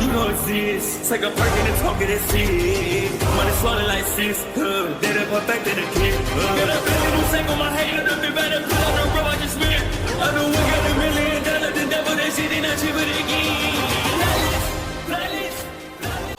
you don't exist. Take a perk and a talk of that shit. Money swallowed like sis. Did it perfect in the kid. Got a billion who sang on my head. Look at better put on the road I just spent. I know we got $1 million. The devil that shit ain't not cheaper again.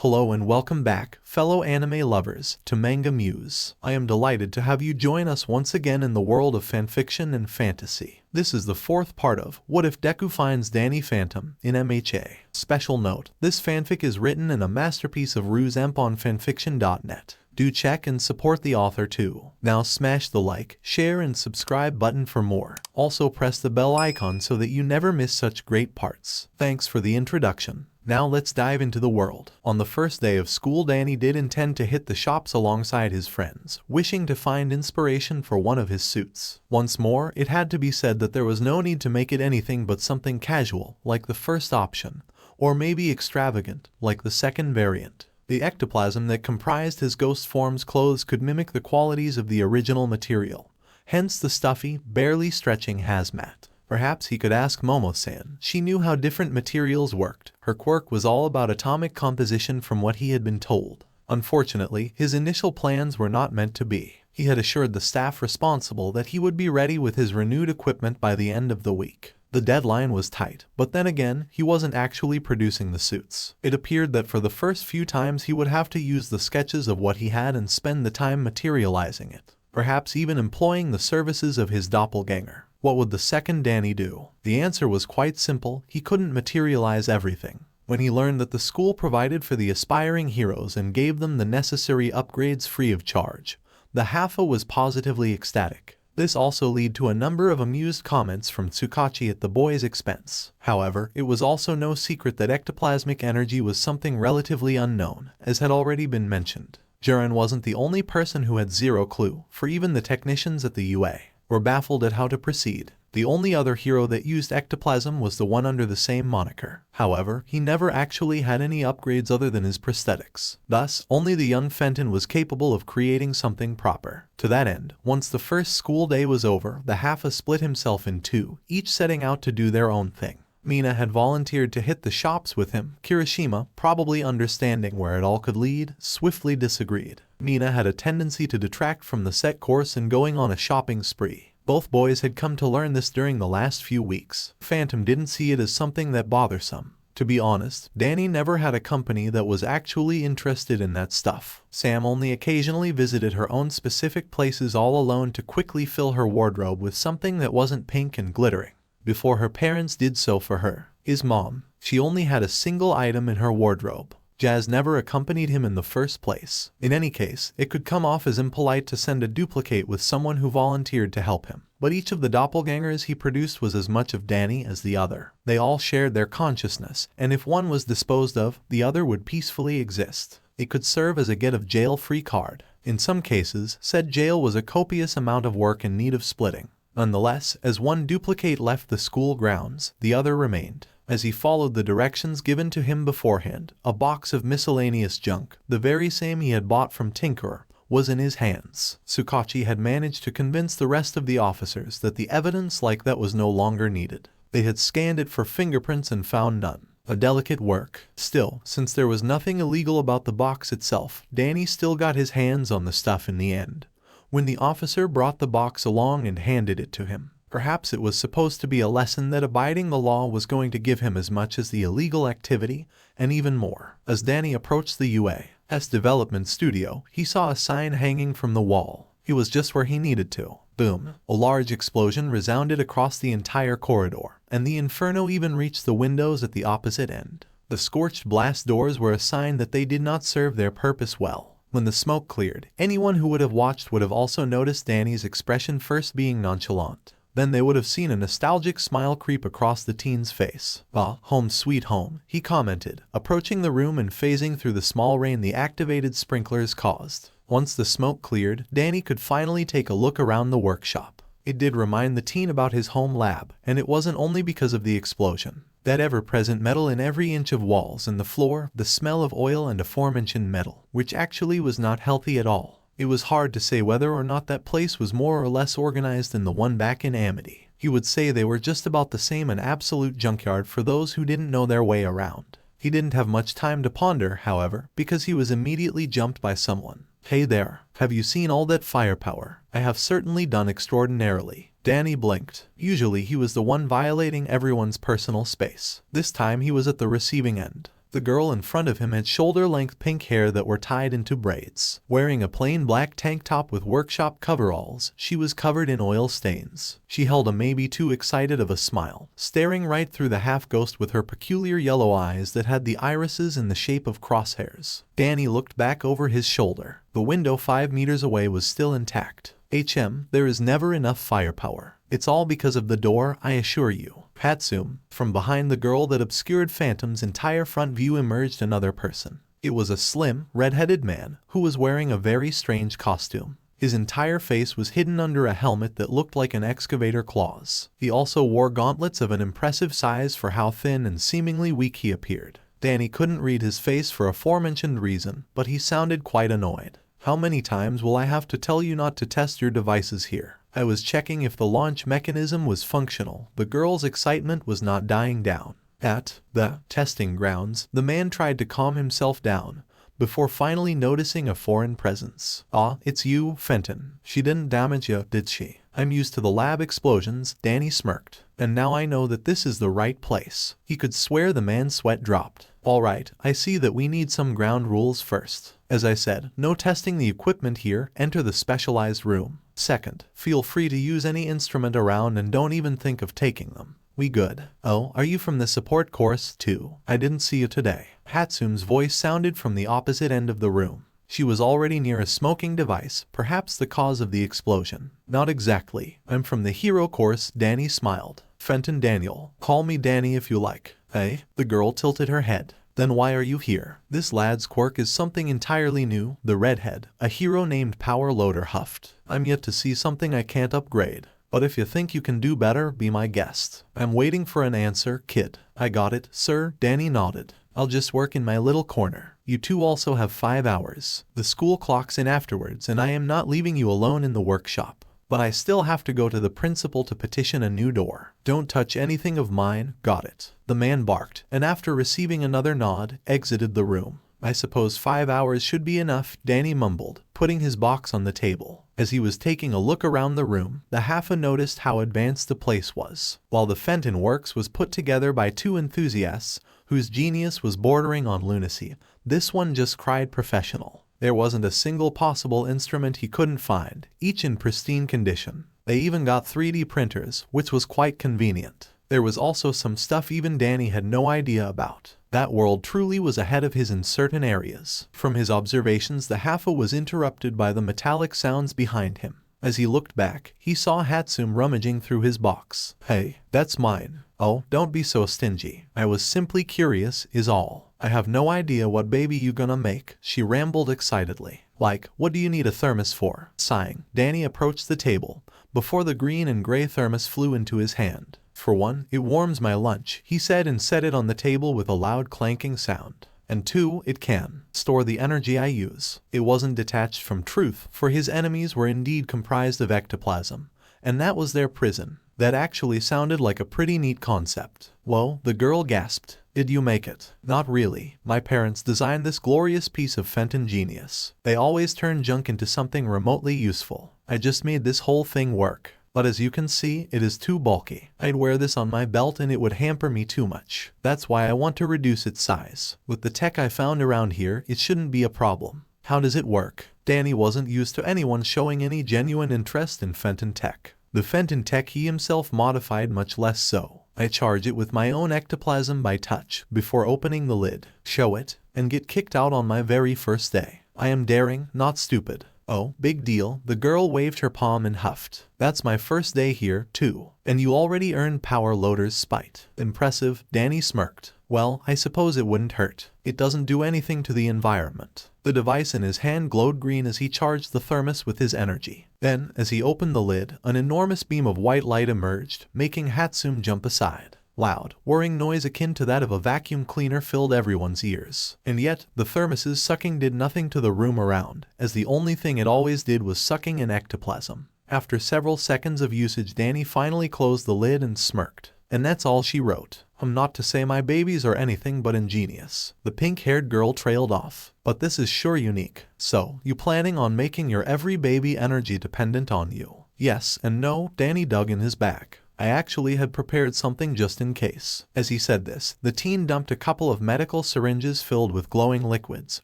Hello and welcome back, fellow anime lovers, to MangaMuse. I am delighted to have you join us once again in the world of fanfiction and fantasy. This is the fourth part of What If Deku Finds dannyphantom in MHA. Special note, this fanfic is written in a masterpiece of RusEmp on FANFICTIONnet. Do check and support the author too. Now smash the like, share and subscribe button for more. Also press the bell icon so that you never miss such great parts. Thanks for the introduction. Now let's dive into the world. On the first day of school, Danny did intend to hit the shops alongside his friends, wishing to find inspiration for one of his suits. Once more, it had to be said that there was no need to make it anything but something casual, like the first option, or maybe extravagant, like the second variant. The ectoplasm that comprised his ghost form's clothes could mimic the qualities of the original material, hence the stuffy, barely stretching hazmat. Perhaps he could ask Momo-san. She knew how different materials worked. Her quirk was all about atomic composition from what he had been told. Unfortunately, his initial plans were not meant to be. He had assured the staff responsible that he would be ready with his renewed equipment by the end of the week. The deadline was tight, but then again, he wasn't actually producing the suits. It appeared that for the first few times he would have to use the sketches of what he had and spend the time materializing it. Perhaps even employing the services of his doppelganger. What would the second Danny do? The answer was quite simple. He couldn't materialize everything. When he learned that the school provided for the aspiring heroes and gave them the necessary upgrades free of charge, the Haffa was positively ecstatic. This also led to a number of amused comments from Tsukachi at the boy's expense. However, it was also no secret that ectoplasmic energy was something relatively unknown, as had already been mentioned. Jiren wasn't the only person who had zero clue, for even the technicians at the UA were baffled at how to proceed. The only other hero that used ectoplasm was the one under the same moniker. However, he never actually had any upgrades other than his prosthetics. Thus, only the young Fenton was capable of creating something proper. To that end, once the first school day was over, the Haffa split himself in two, each setting out to do their own thing. Mina had volunteered to hit the shops with him. Kirishima, probably understanding where it all could lead, swiftly disagreed. Mina had a tendency to detract from the set course and going on a shopping spree. Both boys had come to learn this during the last few weeks. Phantom didn't see it as something that bothersome. To be honest, Danny never had a company that was actually interested in that stuff. Sam only occasionally visited her own specific places all alone to quickly fill her wardrobe with something that wasn't pink and glittering. Before her parents did so for her, his mom, she only had a single item in her wardrobe. Jazz never accompanied him in the first place. In any case, it could come off as impolite to send a duplicate with someone who volunteered to help him. But each of the doppelgangers he produced was as much of Danny as the other. They all shared their consciousness, and if one was disposed of, the other would peacefully exist. It could serve as a get-of-jail-free card. In some cases, said jail was a copious amount of work in need of splitting. Nonetheless, as one duplicate left the school grounds, the other remained. As he followed the directions given to him beforehand, a box of miscellaneous junk, the very same he had bought from Tinkerer, was in his hands. Tsukachi had managed to convince the rest of the officers that the evidence like that was no longer needed. They had scanned it for fingerprints and found none. A delicate work. Still, since there was nothing illegal about the box itself, Danny still got his hands on the stuff in the end. When the officer brought the box along and handed it to him, perhaps it was supposed to be a lesson that abiding the law was going to give him as much as the illegal activity, and even more. As Danny approached the UA's development studio, he saw a sign hanging from the wall. He was just where he needed to. Boom! A large explosion resounded across the entire corridor, and the inferno even reached the windows at the opposite end. The scorched blast doors were a sign that they did not serve their purpose well. When the smoke cleared, anyone who would have watched would have also noticed Danny's expression first being nonchalant. Then they would have seen a nostalgic smile creep across the teen's face. "Ah, home sweet home," he commented, approaching the room and phasing through the small rain the activated sprinklers caused. Once the smoke cleared, Danny could finally take a look around the workshop. It did remind the teen about his home lab, and it wasn't only because of the explosion. That ever-present metal in every inch of walls and the floor, the smell of oil and aforementioned metal, which actually was not healthy at all. It was hard to say whether or not that place was more or less organized than the one back in Amity. He would say they were just about the same, an absolute junkyard for those who didn't know their way around. He didn't have much time to ponder, however, because he was immediately jumped by someone. "Hey there, have you seen all that firepower? I have certainly done extraordinarily." Danny blinked. Usually he was the one violating everyone's personal space. This time he was at the receiving end. The girl in front of him had shoulder-length pink hair that were tied into braids. Wearing a plain black tank top with workshop coveralls, she was covered in oil stains. She held a maybe too excited of a smile, staring right through the half-ghost with her peculiar yellow eyes that had the irises in the shape of crosshairs. Danny looked back over his shoulder. The window 5 meters away was still intact. There is never enough firepower. It's all because of the door, I assure you. Hatsum. From behind the girl that obscured Phantom's entire front view emerged another person. It was a slim, red-headed man who was wearing a very strange costume. His entire face was hidden under a helmet that looked like an excavator claws. He also wore gauntlets of an impressive size for how thin and seemingly weak he appeared. Danny couldn't read his face for aforementioned reason, but he sounded quite annoyed. "How many times will I have to tell you not to test your devices here? I was checking if the launch mechanism was functional." The girl's excitement was not dying down. At the testing grounds, the man tried to calm himself down, before finally noticing a foreign presence. "Ah, it's you, Fenton. She didn't damage you, did she?" "I'm used to the lab explosions," Danny smirked. "And now I know that this is the right place." He could swear the man's sweat dropped. "All right, I see that we need some ground rules first. As I said, no testing the equipment here, enter the specialized room. Second, feel free to use any instrument around and don't even think of taking them. We good?" "Oh, are you from the support course, too? I didn't see you today." Hatsum's voice sounded from the opposite end of the room. She was already near a smoking device, perhaps the cause of the explosion. "Not exactly. I'm from the hero course," Danny smiled. "Fenton Daniel. Call me Danny if you like." "Hey?" The girl tilted her head. "Then why are you here?" "This lad's quirk is something entirely new," the redhead, a hero named Power Loader, huffed. "I'm yet to see something I can't upgrade. But if you think you can do better, be my guest." "I'm waiting for an answer, kid." "I got it, sir," Danny nodded. "I'll just work in my little corner. You two also have 5 hours. The school clocks in afterwards and I am not leaving you alone in the workshop. But I still have to go to the principal to petition a new door. Don't touch anything of mine, got it?" The man barked, and after receiving another nod, exited the room. "I suppose 5 hours should be enough," Danny mumbled, putting his box on the table. As he was taking a look around the room, the Haffa noticed how advanced the place was. While the Fenton works was put together by 2 enthusiasts, whose genius was bordering on lunacy, this one just cried professional. There wasn't a single possible instrument he couldn't find, each in pristine condition. They even got 3D printers, which was quite convenient. There was also some stuff even Danny had no idea about. That world truly was ahead of his in certain areas. From his observations, the Haffa was interrupted by the metallic sounds behind him. As he looked back, he saw Hatsum rummaging through his box. "Hey, that's mine." "Oh, don't be so stingy. I was simply curious, is all. I have no idea what baby you gonna make," she rambled excitedly. "Like, what do you need a thermos for?" Sighing, Danny approached the table, before the green and gray thermos flew into his hand. "For one, it warms my lunch," he said and set it on the table with a loud clanking sound. "And 2, it can store the energy I use." It wasn't detached from truth, for his enemies were indeed comprised of ectoplasm, and that was their prison. That actually sounded like a pretty neat concept. "Whoa," the girl gasped. "Did you make it?" "Not really. My parents designed this glorious piece of Fenton genius. They always turn junk into something remotely useful. I just made this whole thing work. But as you can see, it is too bulky. I'd wear this on my belt and it would hamper me too much. That's why I want to reduce its size. With the tech I found around here, it shouldn't be a problem." "How does it work?" Danny wasn't used to anyone showing any genuine interest in Fenton tech. The Fenton tech he himself modified much less so. "I charge it with my own ectoplasm by touch before opening the lid, show it, and get kicked out on my very first day. I am daring, not stupid." "Oh, big deal." The girl waved her palm and huffed. "That's my first day here, too. And you already earned Power Loader's spite." "Impressive," Danny smirked. "Well, I suppose it wouldn't hurt. It doesn't do anything to the environment." The device in his hand glowed green as he charged the thermos with his energy. Then, as he opened the lid, an enormous beam of white light emerged, making Hatsum jump aside. Loud, whirring noise akin to that of a vacuum cleaner filled everyone's ears. And yet, the thermos's sucking did nothing to the room around, as the only thing it always did was sucking in ectoplasm. After several seconds of usage, Danny finally closed the lid and smirked. And that's all she wrote. Not to say my babies are anything but ingenious. The pink-haired girl trailed off. But this is sure unique. So, you planning on making your every baby energy dependent on you? Yes and no, Danny dug in his back. I actually had prepared something just in case. As he said this, the teen dumped a couple of medical syringes filled with glowing liquids,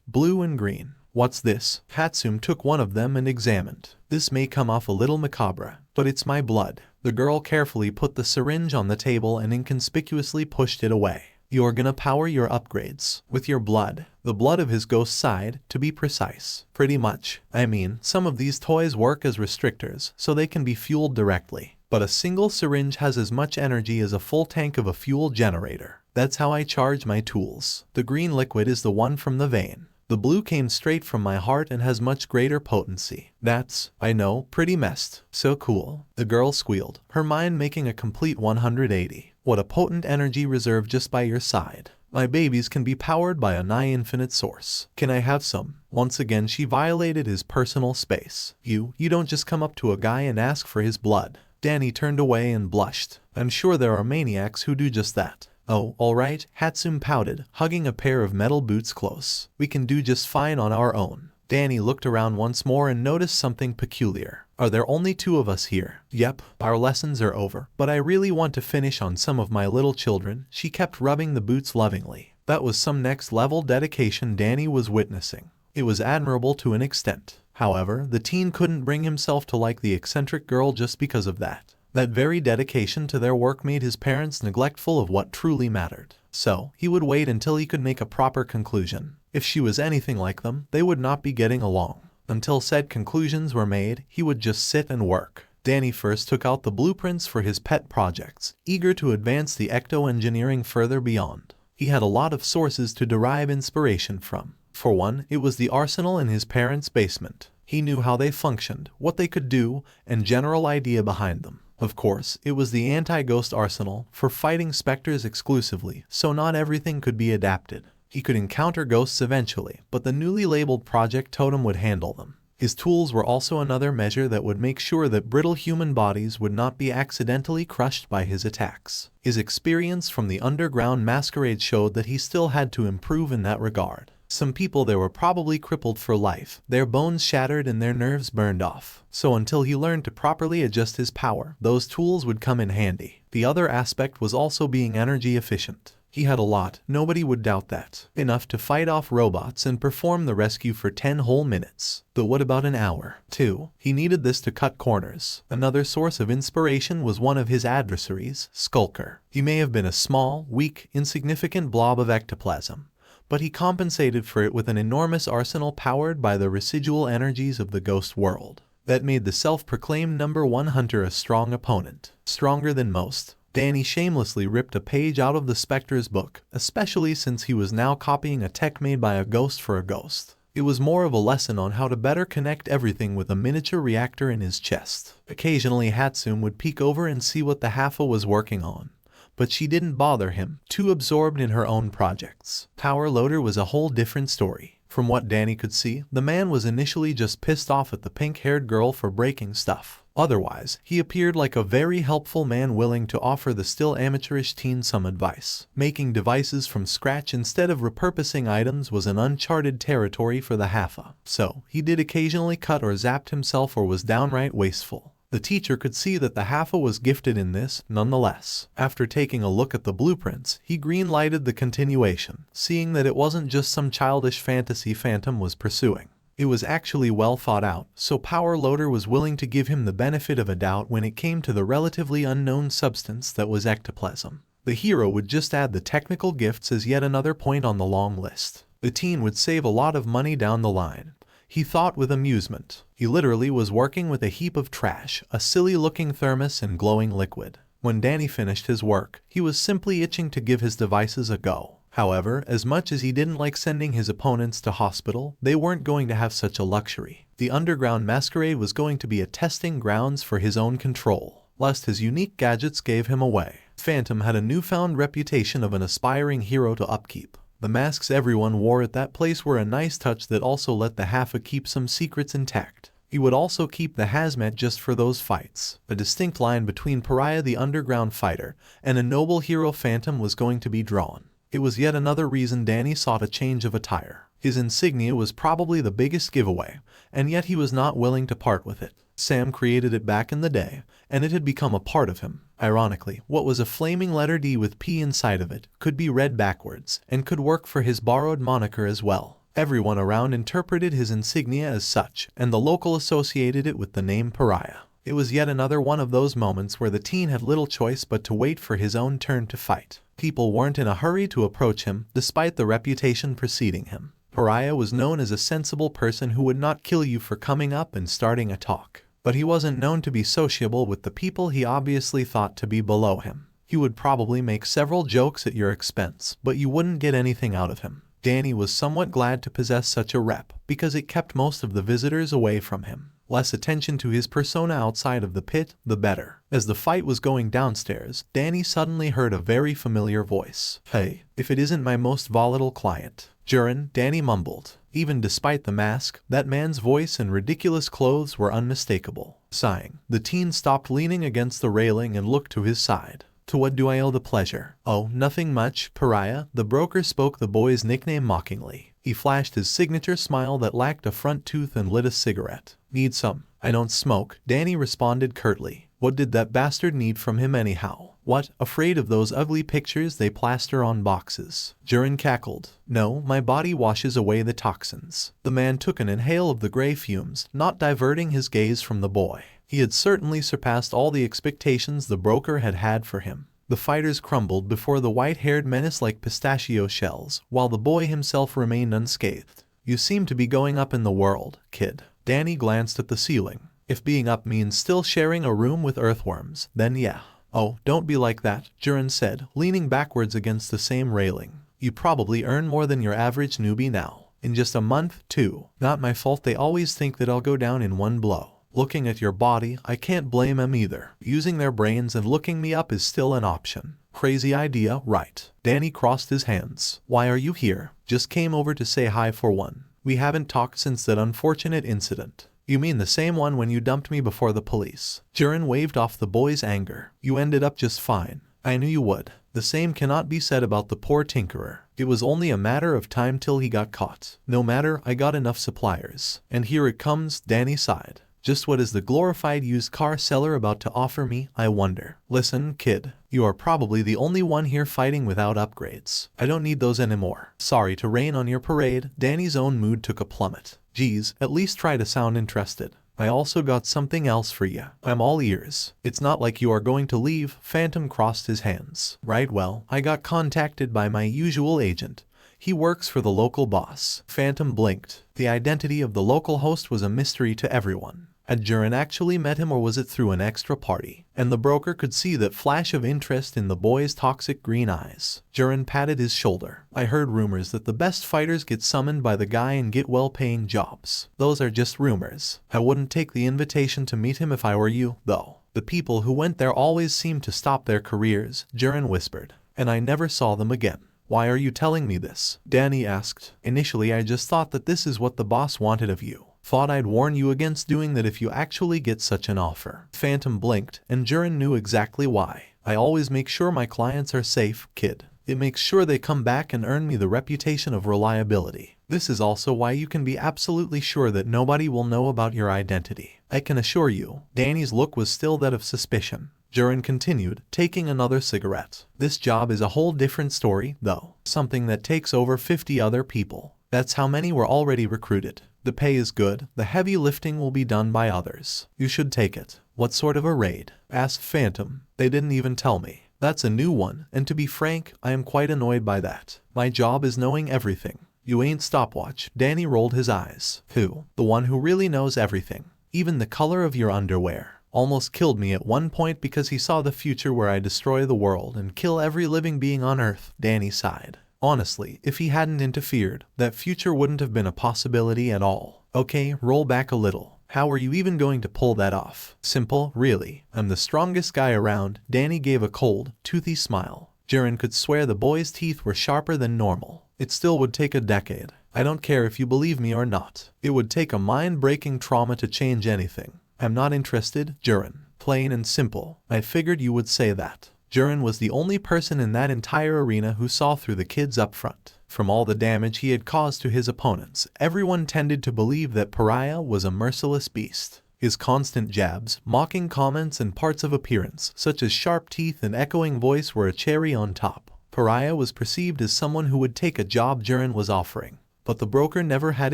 blue and green. What's this? Hatsum took one of them and examined. This may come off a little macabre, but it's my blood. The girl carefully put the syringe on the table and inconspicuously pushed it away. You're gonna power your upgrades with your blood. The blood of his ghost side, to be precise. Pretty much. I mean, some of these toys work as restrictors, so they can be fueled directly. But a single syringe has as much energy as a full tank of a fuel generator. That's how I charge my tools. The green liquid is the one from the vein. The blue came straight from my heart and has much greater potency. That's, I know, pretty messed. So cool. The girl squealed, her mind making a complete 180. What a potent energy reserve just by your side. My babies can be powered by a nigh infinite source. Can I have some? Once again she violated his personal space. You don't just come up to a guy and ask for his blood. Danny turned away and blushed. I'm sure there are maniacs who do just that. Oh, alright, Hatsum pouted, hugging a pair of metal boots close. We can do just fine on our own. Danny looked around once more and noticed something peculiar. Are there only two of us here? Yep, our lessons are over. But I really want to finish on some of my little children. She kept rubbing the boots lovingly. That was some next level dedication Danny was witnessing. It was admirable to an extent. However, the teen couldn't bring himself to like the eccentric girl just because of that. That very dedication to their work made his parents neglectful of what truly mattered. So, he would wait until he could make a proper conclusion. If she was anything like them, they would not be getting along. Until said conclusions were made, he would just sit and work. Danny first took out the blueprints for his pet projects, eager to advance the ecto-engineering further beyond. He had a lot of sources to derive inspiration from. For one, it was the arsenal in his parents' basement. He knew how they functioned, what they could do, and general idea behind them. Of course, it was the anti-ghost arsenal, for fighting specters exclusively, so not everything could be adapted. He could encounter ghosts eventually, but the newly labeled Project Totem would handle them. His tools were also another measure that would make sure that brittle human bodies would not be accidentally crushed by his attacks. His experience from the underground masquerade showed that he still had to improve in that regard. Some people there were probably crippled for life, their bones shattered and their nerves burned off. So until he learned to properly adjust his power, those tools would come in handy. The other aspect was also being energy efficient. He had a lot, nobody would doubt that. Enough to fight off robots and perform the rescue for 10 whole minutes. But what about an hour? 2. He needed this to cut corners. Another source of inspiration was one of his adversaries, Skulker. He may have been a small, weak, insignificant blob of ectoplasm, but he compensated for it with an enormous arsenal powered by the residual energies of the ghost world. That made the self-proclaimed #1 hunter a strong opponent. Stronger than most. Danny shamelessly ripped a page out of the Spectre's book, especially since he was now copying a tech made by a ghost for a ghost. It was more of a lesson on how to better connect everything with a miniature reactor in his chest. Occasionally Hatsum would peek over and see what the Haffa was working on, but she didn't bother him, too absorbed in her own projects. Power Loader was a whole different story. From what Danny could see, the man was initially just pissed off at the pink-haired girl for breaking stuff. Otherwise, he appeared like a very helpful man willing to offer the still amateurish teen some advice. Making devices from scratch instead of repurposing items was an uncharted territory for the Haffa. So, he did occasionally cut or zapped himself or was downright wasteful. The teacher could see that the Haffa was gifted in this, nonetheless. After taking a look at the blueprints, he green-lighted the continuation, seeing that it wasn't just some childish fantasy Phantom was pursuing. It was actually well thought out, so Power Loader was willing to give him the benefit of a doubt when it came to the relatively unknown substance that was ectoplasm. The hero would just add the technical gifts as yet another point on the long list. The teen would save a lot of money down the line. He thought with amusement. He literally was working with a heap of trash, a silly-looking thermos and glowing liquid. When Danny finished his work, he was simply itching to give his devices a go. However, as much as he didn't like sending his opponents to hospital, they weren't going to have such a luxury. The underground masquerade was going to be a testing grounds for his own control, lest his unique gadgets gave him away. Phantom had a newfound reputation of an aspiring hero to upkeep. The masks everyone wore at that place were a nice touch that also let the Haffa keep some secrets intact. He would also keep the hazmat just for those fights. A distinct line between Pariah the underground fighter and a noble hero phantom was going to be drawn. It was yet another reason Danny sought a change of attire. His insignia was probably the biggest giveaway, and yet he was not willing to part with it. Sam created it back in the day, and it had become a part of him. Ironically, what was a flaming letter D with P inside of it could be read backwards, and could work for his borrowed moniker as well. Everyone around interpreted his insignia as such, and the local associated it with the name Pariah. It was yet another one of those moments where the teen had little choice but to wait for his own turn to fight. People weren't in a hurry to approach him, despite the reputation preceding him. Pariah was known as a sensible person who would not kill you for coming up and starting a talk. But he wasn't known to be sociable with the people he obviously thought to be below him. He would probably make several jokes at your expense, but you wouldn't get anything out of him. Danny was somewhat glad to possess such a rep, because it kept most of the visitors away from him. Less attention to his persona outside of the pit, the better. As the fight was going downstairs, Danny suddenly heard a very familiar voice. "Hey, if it isn't my most volatile client, Jiren," Danny mumbled. Even despite the mask, that man's voice and ridiculous clothes were unmistakable. Sighing, the teen stopped leaning against the railing and looked to his side. "To what do I owe the pleasure?" "Oh, nothing much, Pariah." The broker spoke the boy's nickname mockingly. He flashed his signature smile that lacked a front tooth and lit a cigarette. "Need some?" "I don't smoke," Danny responded curtly. What did that bastard need from him anyhow? What, afraid of those ugly pictures they plaster on boxes? Jiren cackled. "No, my body washes away the toxins." The man took an inhale of the gray fumes, not diverting his gaze from the boy. He had certainly surpassed all the expectations the broker had had for him. The fighters crumbled before the white-haired menace like pistachio shells, while the boy himself remained unscathed. "You seem to be going up in the world, kid." Danny glanced at the ceiling. If being up means still sharing a room with earthworms, then yeah. "Oh, don't be like that," Jiren said, leaning backwards against the same railing. "You probably earn more than your average newbie now. In just a month, too. Not my fault they always think that I'll go down in one blow. Looking at your body, I can't blame them either. Using their brains and looking me up is still an option. Crazy idea, right?" Danny crossed his hands. "Why are you here?" "Just came over to say hi for one. We haven't talked since that unfortunate incident." "You mean the same one when you dumped me before the police?" Jiren waved off the boy's anger. "You ended up just fine. I knew you would." The same cannot be said about the poor tinkerer. It was only a matter of time till he got caught. "No matter, I got enough suppliers. And here it comes," Danny sighed. "Just what is the glorified used car seller about to offer me, I wonder?" "Listen, kid. You are probably the only one here fighting without upgrades. I don't need those anymore. Sorry to rain on your parade." Danny's own mood took a plummet. "Geez, at least try to sound interested. I also got something else for you. I'm all ears." "It's not like you are going to leave." Phantom crossed his hands. "Right, well, I got contacted by my usual agent. He works for the local boss." Phantom blinked. The identity of the local host was a mystery to everyone. Had Jiren actually met him, or was it through an extra party? And the broker could see that flash of interest in the boy's toxic green eyes. Jiren patted his shoulder. "I heard rumors that the best fighters get summoned by the guy and get well-paying jobs. Those are just rumors. I wouldn't take the invitation to meet him if I were you, though. The people who went there always seemed to stop their careers," Jiren whispered. "And I never saw them again." "Why are you telling me this?" Danny asked. "Initially I just thought that this is what the boss wanted of you. Thought I'd warn you against doing that if you actually get such an offer." Phantom blinked, and Jiren knew exactly why. "I always make sure my clients are safe, kid. It makes sure they come back and earn me the reputation of reliability. This is also why you can be absolutely sure that nobody will know about your identity. I can assure you." Danny's look was still that of suspicion. Jiren continued, taking another cigarette. "This job is a whole different story, though. Something that takes over 50 other people. That's how many were already recruited. The pay is good, the heavy lifting will be done by others. You should take it." "What sort of a raid?" asked Phantom. "They didn't even tell me." "That's a new one, and to be frank, I am quite annoyed by that. My job is knowing everything." "You ain't stopwatch." Danny rolled his eyes. "Who?" "The one who really knows everything. Even the color of your underwear. Almost killed me at one point because he saw the future where I destroy the world and kill every living being on Earth." Danny sighed. Honestly, if he hadn't interfered, that future wouldn't have been a possibility at all. "Okay, roll back a little. How are you even going to pull that off?" "Simple, really. I'm the strongest guy around." Danny gave a cold, toothy smile. Jiren could swear the boy's teeth were sharper than normal. "It still would take a decade. I don't care if you believe me or not. It would take a mind-breaking trauma to change anything. I'm not interested, Jiren. Plain and simple. I figured you would say that. Jiren was the only person in that entire arena who saw through the kids up front. From all the damage he had caused to his opponents, everyone tended to believe that Pariah was a merciless beast. His constant jabs, mocking comments, and parts of appearance, such as sharp teeth and echoing voice, were a cherry on top. Pariah was perceived as someone who would take a job Jiren was offering. But the broker never had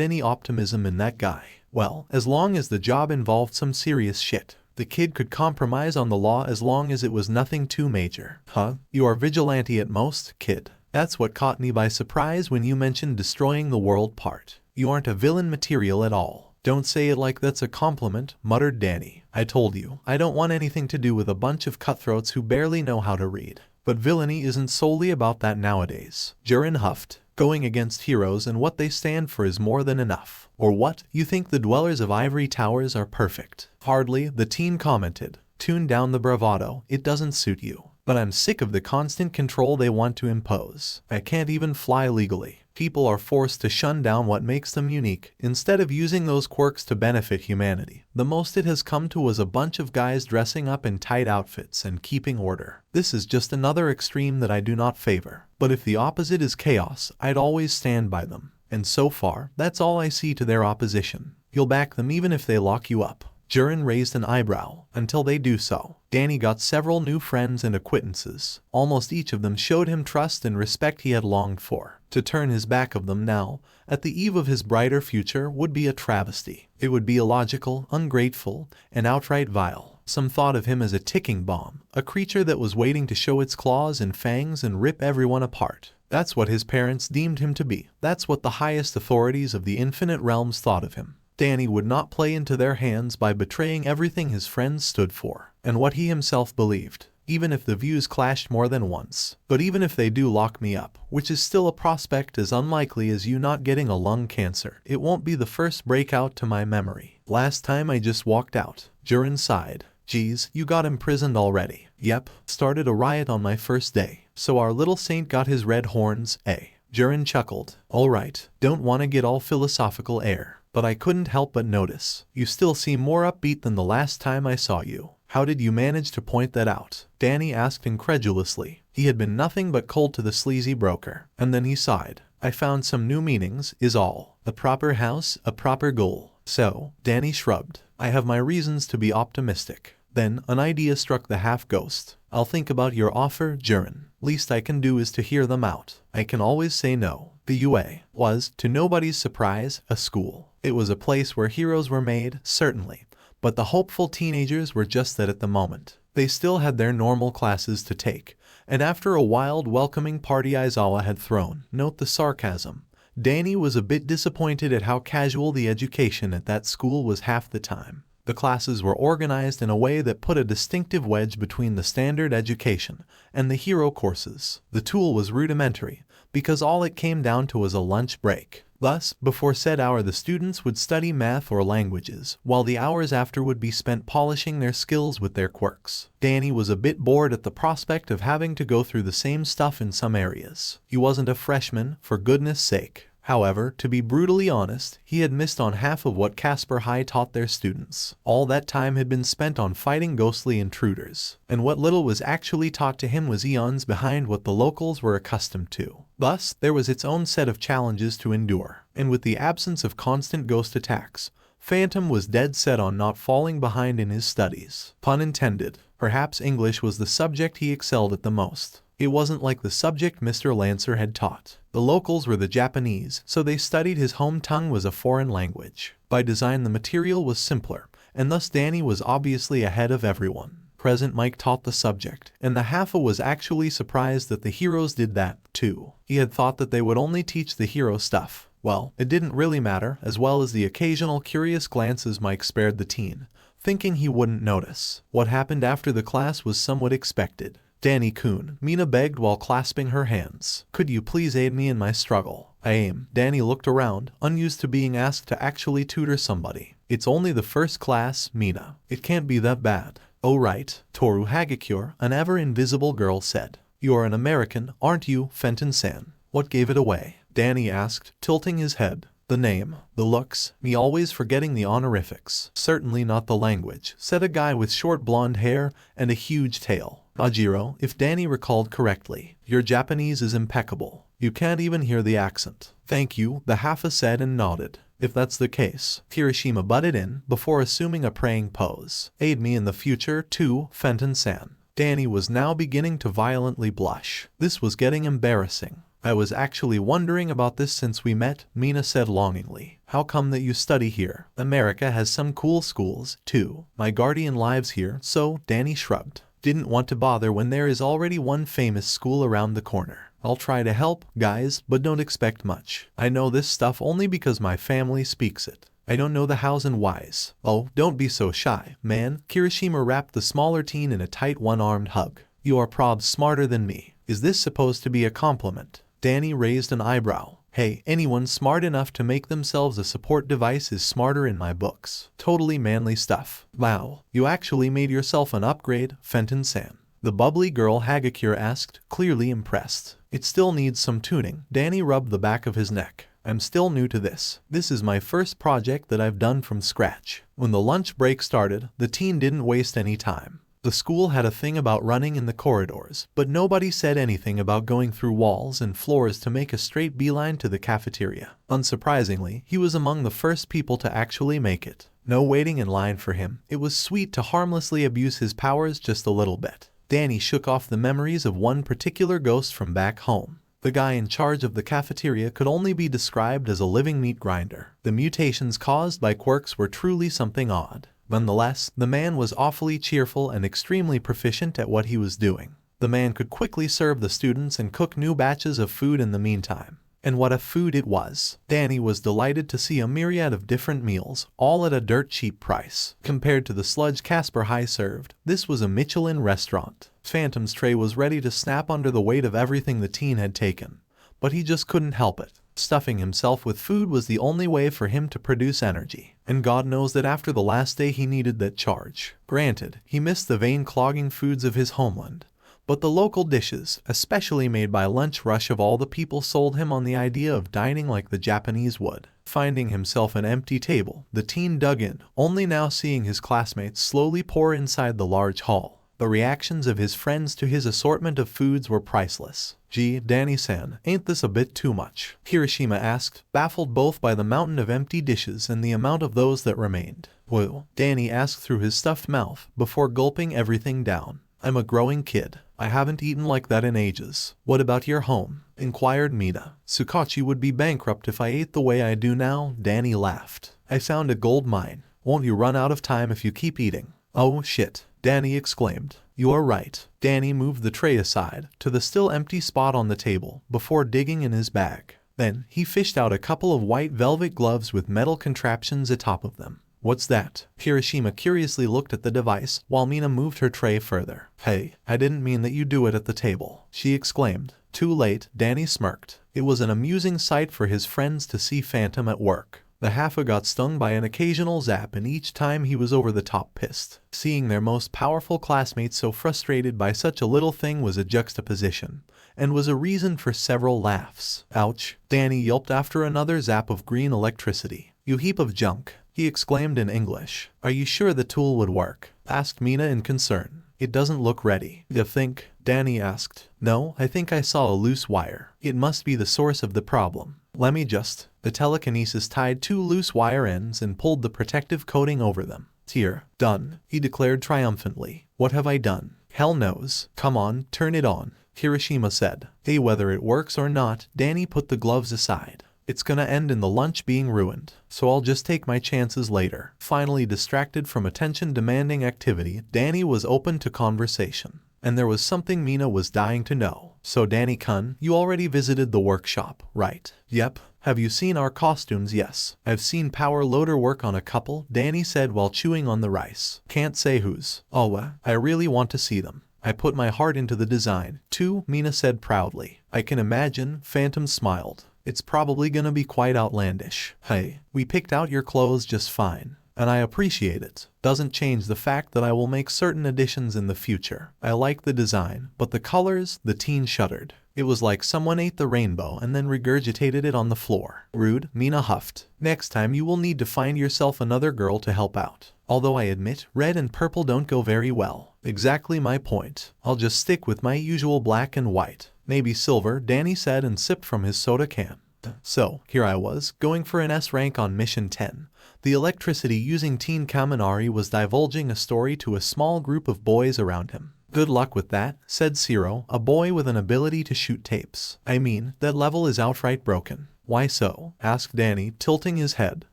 any optimism in that guy. Well, as long as the job involved some serious shit, the kid could compromise on the law as long as it was nothing too major. Huh? You are vigilante at most, kid. That's what caught me by surprise when you mentioned destroying the world part. You aren't a villain material at all. Don't say it like that's a compliment, muttered Danny. I told you, I don't want anything to do with a bunch of cutthroats who barely know how to read. But villainy isn't solely about that nowadays. Jiren huffed. Going against heroes and what they stand for is more than enough. Or what? You think the dwellers of Ivory Towers are perfect? Hardly, the teen commented. Tune down the bravado, it doesn't suit you. But I'm sick of the constant control they want to impose. I can't even fly legally. People are forced to shun down what makes them unique, instead of using those quirks to benefit humanity. The most it has come to was a bunch of guys dressing up in tight outfits and keeping order. This is just another extreme that I do not favor. But if the opposite is chaos, I'd always stand by them. And so far, that's all I see to their opposition. You'll back them even if they lock you up. Jiren raised an eyebrow. Until they do so. Danny got several new friends and acquaintances. Almost each of them showed him trust and respect he had longed for. To turn his back of them now, at the eve of his brighter future, would be a travesty. It would be illogical, ungrateful, and outright vile. Some thought of him as a ticking bomb, a creature that was waiting to show its claws and fangs and rip everyone apart. That's what his parents deemed him to be. That's what the highest authorities of the infinite realms thought of him. Danny would not play into their hands by betraying everything his friends stood for, and what he himself believed, even if the views clashed more than once. But even if they do lock me up, which is still a prospect as unlikely as you not getting a lung cancer, it won't be the first breakout to my memory. Last time I just walked out. Jiren sighed. Geez, you got imprisoned already. Yep, started a riot on my first day. So our little saint got his red horns, eh? Jiren chuckled. Alright, don't wanna get all philosophical air. But I couldn't help but notice. You still seem more upbeat than the last time I saw you. How did you manage to point that out? Danny asked incredulously. He had been nothing but cold to the sleazy broker. And then he sighed. I found some new meanings, is all. A proper house, a proper goal. So, Danny shrugged. I have my reasons to be optimistic. Then, an idea struck the half-ghost. I'll think about your offer, Jiren. Least I can do is to hear them out. I can always say no. The UA was, to nobody's surprise, a school. It was a place where heroes were made, certainly, but the hopeful teenagers were just that at the moment. They still had their normal classes to take, and after a wild welcoming party Aizawa had thrown, note the sarcasm, Danny was a bit disappointed at how casual the education at that school was half the time. The classes were organized in a way that put a distinctive wedge between the standard education and the hero courses. The tool was rudimentary, because all it came down to was a lunch break. Thus, before said hour the students would study math or languages, while the hours after would be spent polishing their skills with their quirks. Danny was a bit bored at the prospect of having to go through the same stuff in some areas. He wasn't a freshman, for goodness sake. However, to be brutally honest, he had missed on half of what Casper High taught their students. All that time had been spent on fighting ghostly intruders, and what little was actually taught to him was eons behind what the locals were accustomed to. Thus, there was its own set of challenges to endure, and with the absence of constant ghost attacks, Phantom was dead set on not falling behind in his studies. Pun intended. Perhaps English was the subject he excelled at the most. It wasn't like the subject Mr. Lancer had taught. The locals were the Japanese, so they studied his home tongue was a foreign language. By design the material was simpler, and thus Danny was obviously ahead of everyone. Present Mike taught the subject, and the Haffa was actually surprised that the heroes did that, too. He had thought that they would only teach the hero stuff. Well, it didn't really matter, as well as the occasional curious glances Mike spared the teen, thinking he wouldn't notice. What happened after the class was somewhat expected. Danny-kun, Mina begged while clasping her hands. Could you please aid me in my struggle? I am. Danny looked around, unused to being asked to actually tutor somebody. It's only the first class, Mina. It can't be that bad. Oh right, Toru Hagakure, an ever-invisible girl said. You're an American, aren't you, Fenton-san? What gave it away? Danny asked, tilting his head. The name, the looks, me always forgetting the honorifics. Certainly not the language, said a guy with short blonde hair and a huge tail. Ajiro, if Danny recalled correctly. Your Japanese is impeccable. You can't even hear the accent. Thank you, the Haffa said and nodded. If that's the case, Kirishima butted in, before assuming a praying pose. Aid me in the future, too, Fenton-san. Danny was now beginning to violently blush. This was getting embarrassing. I was actually wondering about this since we met, Mina said longingly. How come that you study here? America has some cool schools, too. My guardian lives here, so, Danny shrugged. Didn't want to bother when there is already one famous school around the corner. I'll try to help, guys, but don't expect much. I know this stuff only because my family speaks it. I don't know the hows and whys. Oh, don't be so shy, man. Kirishima wrapped the smaller teen in a tight one-armed hug. You are probs smarter than me. Is this supposed to be a compliment? Danny raised an eyebrow. Hey, anyone smart enough to make themselves a support device is smarter in my books. Totally manly stuff. Wow, you actually made yourself an upgrade, Fenton-san. The bubbly girl Hagakure asked, clearly impressed. It still needs some tuning. Danny rubbed the back of his neck. I'm still new to this. This is my first project that I've done from scratch. When the lunch break started, the teen didn't waste any time. The school had a thing about running in the corridors, but nobody said anything about going through walls and floors to make a straight beeline to the cafeteria. Unsurprisingly, he was among the first people to actually make it. No waiting in line for him. It was sweet to harmlessly abuse his powers just a little bit. Danny shook off the memories of one particular ghost from back home. The guy in charge of the cafeteria could only be described as a living meat grinder. The mutations caused by quirks were truly something odd. Nonetheless, the man was awfully cheerful and extremely proficient at what he was doing. The man could quickly serve the students and cook new batches of food in the meantime. And what a food it was. Danny was delighted to see a myriad of different meals, all at a dirt cheap price. Compared to the sludge Casper High served, this was a Michelin restaurant. Phantom's tray was ready to snap under the weight of everything the teen had taken. But he just couldn't help it. Stuffing himself with food was the only way for him to produce energy. And God knows that after the last day he needed that charge. Granted, he missed the vein-clogging foods of his homeland. But the local dishes, especially made by Lunch Rush of all the people, sold him on the idea of dining like the Japanese would. Finding himself an empty table, the teen dug in, only now seeing his classmates slowly pour inside the large hall. The reactions of his friends to his assortment of foods were priceless. Gee, Danny-san, ain't this a bit too much? Kirishima asked, baffled both by the mountain of empty dishes and the amount of those that remained. Well, Danny asked through his stuffed mouth, before gulping everything down. I'm a growing kid. I haven't eaten like that in ages. What about your home? Inquired Mina. Tsukachi would be bankrupt if I ate the way I do now, Danny laughed. I found a gold mine. Won't you run out of time if you keep eating? Oh shit, Danny exclaimed. You are right. Danny moved the tray aside, to the still empty spot on the table, before digging in his bag. Then, he fished out a couple of white velvet gloves with metal contraptions atop of them. What's that? Kirishima curiously looked at the device, while Mina moved her tray further. Hey, I didn't mean that you do it at the table, she exclaimed. Too late, Danny smirked. It was an amusing sight for his friends to see Phantom at work. The Haffa got stung by an occasional zap, and each time he was over the top pissed. Seeing their most powerful classmates so frustrated by such a little thing was a juxtaposition, and was a reason for several laughs. Ouch, Danny yelped after another zap of green electricity. You heap of junk, he exclaimed in English. Are you sure the tool would work? Asked Mina in concern. It doesn't look ready. You think? Danny asked. No, I think I saw a loose wire. It must be the source of the problem. Let me just... The telekinesis tied two loose wire ends and pulled the protective coating over them. Here, done, he declared triumphantly. What have I done? Hell knows. Come on, turn it on, Kirishima said. Hey, whether it works or not, Danny put the gloves aside. It's gonna end in the lunch being ruined, so I'll just take my chances later. Finally distracted from attention-demanding activity, Danny was open to conversation. And there was something Mina was dying to know. So Danny-kun, you already visited the workshop, right? Yep. Have you seen our costumes? Yes. I've seen Power Loader work on a couple, Danny said while chewing on the rice. Can't say whose. Oh, I really want to see them. I put my heart into the design, too, Mina said proudly. I can imagine, Phantom smiled. It's probably gonna be quite outlandish. Hey, we picked out your clothes just fine. And I appreciate it. Doesn't change the fact that I will make certain additions in the future. I like the design, but the colors, the teen shuddered. It was like someone ate the rainbow and then regurgitated it on the floor. Rude, Mina huffed. Next time you will need to find yourself another girl to help out. Although I admit, red and purple don't go very well. Exactly my point. I'll just stick with my usual black and white. Maybe silver, Danny said and sipped from his soda can. So, here I was, going for an S rank on mission 10. The electricity using Teen Kaminari was divulging a story to a small group of boys around him. Good luck with that, said Zero, a boy with an ability to shoot tapes. I mean, that level is outright broken. Why so? Asked Danny, tilting his head,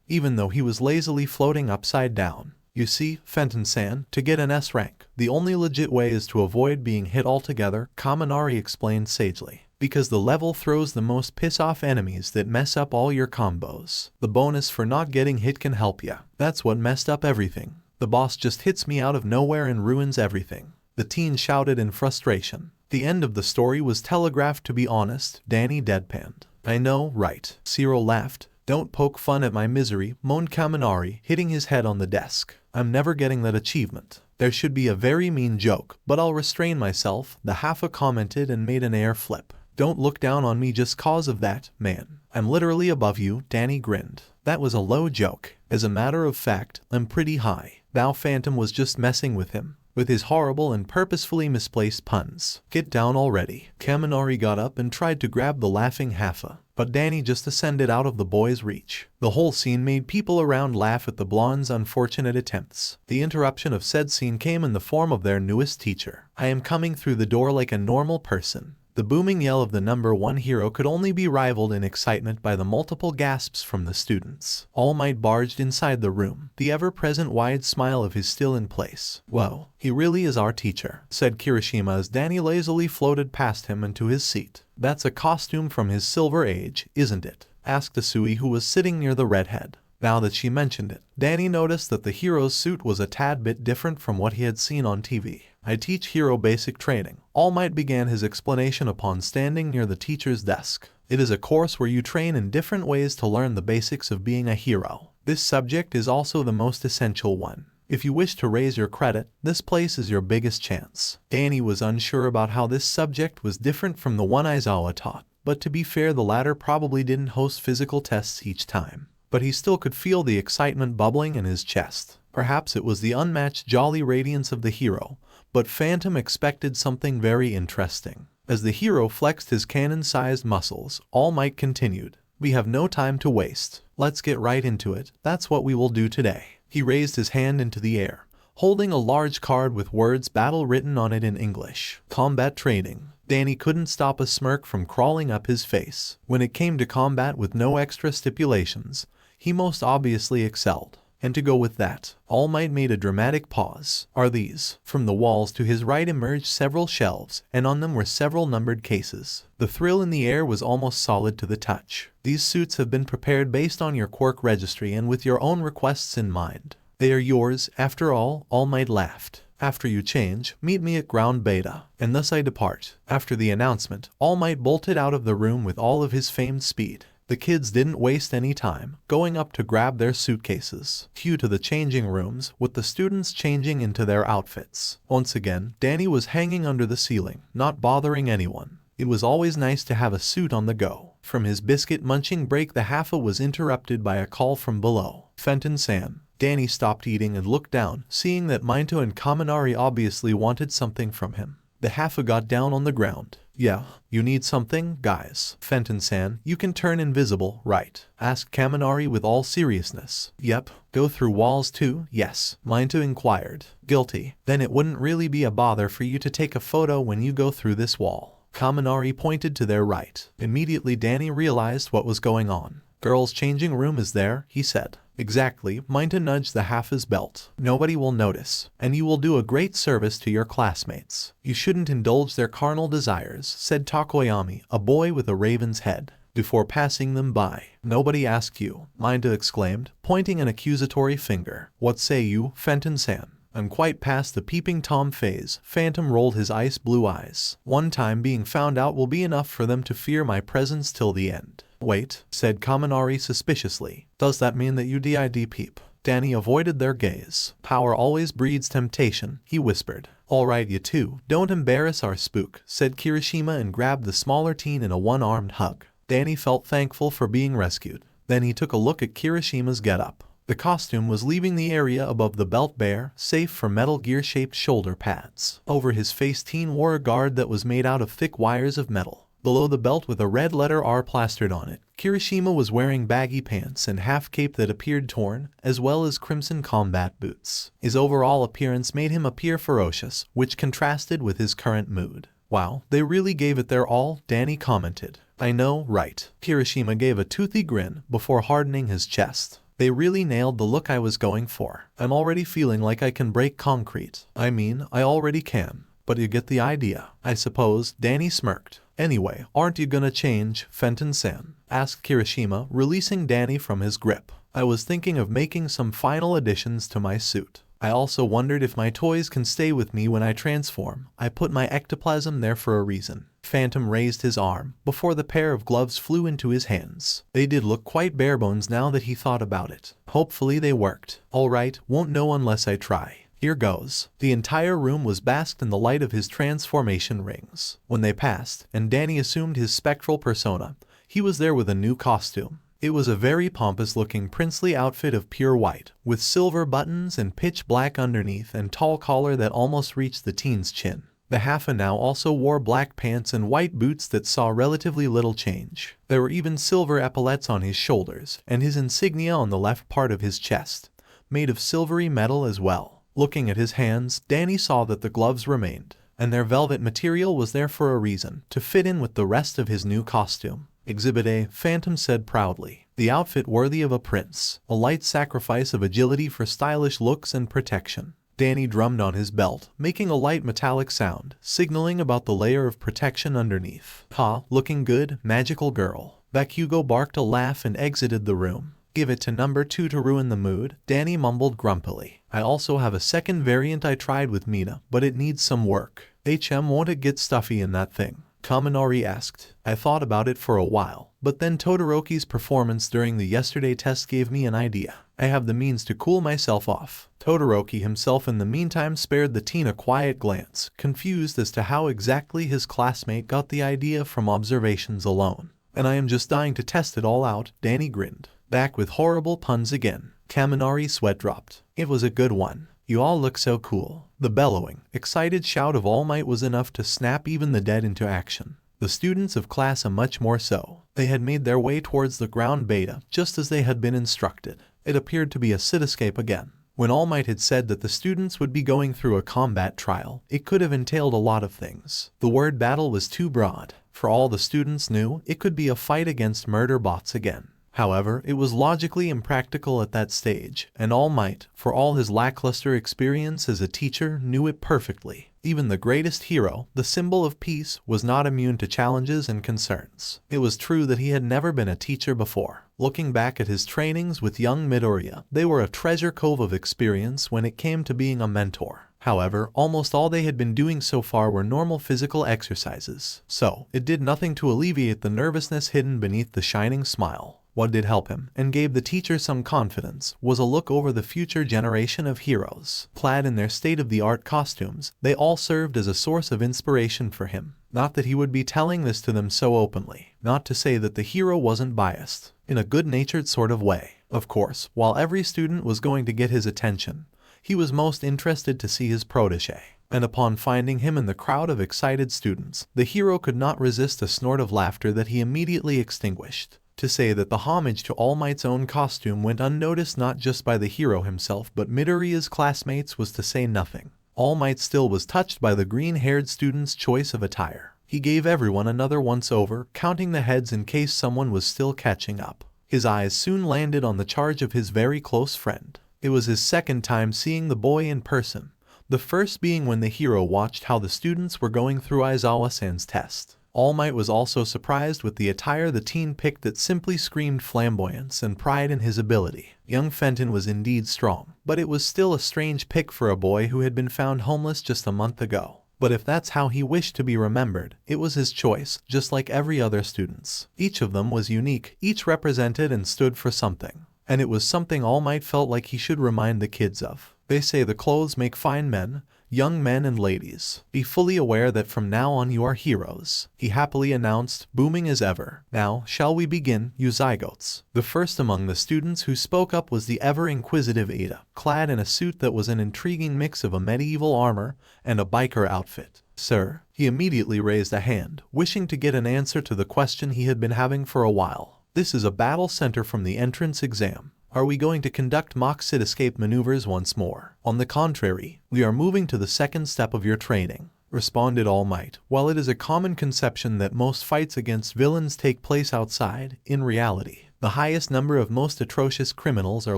even though he was lazily floating upside down. You see, Fenton-san, to get an S rank, the only legit way is to avoid being hit altogether, Kaminari explained sagely. Because the level throws the most piss-off enemies that mess up all your combos. The bonus for not getting hit can help ya. That's what messed up everything. The boss just hits me out of nowhere and ruins everything. The teen shouted in frustration. The end of the story was telegraphed, to be honest, Danny deadpanned. I know, right. Zero laughed. Don't poke fun at my misery, moaned Kaminari, hitting his head on the desk. I'm never getting that achievement. There should be a very mean joke, but I'll restrain myself, the Haffa commented and made an air flip. Don't look down on me just cause of that, man. I'm literally above you, Danny grinned. That was a low joke. As a matter of fact, I'm pretty high. Thou Phantom was just messing with him, with his horrible and purposefully misplaced puns. Get down already. Kaminari got up and tried to grab the laughing Haffa, but Danny just ascended out of the boy's reach. The whole scene made people around laugh at the blonde's unfortunate attempts. The interruption of said scene came in the form of their newest teacher. I am coming through the door like a normal person. The booming yell of the number one hero could only be rivaled in excitement by the multiple gasps from the students. All Might barged inside the room, the ever-present wide smile of his still in place. Whoa, he really is our teacher, said Kirishima as Danny lazily floated past him and to his seat. That's a costume from his Silver Age, isn't it? Asked Asui, who was sitting near the redhead. Now that she mentioned it, Danny noticed that the hero's suit was a tad bit different from what he had seen on TV. I teach hero basic training. All Might began his explanation upon standing near the teacher's desk. It is a course where you train in different ways to learn the basics of being a hero. This subject is also the most essential one. If you wish to raise your credit, this place is your biggest chance. Danny was unsure about how this subject was different from the one Aizawa taught, but to be fair, the latter probably didn't host physical tests each time. But he still could feel the excitement bubbling in his chest. Perhaps it was the unmatched jolly radiance of the hero, but Phantom expected something very interesting. As the hero flexed his cannon-sized muscles, All Might continued. We have no time to waste. Let's get right into it. That's what we will do today. He raised his hand into the air, holding a large card with words battle written on it in English. Combat training. Danny couldn't stop a smirk from crawling up his face. When it came to combat with no extra stipulations, he most obviously excelled. And to go with that, All Might made a dramatic pause. Are these? From the walls to his right emerged several shelves, and on them were several numbered cases. The thrill in the air was almost solid to the touch. These suits have been prepared based on your quirk registry and with your own requests in mind. They are yours, after all, All Might laughed. After you change, meet me at ground beta. And thus I depart. After the announcement, All Might bolted out of the room with all of his famed speed. The kids didn't waste any time, going up to grab their suitcases. Cue to the changing rooms, with the students changing into their outfits. Once again, Danny was hanging under the ceiling, not bothering anyone. It was always nice to have a suit on the go. From his biscuit-munching break, the Haffa was interrupted by a call from below. Fenton-san. Danny stopped eating and looked down, seeing that Minto and Kaminari obviously wanted something from him. The Haffa got down on the ground. Yeah, you need something, guys. Fenton-san, you can turn invisible, right? Asked Kaminari with all seriousness. Yep. Go through walls too? Yes. Minto inquired. Guilty. Then it wouldn't really be a bother for you to take a photo when you go through this wall. Kaminari pointed to their right. Immediately Danny realized what was going on. Girls' changing room is there, he said. Exactly, Minto nudged the Haffa's belt. Nobody will notice, and you will do a great service to your classmates. You shouldn't indulge their carnal desires, said Takoyami, a boy with a raven's head, before passing them by. Nobody asked you, Minto exclaimed, pointing an accusatory finger. What say you, Fenton-san? I'm quite past the peeping Tom phase. Phantom rolled his ice blue eyes. One time being found out will be enough for them to fear my presence till the end. Wait, said Kaminari suspiciously. Does that mean that you did peep? Danny avoided their gaze. Power always breeds temptation, he whispered. Alright you two, don't embarrass our spook, said Kirishima and grabbed the smaller teen in a one-armed hug. Danny felt thankful for being rescued. Then he took a look at Kirishima's getup. The costume was leaving the area above the belt bare, safe for Metal Gear-shaped shoulder pads. Over his face teen wore a guard that was made out of thick wires of metal. Below the belt with a red letter R plastered on it, Kirishima was wearing baggy pants and half-cape that appeared torn, as well as crimson combat boots. His overall appearance made him appear ferocious, which contrasted with his current mood. Wow, they really gave it their all, Danny commented. I know, right? Kirishima gave a toothy grin before hardening his chest. They really nailed the look I was going for. I'm already feeling like I can break concrete. I mean, I already can. But you get the idea, I suppose, Danny smirked. Anyway, aren't you gonna change, Fenton-san? Asked Kirishima, releasing Danny from his grip. I was thinking of making some final additions to my suit. I also wondered if my toys can stay with me when I transform. I put my ectoplasm there for a reason. Phantom raised his arm before the pair of gloves flew into his hands. They did look quite barebones now that he thought about it. Hopefully they worked. Alright, won't know unless I try. Here goes. The entire room was basked in the light of his transformation rings. When they passed, and Danny assumed his spectral persona, he was there with a new costume. It was a very pompous-looking princely outfit of pure white, with silver buttons and pitch black underneath and tall collar that almost reached the teen's chin. The Haffa now also wore black pants and white boots that saw relatively little change. There were even silver epaulets on his shoulders, and his insignia on the left part of his chest, made of silvery metal as well. Looking at his hands, Danny saw that the gloves remained, and their velvet material was there for a reason, to fit in with the rest of his new costume. Exhibit A, Phantom said proudly. The outfit worthy of a prince, a light sacrifice of agility for stylish looks and protection. Danny drummed on his belt, making a light metallic sound, signaling about the layer of protection underneath. Ha, looking good, magical girl. Bakugou barked a laugh and exited the room. Give it to number 2 to ruin the mood, Danny mumbled grumpily. I also have a second variant I tried with Mina, but it needs some work. Won't it get stuffy in that thing? Kaminari asked. I thought about it for a while, but then Todoroki's performance during the yesterday test gave me an idea. I have the means to cool myself off. Todoroki himself in the meantime spared the teen a quiet glance, confused as to how exactly his classmate got the idea from observations alone. And I am just dying to test it all out, Danny grinned. Back with horrible puns again. Kaminari's sweat dropped. It was a good one. You all look so cool. The bellowing, excited shout of All Might was enough to snap even the dead into action. The students of Class A much more so. They had made their way towards the ground beta, just as they had been instructed. It appeared to be a cityscape again. When All Might had said that the students would be going through a combat trial, it could have entailed a lot of things. The word battle was too broad. For all the students knew, it could be a fight against murder bots again. However, it was logically impractical at that stage, and All Might, for all his lackluster experience as a teacher, knew it perfectly. Even the greatest hero, the symbol of peace, was not immune to challenges and concerns. It was true that he had never been a teacher before. Looking back at his trainings with young Midoriya, they were a treasure trove of experience when it came to being a mentor. However, almost all they had been doing so far were normal physical exercises, so it did nothing to alleviate the nervousness hidden beneath the shining smile. What did help him, and gave the teacher some confidence, was a look over the future generation of heroes. Clad in their state-of-the-art costumes, they all served as a source of inspiration for him. Not that he would be telling this to them so openly. Not to say that the hero wasn't biased. In a good-natured sort of way. Of course, while every student was going to get his attention, he was most interested to see his protege. And upon finding him in the crowd of excited students, the hero could not resist a snort of laughter that he immediately extinguished. To say that the homage to All Might's own costume went unnoticed not just by the hero himself but Midoriya's classmates was to say nothing. All Might still was touched by the green-haired student's choice of attire. He gave everyone another once-over, counting the heads in case someone was still catching up. His eyes soon landed on the charge of his very close friend. It was his second time seeing the boy in person, the first being when the hero watched how the students were going through Aizawa-san's test. All Might was also surprised with the attire the teen picked that simply screamed flamboyance and pride in his ability. Young Fenton was indeed strong, but it was still a strange pick for a boy who had been found homeless just a month ago. But if that's how he wished to be remembered, it was his choice, just like every other student's. Each of them was unique, each represented and stood for something. and it was something All Might felt like he should remind the kids of. They say the clothes make fine men, young men and ladies. Be fully aware that from now on you are heroes, he happily announced, booming as ever. Now, shall we begin, you zygotes? The first among the students who spoke up was the ever-inquisitive Ada, clad in a suit that was an intriguing mix of a medieval armor and a biker outfit. Sir, he immediately raised a hand, wishing to get an answer to the question he had been having for a while. This is a battle center from the entrance exam. Are we going to conduct mock sit escape maneuvers once more? On the contrary, we are moving to the second step of your training, responded All Might. While it is a common conception that most fights against villains take place outside, in reality, the highest number of most atrocious criminals are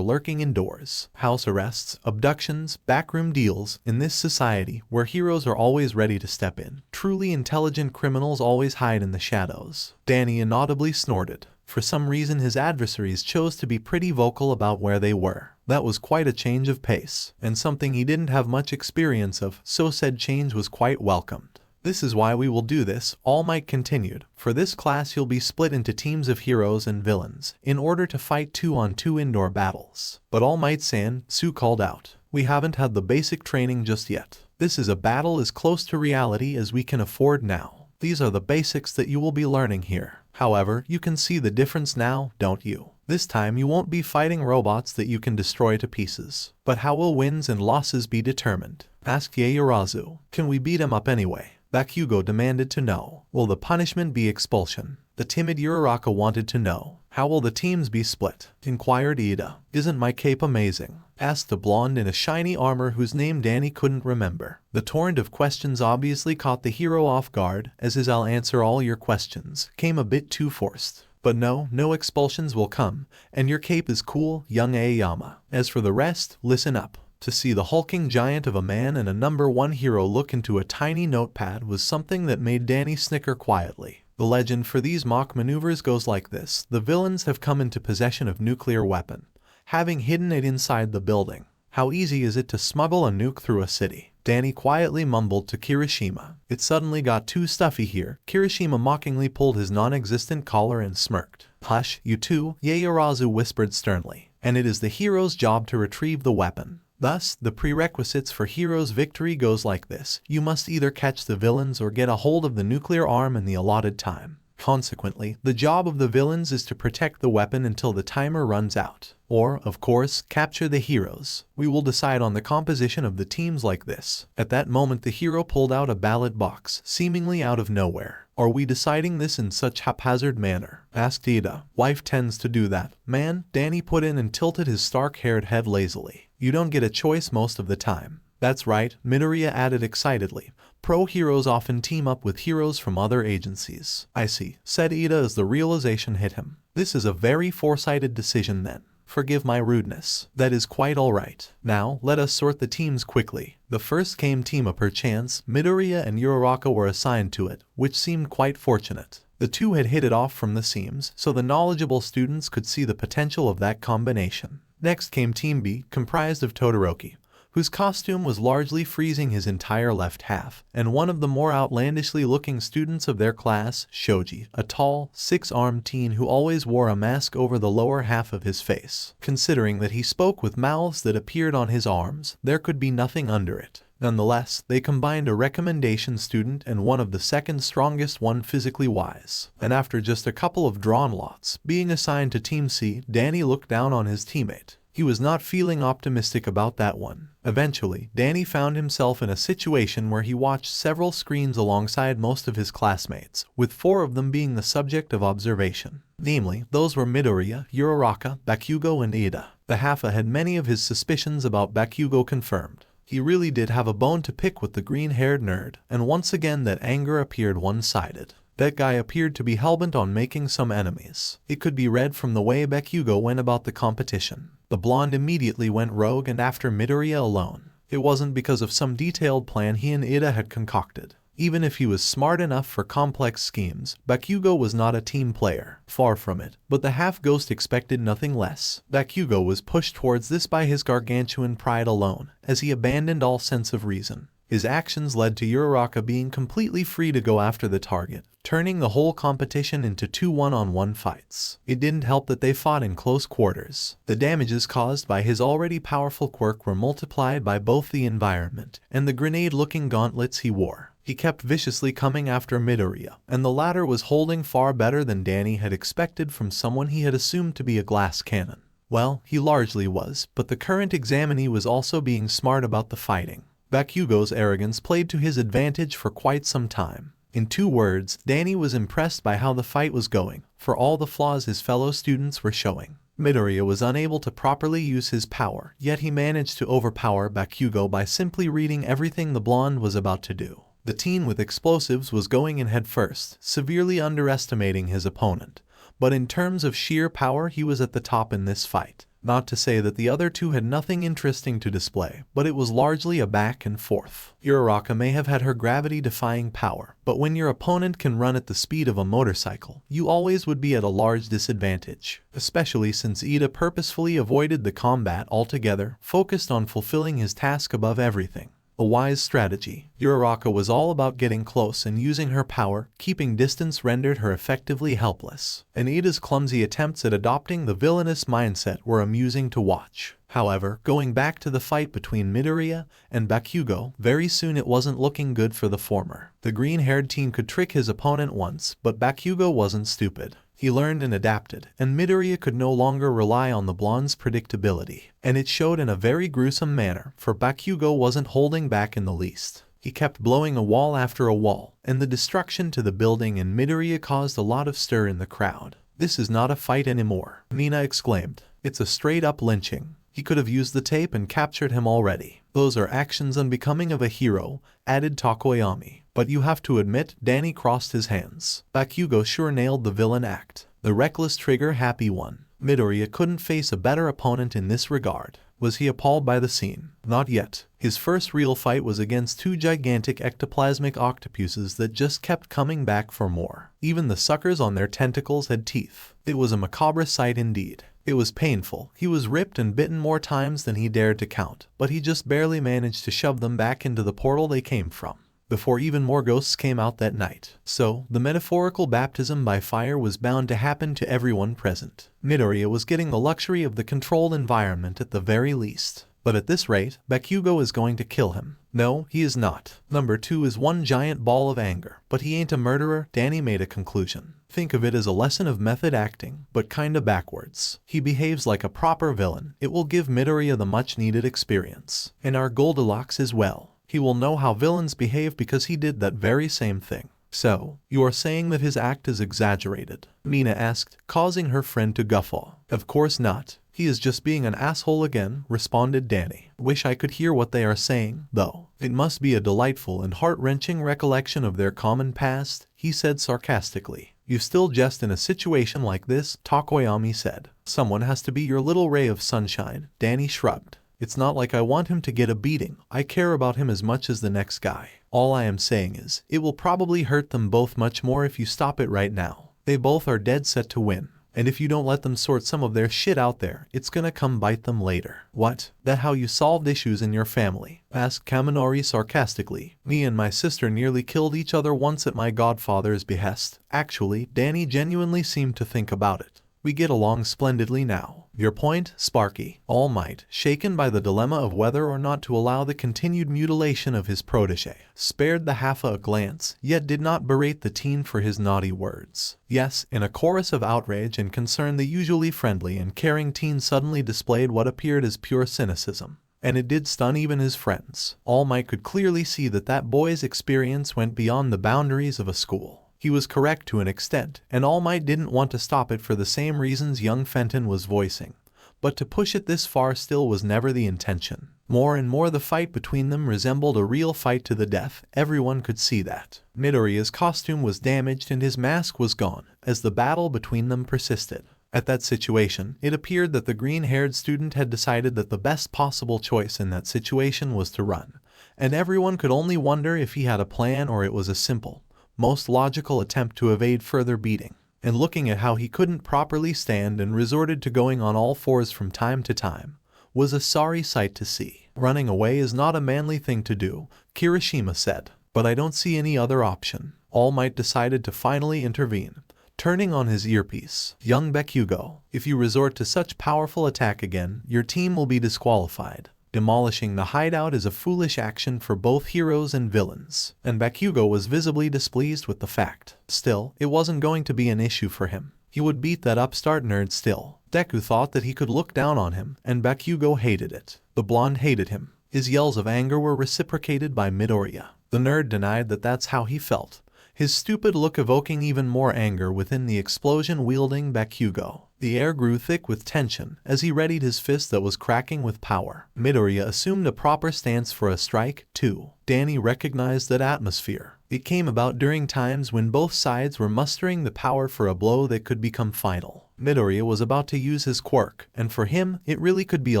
lurking indoors. House arrests, abductions, backroom deals. In this society, where heroes are always ready to step in, truly intelligent criminals always hide in the shadows. Danny inaudibly snorted. For some reason his adversaries chose to be pretty vocal about where they were. That was quite a change of pace, and something he didn't have much experience of, so said change was quite welcomed. This is why we will do this, All Might continued. For this class you'll be split into teams of heroes and villains, in order to fight 2-on-2 indoor battles. But All Might-san, Sue called out, we haven't had the basic training just yet. This is a battle as close to reality as we can afford now. These are the basics that you will be learning here. However, you can see the difference now, don't you? This time you won't be fighting robots that you can destroy to pieces. But how will wins and losses be determined? Asked Yaoyorozu. Can we beat him up anyway? Bakugou demanded to know. Will the punishment be expulsion? The timid Uraraka wanted to know. How will the teams be split? Inquired Ida. Isn't my cape amazing? Asked the blonde in a shiny armor whose name Danny couldn't remember. The torrent of questions obviously caught the hero off guard, as his "I'll answer all your questions" came a bit too forced. But no expulsions will come, and your cape is cool, young Aoyama. As for the rest, listen up. To see the hulking giant of a man and a #1 hero look into a tiny notepad was something that made Danny snicker quietly. The legend for these mock maneuvers goes like this. The villains have come into possession of nuclear weapon, having hidden it inside the building. How easy is it to smuggle a nuke through a city? Danny quietly mumbled to Kirishima. It suddenly got too stuffy here. Kirishima mockingly pulled his non-existent collar and smirked. Hush, you two, Yaoyorozu whispered sternly. And it is the hero's job to retrieve the weapon. Thus, the prerequisites for hero's victory goes like this. You must either catch the villains or get a hold of the nuclear arm in the allotted time. Consequently, the job of the villains is to protect the weapon until the timer runs out. Or, of course, capture the heroes. We will decide on the composition of the teams like this. At that moment the hero pulled out a ballot box, seemingly out of nowhere. Are we deciding this in such haphazard manner? Asked Ida. Wife tends to do that. Man, Danny put in and tilted his stark-haired head lazily. You don't get a choice most of the time. That's right, Midoriya added excitedly. Pro-heroes often team up with heroes from other agencies. I see, said Ida as the realization hit him. This is a very foresighted decision then. Forgive my rudeness. That is quite alright. Now, let us sort the teams quickly. The first came team up. Perchance, Midoriya and Uraraka were assigned to it, which seemed quite fortunate. The two had hit it off from the seams, so the knowledgeable students could see the potential of that combination. Next came Team B, comprised of Todoroki, whose costume was largely freezing his entire left half, and one of the more outlandishly looking students of their class, Shoji, a tall, six-armed teen who always wore a mask over the lower half of his face. Considering that he spoke with mouths that appeared on his arms, there could be nothing under it. Nonetheless, they combined a recommendation student and one of the second strongest one physically wise. And after just a couple of drawn lots being assigned to Team C, Danny looked down on his teammate. He was not feeling optimistic about that one. Eventually, Danny found himself in a situation where he watched several screens alongside most of his classmates, with 4 of them being the subject of observation. Namely, those were Midoriya, Uraraka, Bakugou and Ida. The Haffa had many of his suspicions about Bakugou confirmed. He really did have a bone to pick with the green-haired nerd, and once again that anger appeared one-sided. That guy appeared to be hellbent on making some enemies. It could be read from the way Bakugou went about the competition. The blonde immediately went rogue and after Midoriya alone. It wasn't because of some detailed plan he and Ida had concocted. Even if he was smart enough for complex schemes, Bakugou was not a team player. Far from it. But the half-ghost expected nothing less. Bakugou was pushed towards this by his gargantuan pride alone, as he abandoned all sense of reason. His actions led to Uraraka being completely free to go after the target, turning the whole competition into 2 one-on-one fights. It didn't help that they fought in close quarters. The damages caused by his already powerful quirk were multiplied by both the environment and the grenade-looking gauntlets he wore. He kept viciously coming after Midoriya, and the latter was holding far better than Danny had expected from someone he had assumed to be a glass cannon. Well, he largely was, but the current examinee was also being smart about the fighting. Bakugou's arrogance played to his advantage for quite some time. In 2 words, Danny was impressed by how the fight was going, for all the flaws his fellow students were showing. Midoriya was unable to properly use his power, yet he managed to overpower Bakugou by simply reading everything the blonde was about to do. The teen with explosives was going in head first, severely underestimating his opponent. But in terms of sheer power, he was at the top in this fight. Not to say that the other two had nothing interesting to display, but it was largely a back and forth. Uraraka may have had her gravity-defying power, but when your opponent can run at the speed of a motorcycle, you always would be at a large disadvantage. Especially since Ida purposefully avoided the combat altogether, focused on fulfilling his task above everything. A wise strategy. Uraraka was all about getting close and using her power. Keeping distance rendered her effectively helpless. And Ida's clumsy attempts at adopting the villainous mindset were amusing to watch. However, going back to the fight between Midoriya and Bakugou, very soon it wasn't looking good for the former. The green-haired teen could trick his opponent once, but Bakugou wasn't stupid. He learned and adapted, and Midoriya could no longer rely on the blonde's predictability. And it showed in a very gruesome manner, for Bakugou wasn't holding back in the least. He kept blowing a wall after a wall, and the destruction to the building and Midoriya caused a lot of stir in the crowd. "This is not a fight anymore," Nina exclaimed. "It's a straight-up lynching. He could have used the tape and captured him already. Those are actions unbecoming of a hero," added Tokoyami. But you have to admit, Danny crossed his hands. Bakugou sure nailed the villain act. The reckless trigger-happy one. Midoriya couldn't face a better opponent in this regard. Was he appalled by the scene? Not yet. His first real fight was against 2 gigantic ectoplasmic octopuses that just kept coming back for more. Even the suckers on their tentacles had teeth. It was a macabre sight indeed. It was painful. He was ripped and bitten more times than he dared to count, but he just barely managed to shove them back into the portal they came from, before even more ghosts came out that night. So, the metaphorical baptism by fire was bound to happen to everyone present. Midoriya was getting the luxury of the controlled environment at the very least. But at this rate, Bakugou is going to kill him. No, he is not. Number 2 is one giant ball of anger. But he ain't a murderer, Danny made a conclusion. Think of it as a lesson of method acting, but kinda backwards. He behaves like a proper villain. It will give Midoriya the much-needed experience. And our Goldilocks as well. He will know how villains behave because he did that very same thing. "So, you are saying that his act is exaggerated?" Nina asked, causing her friend to guffaw. "Of course not. He is just being an asshole again," responded Danny. "Wish I could hear what they are saying, though. It must be a delightful and heart-wrenching recollection of their common past," he said sarcastically. "You still jest in a situation like this," Tokoyami said. "Someone has to be your little ray of sunshine," Danny shrugged. "It's not like I want him to get a beating. I care about him as much as the next guy. All I am saying is, it will probably hurt them both much more if you stop it right now. They both are dead set to win. And if you don't let them sort some of their shit out there, it's gonna come bite them later." "What? That how you solved issues in your family?" asked Kaminori sarcastically. "Me and my sister nearly killed each other once at my godfather's behest." Actually, Danny genuinely seemed to think about it. "We get along splendidly now." "Your point, Sparky?" All Might, shaken by the dilemma of whether or not to allow the continued mutilation of his protege, spared the Haffa a glance, yet did not berate the teen for his naughty words. Yes, in a chorus of outrage and concern, the usually friendly and caring teen suddenly displayed what appeared as pure cynicism. And it did stun even his friends. All Might could clearly see that that boy's experience went beyond the boundaries of a school. He was correct to an extent, and All Might didn't want to stop it for the same reasons young Fenton was voicing. But to push it this far still was never the intention. More and more the fight between them resembled a real fight to the death. Everyone could see that. Midoriya's costume was damaged and his mask was gone, as the battle between them persisted. At that situation, it appeared that the green-haired student had decided that the best possible choice in that situation was to run. And everyone could only wonder if he had a plan or it was a simple, most logical attempt to evade further beating. And looking at how he couldn't properly stand and resorted to going on all fours from time to time, was a sorry sight to see. "Running away is not a manly thing to do," Kirishima said. "But I don't see any other option." All Might decided to finally intervene. Turning on his earpiece, young Bakugou, if you resort to such powerful attack again, your team will be disqualified. Demolishing the hideout is a foolish action for both heroes and villains, and Bakugou was visibly displeased with the fact. Still, it wasn't going to be an issue for him. He would beat that upstart nerd still. Deku thought that he could look down on him, and Bakugou hated it. The blonde hated him. His yells of anger were reciprocated by Midoriya. The nerd denied that that's how he felt, his stupid look evoking even more anger within the explosion-wielding Bakugou. The air grew thick with tension as he readied his fist that was cracking with power. Midoriya assumed a proper stance for a strike, too. Danny recognized that atmosphere. It came about during times when both sides were mustering the power for a blow that could become final. Midoriya was about to use his quirk, and for him, it really could be a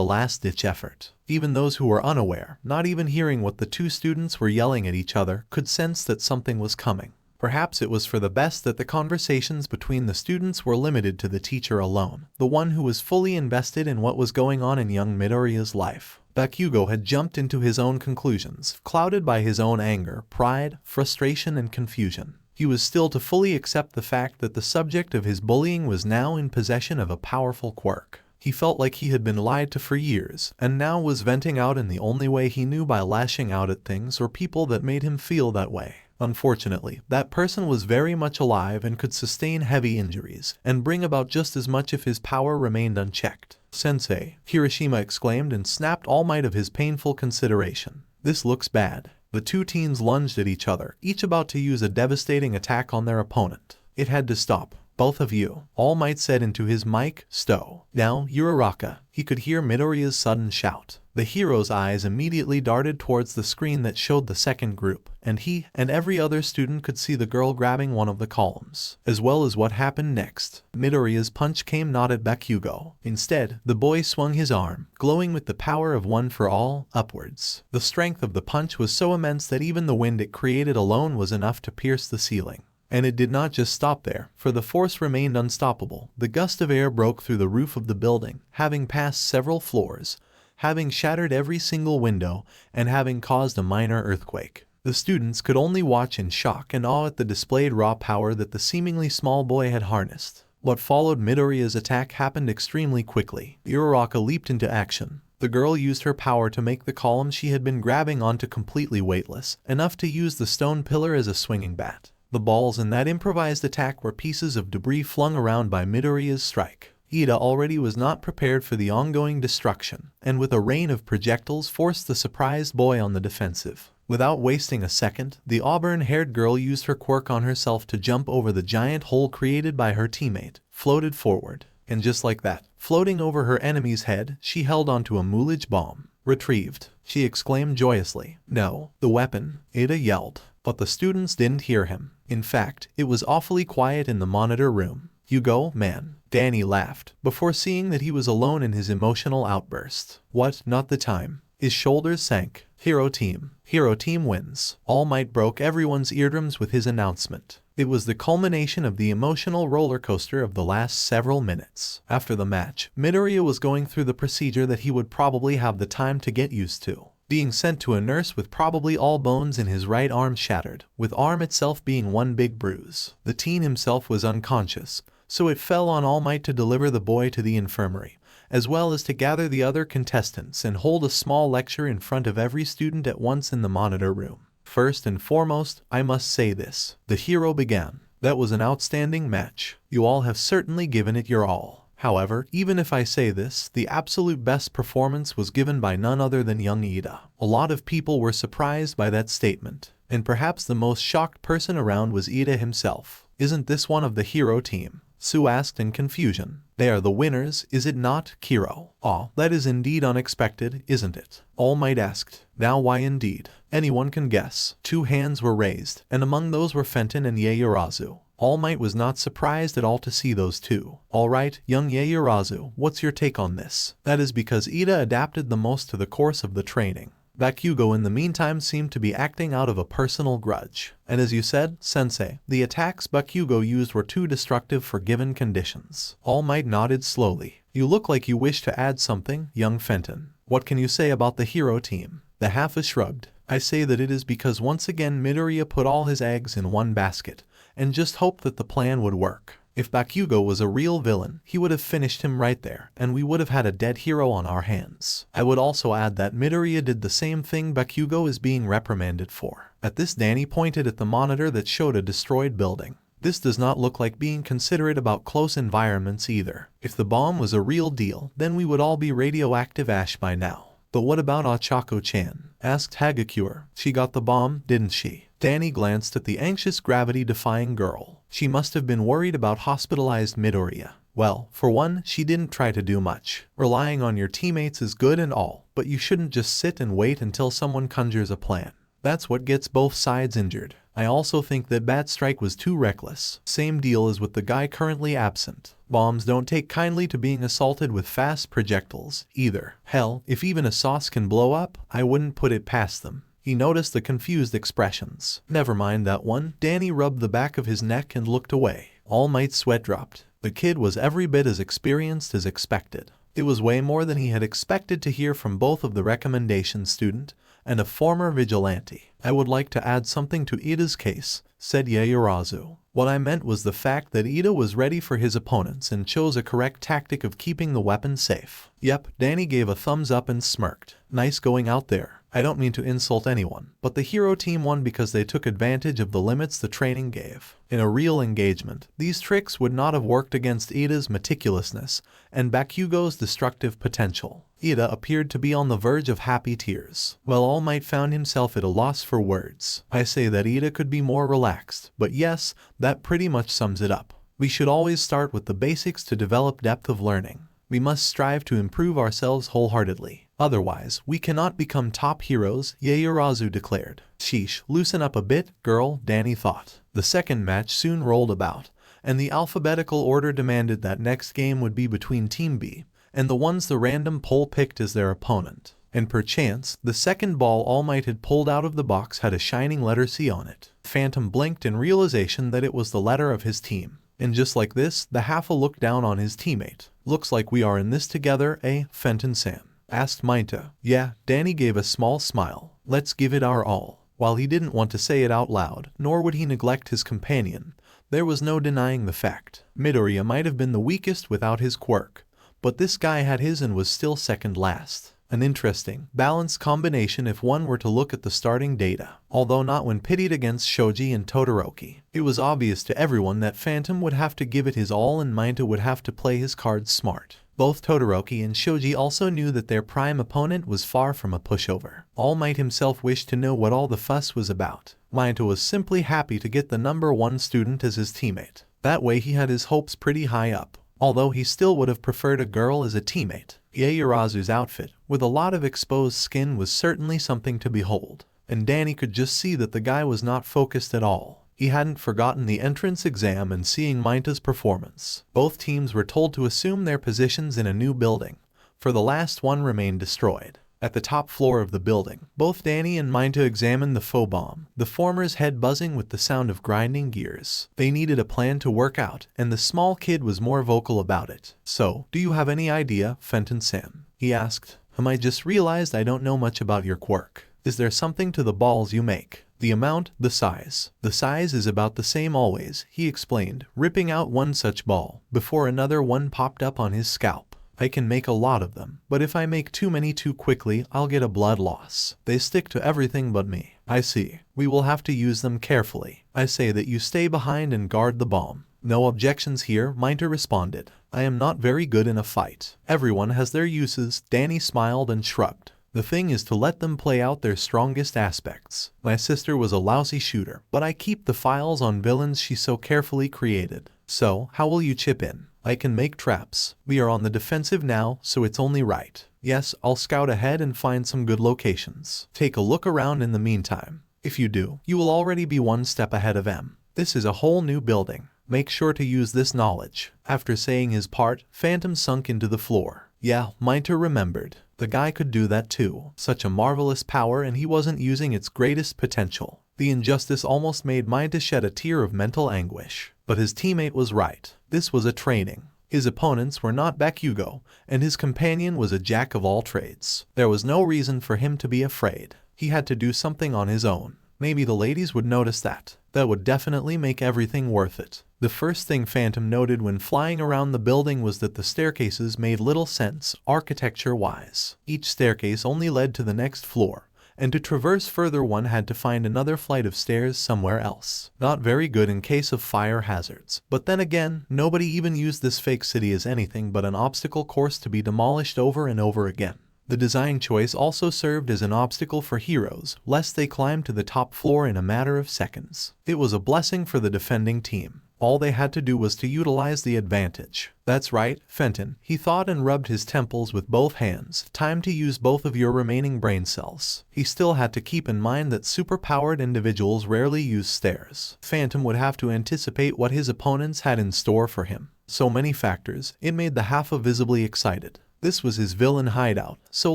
last-ditch effort. Even those who were unaware, not even hearing what the two students were yelling at each other, could sense that something was coming. Perhaps it was for the best that the conversations between the students were limited to the teacher alone, the one who was fully invested in what was going on in young Midoriya's life. Bakugou had jumped into his own conclusions, clouded by his own anger, pride, frustration, and confusion. He was still to fully accept the fact that the subject of his bullying was now in possession of a powerful quirk. He felt like he had been lied to for years, and now was venting out in the only way he knew, by lashing out at things or people that made him feel that way. Unfortunately, that person was very much alive and could sustain heavy injuries, and bring about just as much if his power remained unchecked. "Sensei," Hiroshima exclaimed and snapped All Might of his painful consideration. "This looks bad." The two teens lunged at each other, each about to use a devastating attack on their opponent. It had to stop. "Both of you," All Might said into his mic. "Stow. Now, Uraraka." He could hear Midoriya's sudden shout. The hero's eyes immediately darted towards the screen that showed the second group, and he and every other student could see the girl grabbing one of the columns, as well as what happened next. Midoriya's punch came not at Bakugou. Instead, the boy swung his arm, glowing with the power of one for all, upwards. The strength of the punch was so immense that even the wind it created alone was enough to pierce the ceiling. And it did not just stop there, for the force remained unstoppable. The gust of air broke through the roof of the building, having passed several floors, having shattered every single window, and having caused a minor earthquake. The students could only watch in shock and awe at the displayed raw power that the seemingly small boy had harnessed. What followed Midoriya's attack happened extremely quickly. Uraraka leaped into action. The girl used her power to make the column she had been grabbing onto completely weightless, enough to use the stone pillar as a swinging bat. The balls in that improvised attack were pieces of debris flung around by Midoriya's strike. Ida already was not prepared for the ongoing destruction, and with a rain of projectiles forced the surprised boy on the defensive. Without wasting a second, the auburn-haired girl used her quirk on herself to jump over the giant hole created by her teammate, floated forward, and just like that, floating over her enemy's head, she held onto a Moolage bomb. "Retrieved," she exclaimed joyously. "No, the weapon," Ida yelled. But the students didn't hear him. In fact, it was awfully quiet in the monitor room. "You go, man." Danny laughed, before seeing that he was alone in his emotional outburst. "What? Not the time." His shoulders sank. Hero team wins." All Might broke everyone's eardrums with his announcement. It was the culmination of the emotional roller coaster of the last several minutes. After the match, Midoriya was going through the procedure that he would probably have the time to get used to. Being sent to a nurse with probably all bones in his right arm shattered, with arm itself being one big bruise. The teen himself was unconscious, so it fell on All Might to deliver the boy to the infirmary, as well as to gather the other contestants and hold a small lecture in front of every student at once in the monitor room. "First and foremost, I must say this," the hero began. "That was an outstanding match. You all have certainly given it your all. However, even if I say this, the absolute best performance was given by none other than young Ida." A lot of people were surprised by that statement, and perhaps the most shocked person around was Ida himself. "Isn't this one of the hero team?" Sue asked in confusion. "They are the winners, is it not, Kiro?" "Ah, that is indeed unexpected, isn't it?" All Might asked. "Now why indeed? Anyone can guess." Two hands were raised, and among those were Fenton and Yaoyorozu. All Might was not surprised at all to see those two. "All right, young Yaoyorozu, what's your take on this?" "That is because Ida adapted the most to the course of the training. Bakugou in the meantime seemed to be acting out of a personal grudge. And as you said, Sensei, the attacks Bakugou used were too destructive for given conditions." All Might nodded slowly. "You look like you wish to add something, young Fenton. What can you say about the hero team?" The half shrugged. I say that it is because once again Midoriya put all his eggs in one basket, and just hoped that the plan would work. If Bakugou was a real villain, he would have finished him right there, and we would have had a dead hero on our hands. I would also add that Midoriya did the same thing Bakugou is being reprimanded for. At this, Danny pointed at the monitor that showed a destroyed building. This does not look like being considerate about close environments either. If the bomb was a real deal, then we would all be radioactive ash by now. But what about Ochako-chan? Asked Hagakure. She got the bomb, didn't she? Danny glanced at the anxious gravity-defying girl. She must have been worried about hospitalized Midoriya. Well, for one, she didn't try to do much. Relying on your teammates is good and all, but you shouldn't just sit and wait until someone conjures a plan. That's what gets both sides injured. I also think that Bat Strike was too reckless. Same deal as with the guy currently absent. Bombs don't take kindly to being assaulted with fast projectiles, either. Hell, if even a sauce can blow up, I wouldn't put it past them. He noticed the confused expressions. Never mind that one. Danny rubbed the back of his neck and looked away. All Might's sweat dropped. The kid was every bit as experienced as expected. It was way more than he had expected to hear from both of the recommendation student and a former vigilante. I would like to add something to Ida's case, said Yaoyorozu. What I meant was the fact that Ida was ready for his opponents and chose a correct tactic of keeping the weapon safe. Yep, Danny gave a thumbs up and smirked. Nice going out there. I don't mean to insult anyone, but the hero team won because they took advantage of the limits the training gave. In a real engagement, these tricks would not have worked against Ida's meticulousness and Bakugou's destructive potential. Ida appeared to be on the verge of happy tears, while All Might found himself at a loss for words. I say that Ida could be more relaxed, but yes, that pretty much sums it up. We should always start with the basics to develop depth of learning. We must strive to improve ourselves wholeheartedly. Otherwise, we cannot become top heroes, Yaoyorozu declared. Sheesh, loosen up a bit, girl, Danny thought. The second match soon rolled about, and the alphabetical order demanded that next game would be between Team B and the ones the random poll picked as their opponent. And perchance, the second ball All Might had pulled out of the box had a shining letter C on it. Phantom blinked in realization that it was the letter of his team. And just like this, the Halfa looked down on his teammate. Looks like we are in this together, eh, Fenton-san? Asked Mainta. Yeah, Danny gave a small smile. Let's give it our all. While he didn't want to say it out loud, nor would he neglect his companion, there was no denying the fact. Midoriya might have been the weakest without his quirk, but this guy had his and was still second last. An interesting, balanced combination if one were to look at the starting data. Although not when pitted against Shoji and Todoroki, it was obvious to everyone that Phantom would have to give it his all and Mainta would have to play his cards smart. Both Todoroki and Shoji also knew that their prime opponent was far from a pushover. All Might himself wished to know what all the fuss was about. Mainta was simply happy to get the #1 student as his teammate. That way he had his hopes pretty high up. Although he still would have preferred a girl as a teammate. Yaoyorozu's outfit, with a lot of exposed skin, was certainly something to behold. And Danny could just see that the guy was not focused at all. He hadn't forgotten the entrance exam and seeing Mainta's performance. Both teams were told to assume their positions in a new building, for the last one remained destroyed. At the top floor of the building, both Danny and Mainta examined the faux bomb, the former's head buzzing with the sound of grinding gears. They needed a plan to work out, and the small kid was more vocal about it. So, do you have any idea, Fenton-san? He asked. I just realized I don't know much about your quirk. Is there something to the balls you make? The amount, the size. The size is about the same always, he explained, ripping out one such ball, before another one popped up on his scalp. I can make a lot of them, but if I make too many too quickly, I'll get a blood loss. They stick to everything but me. I see. We will have to use them carefully. I say that you stay behind and guard the bomb. No objections here, Mainta responded. I am not very good in a fight. Everyone has their uses. Danny smiled and shrugged. The thing is to let them play out their strongest aspects. My sister was a lousy shooter, but I keep the files on villains she so carefully created. So, how will you chip in? I can make traps. We are on the defensive now, so it's only right. Yes, I'll scout ahead and find some good locations. Take a look around in the meantime. If you do, you will already be one step ahead of M. This is a whole new building. Make sure to use this knowledge. After saying his part, Phantom sunk into the floor. Yeah, Mainta remembered. The guy could do that too. Such a marvelous power and he wasn't using its greatest potential. The injustice almost made Mainta shed a tear of mental anguish. But his teammate was right. This was a training. His opponents were not Bakugou, and his companion was a jack of all trades. There was no reason for him to be afraid. He had to do something on his own. Maybe the ladies would notice that. That would definitely make everything worth it. The first thing Phantom noted when flying around the building was that the staircases made little sense, architecture-wise. Each staircase only led to the next floor, and to traverse further one had to find another flight of stairs somewhere else. Not very good in case of fire hazards. But then again, nobody even used this fake city as anything but an obstacle course to be demolished over and over again. The design choice also served as an obstacle for heroes, lest they climb to the top floor in a matter of seconds. It was a blessing for the defending team. All they had to do was to utilize the advantage. That's right, Fenton, he thought and rubbed his temples with both hands. Time to use both of your remaining brain cells. He still had to keep in mind that superpowered individuals rarely use stairs. Phantom would have to anticipate what his opponents had in store for him. So many factors, it made the Halfa visibly excited. This was his villain hideout, so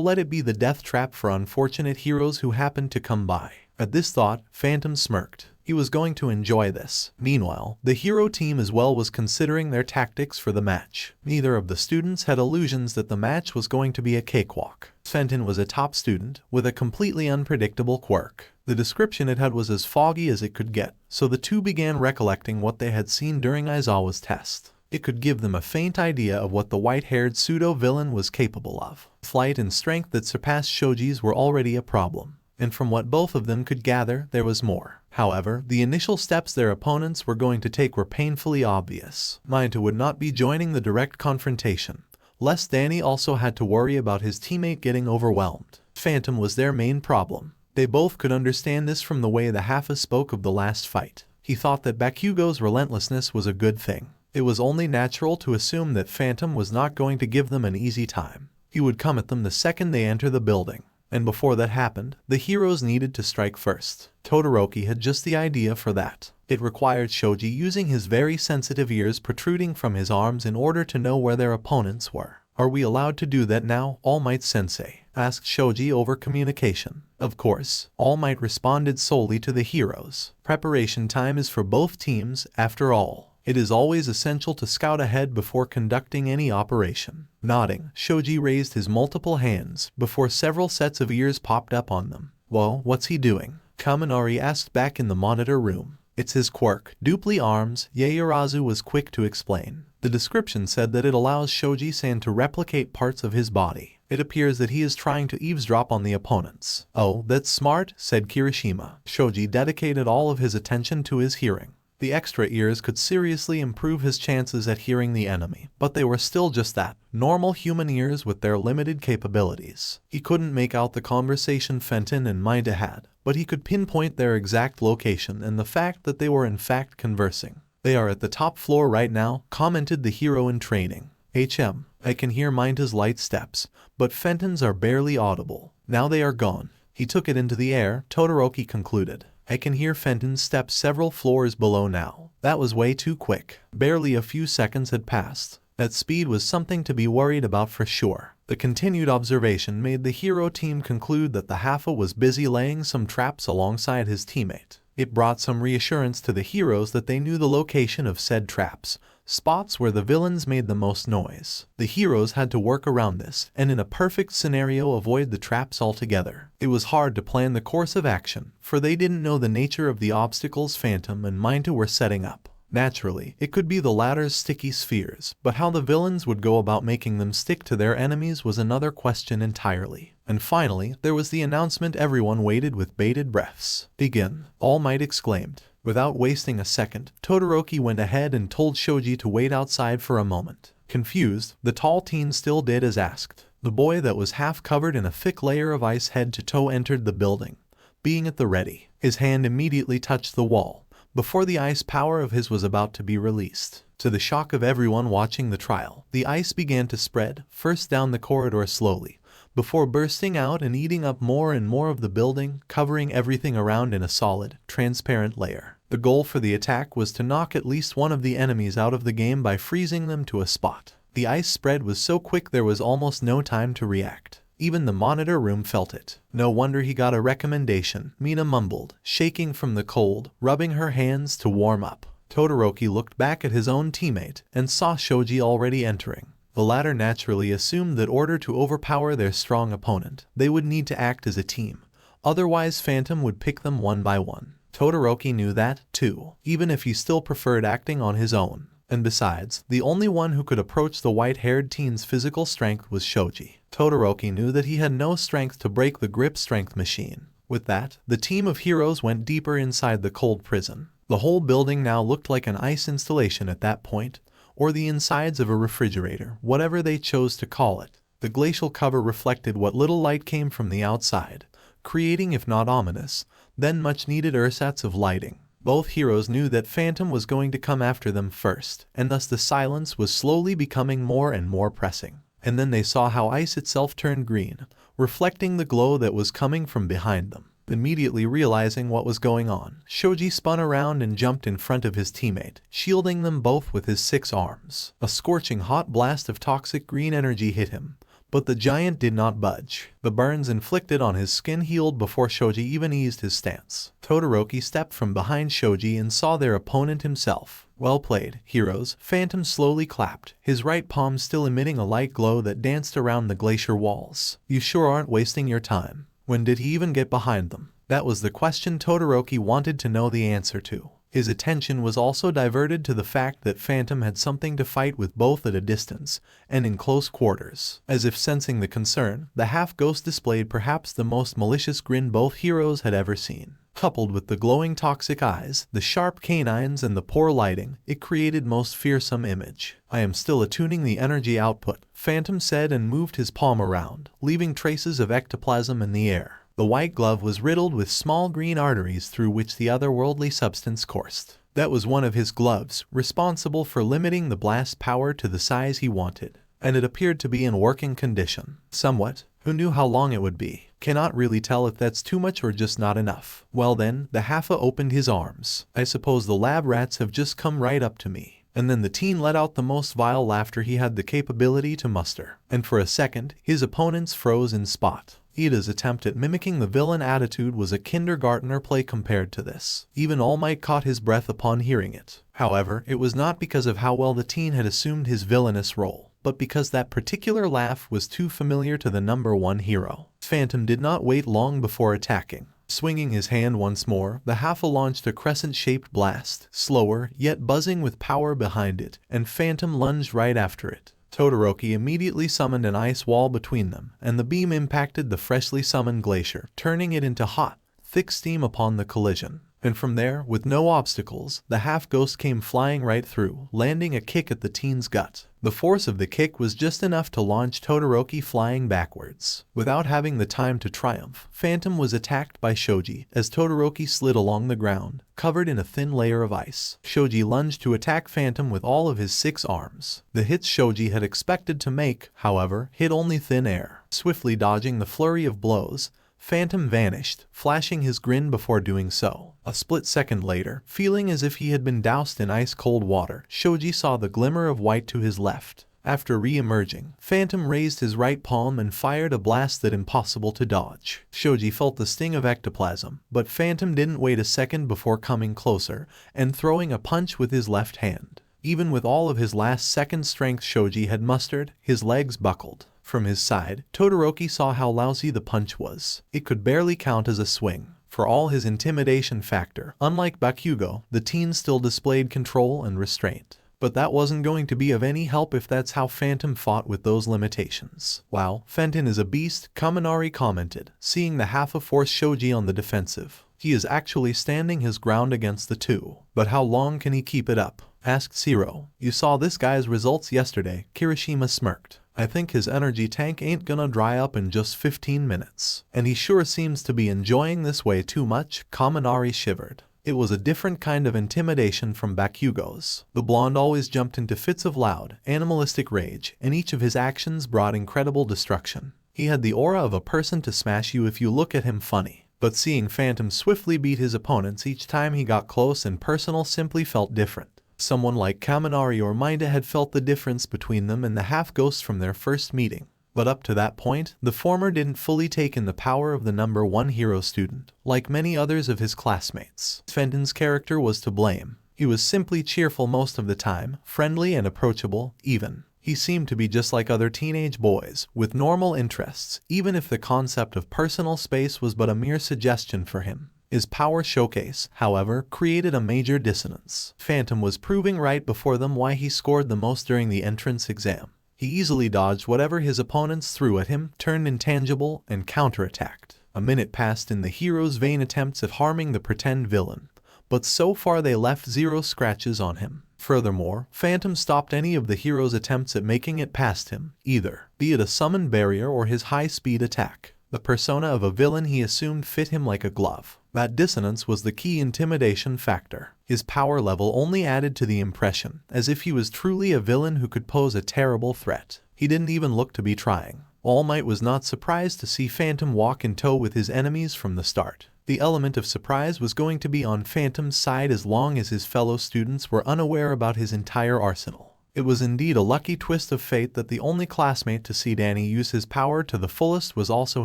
let it be the death trap for unfortunate heroes who happened to come by. At this thought, Phantom smirked. He was going to enjoy this. Meanwhile, the hero team as well was considering their tactics for the match. Neither of the students had illusions that the match was going to be a cakewalk. Fenton was a top student, with a completely unpredictable quirk. The description it had was as foggy as it could get, so the two began recollecting what they had seen during Aizawa's test. It could give them a faint idea of what the white-haired pseudo-villain was capable of. Flight and strength that surpassed Shoji's were already a problem, and from what both of them could gather, there was more. However, the initial steps their opponents were going to take were painfully obvious. Makoto would not be joining the direct confrontation, lest Danny also had to worry about his teammate getting overwhelmed. Phantom was their main problem. They both could understand this from the way the Halfa spoke of the last fight. He thought that Bakugou's relentlessness was a good thing. It was only natural to assume that Phantom was not going to give them an easy time. He would come at them the second they enter the building. And before that happened, the heroes needed to strike first. Todoroki had just the idea for that. It required Shoji using his very sensitive ears protruding from his arms in order to know where their opponents were. "Are we allowed to do that now, All Might Sensei?" asked Shoji over communication. Of course, All Might responded solely to the heroes. Preparation time is for both teams, after all. It is always essential to scout ahead before conducting any operation. Nodding, Shoji raised his multiple hands before several sets of ears popped up on them. "Whoa, what's he doing?" Kaminari asked back in the monitor room. "It's his quirk, dupli arms," Yaoyorozu was quick to explain. The description said that it allows Shoji-san to replicate parts of his body. It appears that he is trying to eavesdrop on the opponents. "Oh, that's smart," said Kirishima. Shoji dedicated all of his attention to his hearing. The extra ears could seriously improve his chances at hearing the enemy, but they were still just that, normal human ears with their limited capabilities. He couldn't make out the conversation Fenton and Makoto had, but he could pinpoint their exact location and the fact that they were in fact conversing. "They are at the top floor right now," commented the hero in training. I can hear Makoto's light steps, but Fenton's are barely audible. Now they are gone." He took it into the air, Todoroki concluded. "I can hear Fenton's steps several floors below now." That was way too quick. Barely a few seconds had passed. That speed was something to be worried about for sure. The continued observation made the hero team conclude that the Halfa was busy laying some traps alongside his teammate. It brought some reassurance to the heroes that they knew the location of said traps, spots where the villains made the most noise. The heroes had to work around this, and in a perfect scenario avoid the traps altogether. It was hard to plan the course of action, for they didn't know the nature of the obstacles Phantom and Makoto were setting up. Naturally, it could be the latter's sticky spheres, but how the villains would go about making them stick to their enemies was another question entirely. And finally, there was the announcement everyone waited with bated breaths. "Begin," All Might exclaimed. Without wasting a second, Todoroki went ahead and told Shoji to wait outside for a moment. Confused, the tall teen still did as asked. The boy that was half covered in a thick layer of ice head to toe entered the building, being at the ready. His hand immediately touched the wall before the ice power of his was about to be released. To the shock of everyone watching the trial, the ice began to spread, first down the corridor slowly, before bursting out and eating up more and more of the building, covering everything around in a solid, transparent layer. The goal for the attack was to knock at least one of the enemies out of the game by freezing them to a spot. The ice spread was so quick there was almost no time to react. Even the monitor room felt it. "No wonder he got a recommendation," Mina mumbled, shaking from the cold, rubbing her hands to warm up. Todoroki looked back at his own teammate and saw Shoji already entering. The latter naturally assumed that in order to overpower their strong opponent, they would need to act as a team, otherwise Phantom would pick them one by one. Todoroki knew that, too, even if he still preferred acting on his own. And besides, the only one who could approach the white-haired teen's physical strength was Shoji. Todoroki knew that he had no strength to break the grip strength machine. With that, the team of heroes went deeper inside the cold prison. The whole building now looked like an ice installation at that point, or the insides of a refrigerator, whatever they chose to call it. The glacial cover reflected what little light came from the outside, creating, if not ominous, then much-needed ersatz of lighting. Both heroes knew that Phantom was going to come after them first, and thus the silence was slowly becoming more and more pressing. And then they saw how ice itself turned green, reflecting the glow that was coming from behind them. Immediately realizing what was going on, Shoji spun around and jumped in front of his teammate, shielding them both with his 6 arms. A scorching hot blast of toxic green energy hit him, but the giant did not budge. The burns inflicted on his skin healed before Shoji even eased his stance. Todoroki stepped from behind Shoji and saw their opponent himself. Well played, heroes. Phantom slowly clapped, his right palm still emitting a light glow that danced around the glacier walls. You sure aren't wasting your time. When did he even get behind them? That was the question Todoroki wanted to know the answer to. His attention was also diverted to the fact that Phantom had something to fight with both at a distance and in close quarters. As if sensing the concern, the half-ghost displayed perhaps the most malicious grin both heroes had ever seen. Coupled with the glowing toxic eyes, the sharp canines and the poor lighting, it created most fearsome image. I am still attuning the energy output, Phantom said and moved his palm around, leaving traces of ectoplasm in the air. The white glove was riddled with small green arteries through which the otherworldly substance coursed. That was one of his gloves, responsible for limiting the blast power to the size he wanted. And it appeared to be in working condition. Somewhat. Who knew how long it would be? Cannot really tell if that's too much or just not enough. Well then, the Haffa opened his arms. I suppose the lab rats have just come right up to me. And then the teen let out the most vile laughter he had the capability to muster. And for a second, his opponents froze in spot. Ida's attempt at mimicking the villain attitude was a kindergartner play compared to this. Even All Might caught his breath upon hearing it. However, it was not because of how well the teen had assumed his villainous role, but because that particular laugh was too familiar to the number 1 hero. Phantom did not wait long before attacking. Swinging his hand once more, the Haffa launched a crescent-shaped blast, slower, yet buzzing with power behind it, and Phantom lunged right after it. Todoroki immediately summoned an ice wall between them, and the beam impacted the freshly summoned glacier, turning it into hot, thick steam upon the collision. And from there, with no obstacles, the half-ghost came flying right through, landing a kick at the teen's gut. The force of the kick was just enough to launch Todoroki flying backwards. Without having the time to triumph, Phantom was attacked by Shoji as Todoroki slid along the ground, covered in a thin layer of ice. Shoji lunged to attack Phantom with all of his 6 arms. The hits Shoji had expected to make, however, hit only thin air. Swiftly dodging the flurry of blows, Phantom vanished, flashing his grin before doing so. A split second later, feeling as if he had been doused in ice-cold water, Shoji saw the glimmer of white to his left. After re-emerging, Phantom raised his right palm and fired a blast that impossible to dodge. Shoji felt the sting of ectoplasm, but Phantom didn't wait a second before coming closer and throwing a punch with his left hand. Even with all of his last-second strength Shoji had mustered, his legs buckled. From his side, Todoroki saw how lousy the punch was. It could barely count as a swing. For all his intimidation factor, unlike Bakugou, the teen still displayed control and restraint. But that wasn't going to be of any help if that's how Phantom fought with those limitations. Wow, Fenton is a beast, Kaminari commented, seeing the half-a-force Shoji on the defensive. He is actually standing his ground against the two. But how long can he keep it up? Asked Zero. You saw this guy's results yesterday, Kirishima smirked. I think his energy tank ain't gonna dry up in just 15 minutes. And he sure seems to be enjoying this way too much, Kaminari shivered. It was a different kind of intimidation from Bakugou's. The blonde always jumped into fits of loud, animalistic rage, and each of his actions brought incredible destruction. He had the aura of a person to smash you if you look at him funny. But seeing Phantom swiftly beat his opponents each time he got close and personal simply felt different. Someone like Kaminari or Maida had felt the difference between them and the half-ghosts from their first meeting. But up to that point, the former didn't fully take in the power of the number 1 hero student, like many others of his classmates. Fenton's character was to blame. He was simply cheerful most of the time, friendly and approachable, even. He seemed to be just like other teenage boys, with normal interests, even if the concept of personal space was but a mere suggestion for him. His power showcase, however, created a major dissonance. Phantom was proving right before them why he scored the most during the entrance exam. He easily dodged whatever his opponents threw at him, turned intangible, and counterattacked. A minute passed in the hero's vain attempts at harming the pretend villain, but so far they left 0 scratches on him. Furthermore, Phantom stopped any of the hero's attempts at making it past him, either, be it a summoned barrier or his high-speed attack. The persona of a villain he assumed fit him like a glove. That dissonance was the key intimidation factor. His power level only added to the impression, as if he was truly a villain who could pose a terrible threat. He didn't even look to be trying. All Might was not surprised to see Phantom walk in tow with his enemies from the start. The element of surprise was going to be on Phantom's side as long as his fellow students were unaware about his entire arsenal. It was indeed a lucky twist of fate that the only classmate to see Danny use his power to the fullest was also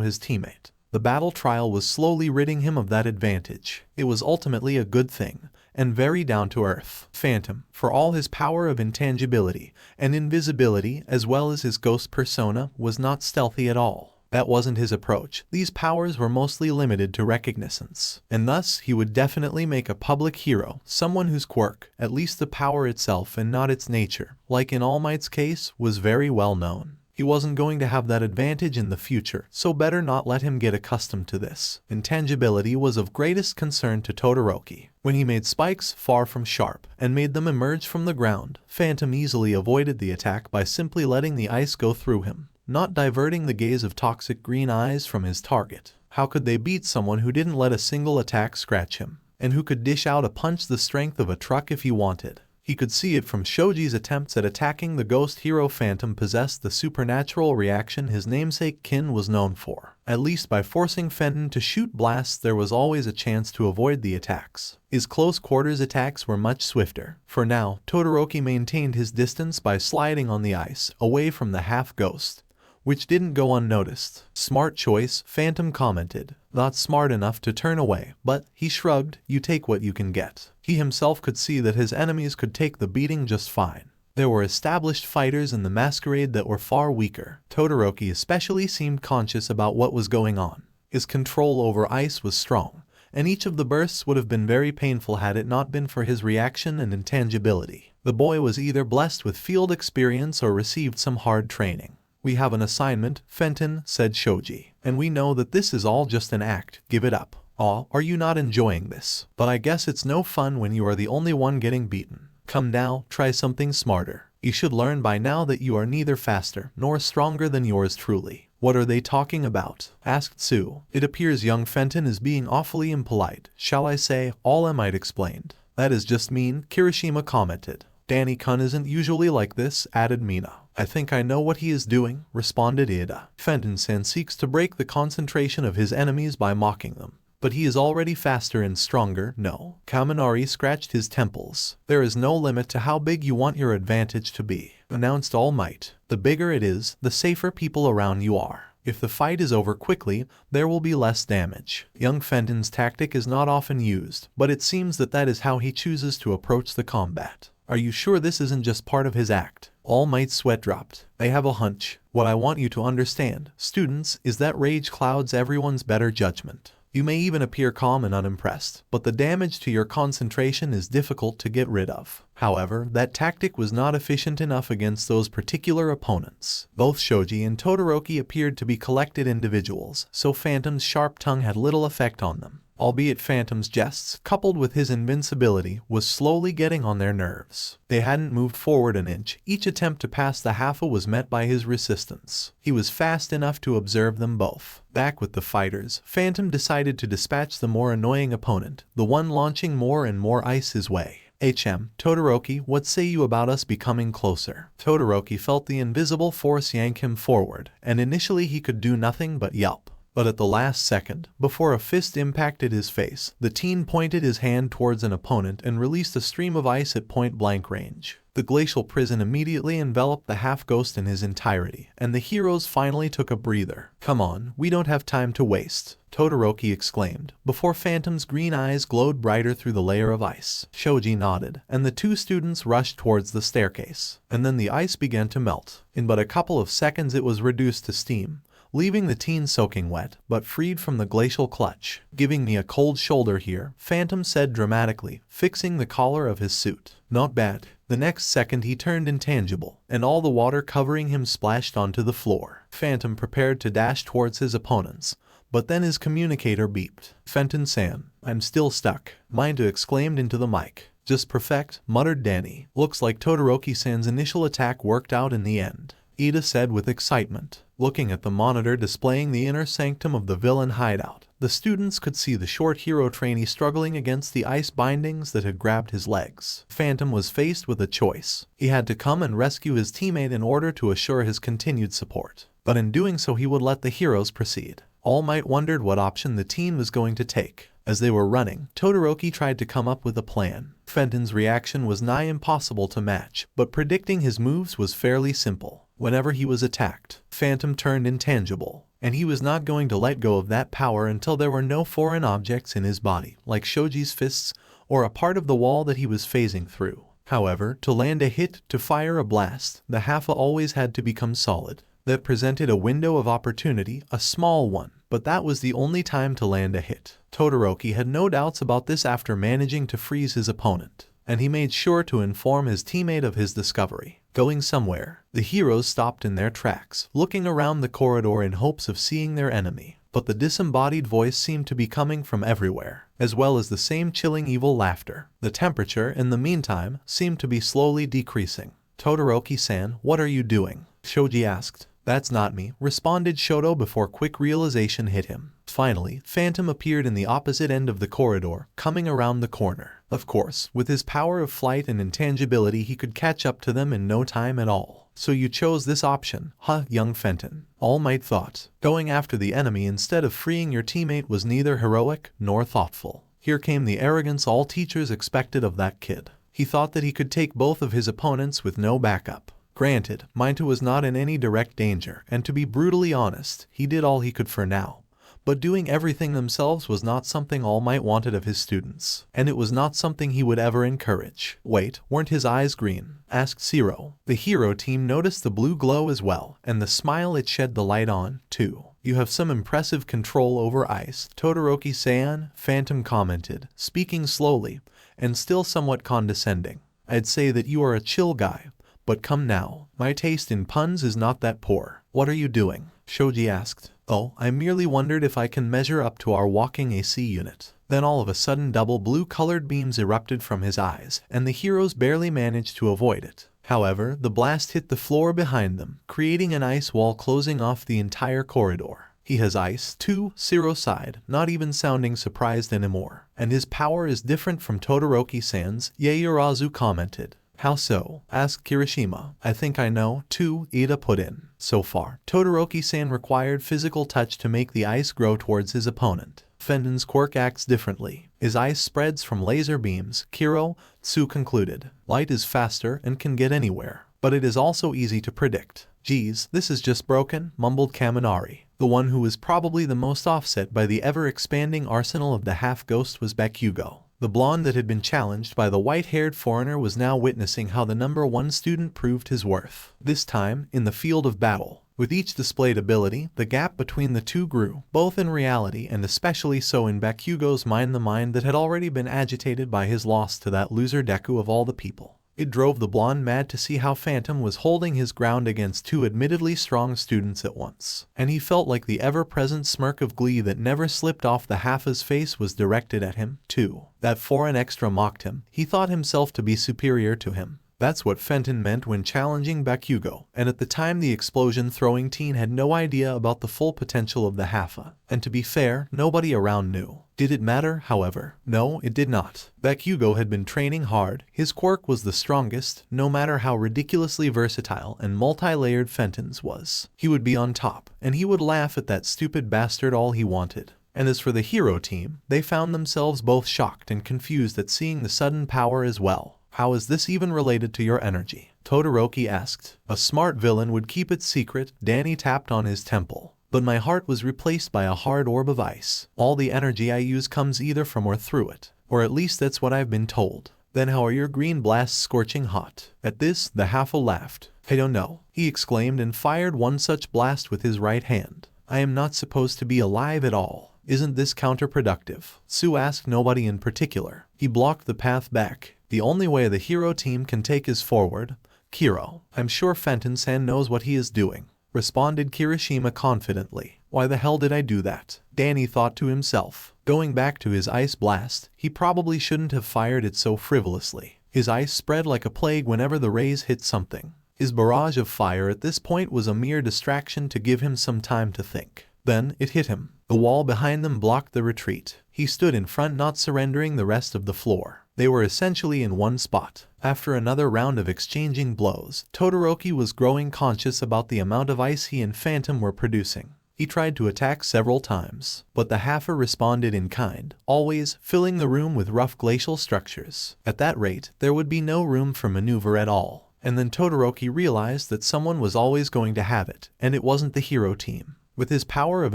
his teammate. The battle trial was slowly ridding him of that advantage. It was ultimately a good thing, and very down to earth. Phantom, for all his power of intangibility and invisibility as well as his ghost persona, was not stealthy at all. That wasn't his approach. These powers were mostly limited to recognizance, and thus he would definitely make a public hero, someone whose quirk, at least the power itself and not its nature, like in All Might's case, was very well known. He wasn't going to have that advantage in the future, so better not let him get accustomed to this. Intangibility was of greatest concern to Todoroki. When he made spikes far from sharp and made them emerge from the ground, Phantom easily avoided the attack by simply letting the ice go through him, not diverting the gaze of toxic green eyes from his target. How could they beat someone who didn't let a single attack scratch him, and who could dish out a punch the strength of a truck if he wanted? He could see it from Shoji's attempts at attacking the ghost hero. Phantom possessed the supernatural reaction his namesake kin was known for. At least by forcing Fenton to shoot blasts, there was always a chance to avoid the attacks. His close quarters attacks were much swifter. For now, Todoroki maintained his distance by sliding on the ice, away from the half-ghost, which didn't go unnoticed. Smart choice, Phantom commented. Not smart enough to turn away, but, he shrugged, you take what you can get. He himself could see that his enemies could take the beating just fine. There were established fighters in the masquerade that were far weaker. Todoroki especially seemed conscious about what was going on. His control over ice was strong, and each of the bursts would have been very painful had it not been for his reaction and intangibility. The boy was either blessed with field experience or received some hard training. We have an assignment, Fenton, said Shoji, and we know that this is all just an act. Give it up. Aw, are you not enjoying this? But I guess it's no fun when you are the only one getting beaten. Come now, try something smarter. You should learn by now that you are neither faster nor stronger than yours truly. What are they talking about? Asked Sue. It appears young Fenton is being awfully impolite. Shall I say, allmight explained. That is just mean, Kirishima commented. Danny-kun isn't usually like this, added Mina. I think I know what he is doing, responded Ida. Fenton-san seeks to break the concentration of his enemies by mocking them. But he is already faster and stronger, no. Kaminari scratched his temples. There is no limit to how big you want your advantage to be, announced All Might. The bigger it is, the safer people around you are. If the fight is over quickly, there will be less damage. Young Fenton's tactic is not often used, but it seems that is how he chooses to approach the combat. Are you sure this isn't just part of his act? All Might's sweat dropped. I have a hunch. What I want you to understand, students, is that rage clouds everyone's better judgment. You may even appear calm and unimpressed, but the damage to your concentration is difficult to get rid of. However, that tactic was not efficient enough against those particular opponents. Both Shoji and Todoroki appeared to be collected individuals, so Phantom's sharp tongue had little effect on them. Albeit Phantom's jests, coupled with his invincibility, was slowly getting on their nerves. They hadn't moved forward an inch. Each attempt to pass the halfa was met by his resistance. He was fast enough to observe them both. Back with the fighters, Phantom decided to dispatch the more annoying opponent, the one launching more and more ice his way. Todoroki, what say you about us becoming closer? Todoroki felt the invisible force yank him forward, and initially he could do nothing but yelp. But at the last second, before a fist impacted his face, the teen pointed his hand towards an opponent and released a stream of ice at point-blank range. The glacial prison immediately enveloped the half-ghost in his entirety, and the heroes finally took a breather. "Come on, we don't have time to waste," Todoroki exclaimed, before Phantom's green eyes glowed brighter through the layer of ice. Shoji nodded, and the two students rushed towards the staircase. And then the ice began to melt. In but a couple of seconds it was reduced to steam, leaving the teen soaking wet, but freed from the glacial clutch. "Giving me a cold shoulder here," Phantom said dramatically, fixing the collar of his suit. "Not bad." The next second he turned intangible, and all the water covering him splashed onto the floor. Phantom prepared to dash towards his opponents, but then his communicator beeped. "Fenton-san, I'm still stuck," Minto exclaimed into the mic. "Just perfect," muttered Danny. "Looks like Todoroki-san's initial attack worked out in the end," Ida said with excitement. Looking at the monitor displaying the inner sanctum of the villain hideout, the students could see the short hero trainee struggling against the ice bindings that had grabbed his legs. Phantom was faced with a choice. He had to come and rescue his teammate in order to assure his continued support. But in doing so he would let the heroes proceed. All Might wondered what option the teen was going to take. As they were running, Todoroki tried to come up with a plan. Fenton's reaction was nigh impossible to match, but predicting his moves was fairly simple. Whenever he was attacked, Phantom turned intangible, and he was not going to let go of that power until there were no foreign objects in his body, like Shoji's fists or a part of the wall that he was phasing through. However, to land a hit, to fire a blast, the Hafa always had to become solid. That presented a window of opportunity, a small one, but that was the only time to land a hit. Todoroki had no doubts about this after managing to freeze his opponent, and he made sure to inform his teammate of his discovery. Going somewhere, the heroes stopped in their tracks, looking around the corridor in hopes of seeing their enemy. But the disembodied voice seemed to be coming from everywhere, as well as the same chilling evil laughter. The temperature, in the meantime, seemed to be slowly decreasing. "Todoroki-san, what are you doing?" Shoji asked. "That's not me," responded Shoto before quick realization hit him. Finally, Phantom appeared in the opposite end of the corridor, coming around the corner. Of course, with his power of flight and intangibility he could catch up to them in no time at all. "So you chose this option, huh, young Fenton?" All Might thought. Going after the enemy instead of freeing your teammate was neither heroic nor thoughtful. Here came the arrogance all teachers expected of that kid. He thought that he could take both of his opponents with no backup. Granted, Minto was not in any direct danger, and to be brutally honest, he did all he could for now. But doing everything themselves was not something All Might wanted of his students, and it was not something he would ever encourage. "Wait, weren't his eyes green?" asked Zero. The hero team noticed the blue glow as well, and the smile it shed the light on, too. "You have some impressive control over ice, Todoroki-san," Phantom commented, speaking slowly, and still somewhat condescending. "I'd say that you are a chill guy. But come now, my taste in puns is not that poor." "What are you doing?" Shoji asked. "Oh, I merely wondered if I can measure up to our walking AC unit." Then all of a sudden double blue-colored beams erupted from his eyes, and the heroes barely managed to avoid it. However, the blast hit the floor behind them, creating an ice wall closing off the entire corridor. "He has ice, too," Zero sighed, not even sounding surprised anymore. "And his power is different from Todoroki-san's," Yaoyorozu commented. "How so?" asked Kirishima. "I think I know, too," Ida put in. So far, Todoroki-san required physical touch to make the ice grow towards his opponent. Fenton's quirk acts differently. His ice spreads from laser beams, Tsu concluded. Light is faster and can get anywhere, but it is also easy to predict. "Geez, this is just broken," mumbled Kaminari. The one who was probably the most offset by the ever-expanding arsenal of the half-ghost was Bakugou. The blonde that had been challenged by the white-haired foreigner was now witnessing how the #1 student proved his worth. This time, in the field of battle. With each displayed ability, the gap between the two grew, both in reality and especially so in Bakugou's mind, the mind that had already been agitated by his loss to that loser Deku of all the people. It drove the blonde mad to see how Phantom was holding his ground against two admittedly strong students at once. And he felt like the ever-present smirk of glee that never slipped off the Hafa's face was directed at him, too. That foreign extra mocked him. He thought himself to be superior to him. That's what Fenton meant when challenging Bakugou, and at the time the explosion-throwing teen had no idea about the full potential of the Hafa. And to be fair, nobody around knew. Did it matter, however? No, it did not. Bakugou had been training hard, his quirk was the strongest, no matter how ridiculously versatile and multi-layered Fenton's was. He would be on top, and he would laugh at that stupid bastard all he wanted. And as for the hero team, they found themselves both shocked and confused at seeing the sudden power as well. How is this even related to your energy? Todoroki asked. A smart villain would keep it secret. Danny tapped on his temple. But my heart was replaced by a hard orb of ice. All the energy I use comes either from or through it. Or at least that's what I've been told. Then how are your green blasts scorching hot? At this, the Hafa laughed. I don't know, he exclaimed and fired one such blast with his right hand. I am not supposed to be alive at all. Isn't this counterproductive? Sue asked nobody in particular. He blocked the path back. The only way the hero team can take is forward. Kiro, I'm sure Fenton-san knows what he is doing, responded Kirishima confidently. Why the hell did I do that? Danny thought to himself. Going back to his ice blast, he probably shouldn't have fired it so frivolously. His ice spread like a plague whenever the rays hit something. His barrage of fire at this point was a mere distraction to give him some time to think. Then it hit him. The wall behind them blocked the retreat. He stood in front, not surrendering the rest of the floor. They were essentially in one spot. After another round of exchanging blows, Todoroki was growing conscious about the amount of ice he and Phantom were producing. He tried to attack several times, but the Hafa responded in kind, always filling the room with rough glacial structures. At that rate, there would be no room for maneuver at all. And then Todoroki realized that someone was always going to have it, and it wasn't the hero team. With his power of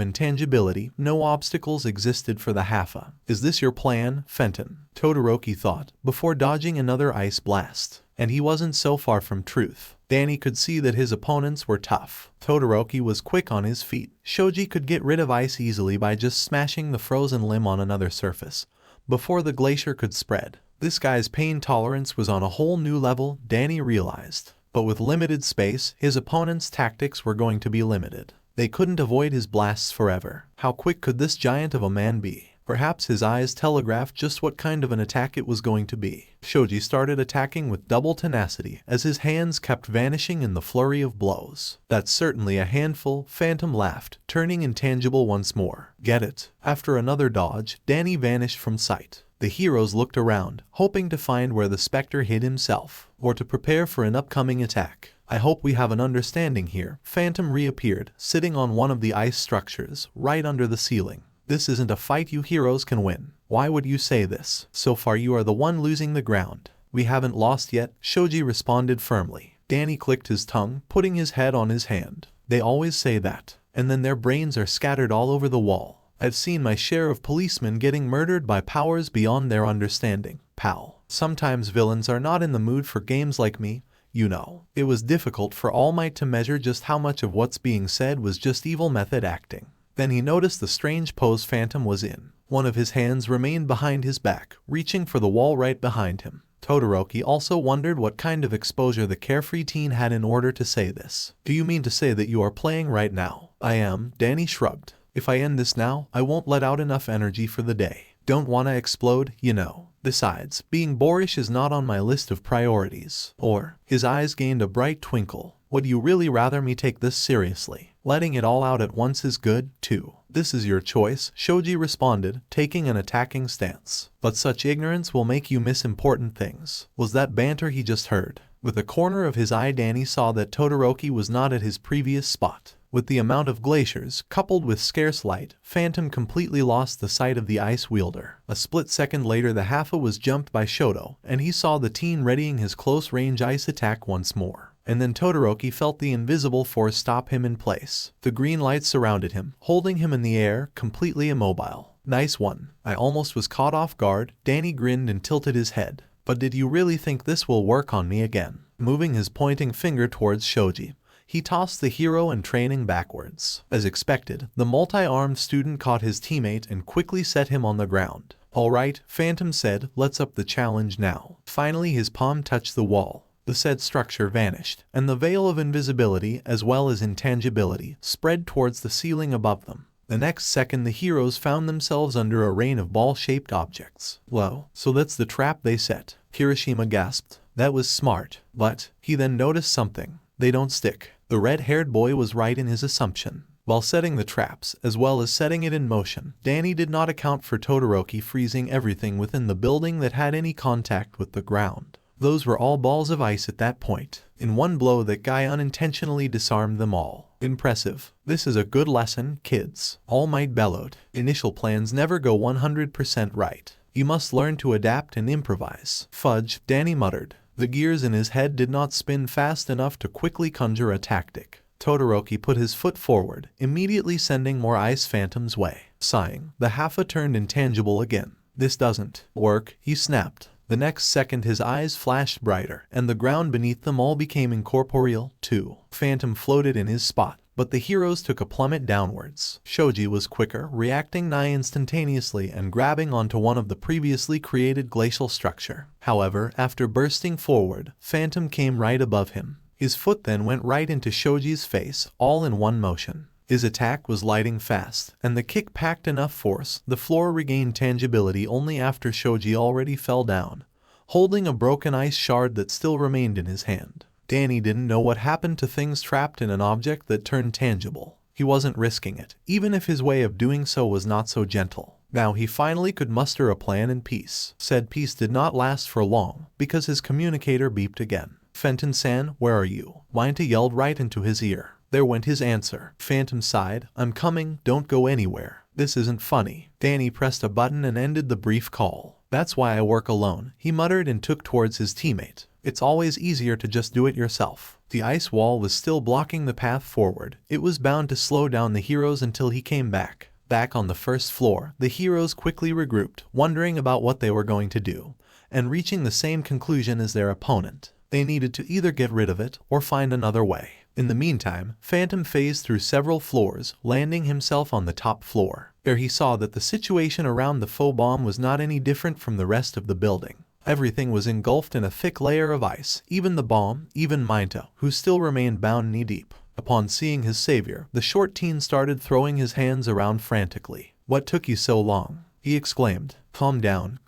intangibility, no obstacles existed for the Hafa. Is this your plan, Fenton? Todoroki thought, before dodging another ice blast. And he wasn't so far from truth. Danny could see that his opponents were tough. Todoroki was quick on his feet. Shoji could get rid of ice easily by just smashing the frozen limb on another surface, before the glacier could spread. This guy's pain tolerance was on a whole new level, Danny realized. But with limited space, his opponent's tactics were going to be limited. They couldn't avoid his blasts forever. How quick could this giant of a man be? Perhaps his eyes telegraphed just what kind of an attack it was going to be. Shoji started attacking with double tenacity as his hands kept vanishing in the flurry of blows. That's certainly a handful, Phantom laughed, turning intangible once more. Get it? After another dodge, Danny vanished from sight. The heroes looked around, hoping to find where the specter hid himself, or to prepare for an upcoming attack. I hope we have an understanding here. Phantom reappeared, sitting on one of the ice structures, right under the ceiling. This isn't a fight you heroes can win. Why would you say this? So far you are the one losing the ground. We haven't lost yet, Shoji responded firmly. Danny clicked his tongue, putting his head on his hand. They always say that, and then their brains are scattered all over the wall. I've seen my share of policemen getting murdered by powers beyond their understanding. Pal. Sometimes villains are not in the mood for games like me. You know, it was difficult for All Might to measure just how much of what's being said was just evil method acting. Then he noticed the strange pose Phantom was in. One of his hands remained behind his back, reaching for the wall right behind him. Todoroki also wondered what kind of exposure the carefree teen had in order to say this. Do you mean to say that you are playing right now? I am, Danny shrugged. If I end this now, I won't let out enough energy for the day. Don't wanna explode, you know. Besides, being boorish is not on my list of priorities. Or, his eyes gained a bright twinkle. Would you really rather me take this seriously? Letting it all out at once is good, too. This is your choice, Shoji responded, taking an attacking stance. But such ignorance will make you miss important things. Was that banter he just heard? With a corner of his eye, Danny saw that Todoroki was not at his previous spot. With the amount of glaciers, coupled with scarce light, Phantom completely lost the sight of the ice wielder. A split second later the Hafa was jumped by Shoto, and he saw the teen readying his close-range ice attack once more. And then Todoroki felt the invisible force stop him in place. The green light surrounded him, holding him in the air, completely immobile. Nice one. I almost was caught off guard, Danny grinned and tilted his head. But did you really think this will work on me again? Moving his pointing finger towards Shoji, he tossed the hero and training backwards. As expected, the multi-armed student caught his teammate and quickly set him on the ground. Alright, Phantom said, let's up the challenge now. Finally his palm touched the wall. The said structure vanished, and the veil of invisibility as well as intangibility spread towards the ceiling above them. The next second the heroes found themselves under a rain of ball-shaped objects. Whoa, so that's the trap they set. Kirishima gasped. That was smart. But he then noticed something. They don't stick. The red-haired boy was right in his assumption. While setting the traps, as well as setting it in motion, Danny did not account for Todoroki freezing everything within the building that had any contact with the ground. Those were all balls of ice at that point. In one blow, that guy unintentionally disarmed them all. Impressive. This is a good lesson, kids. All Might bellowed. Initial plans never go 100% right. You must learn to adapt and improvise. Fudge, Danny muttered. The gears in his head did not spin fast enough to quickly conjure a tactic. Todoroki put his foot forward, immediately sending more ice phantoms way. Sighing, the Haffa turned intangible again. This doesn't work, he snapped. The next second his eyes flashed brighter, and the ground beneath them all became incorporeal, too. Phantom floated in his spot, but the heroes took a plummet downwards. Shoji was quicker, reacting nigh instantaneously and grabbing onto one of the previously created glacial structure. However, after bursting forward, Phantom came right above him. His foot then went right into Shoji's face, all in one motion. His attack was lightning fast, and the kick packed enough force. The floor regained tangibility only after Shoji already fell down, holding a broken ice shard that still remained in his hand. Danny didn't know what happened to things trapped in an object that turned tangible. He wasn't risking it, even if his way of doing so was not so gentle. Now he finally could muster a plan in peace. Said peace did not last for long, because his communicator beeped again. Fenton-san, where are you? Wynta yelled right into his ear. There went his answer. Phantom sighed. I'm coming, don't go anywhere. This isn't funny. Danny pressed a button and ended the brief call. That's why I work alone, he muttered and took towards his teammate. It's always easier to just do it yourself. The ice wall was still blocking the path forward. It was bound to slow down the heroes until he came back. Back on the first floor, the heroes quickly regrouped, wondering about what they were going to do, and reaching the same conclusion as their opponent. They needed to either get rid of it or find another way. In the meantime, Phantom phased through several floors, landing himself on the top floor. There he saw that the situation around the faux bomb was not any different from the rest of the building. Everything was engulfed in a thick layer of ice, even the bomb, even Mynta, who still remained bound knee-deep. Upon seeing his savior, the short teen started throwing his hands around frantically. What took you so long? He exclaimed. Calm down,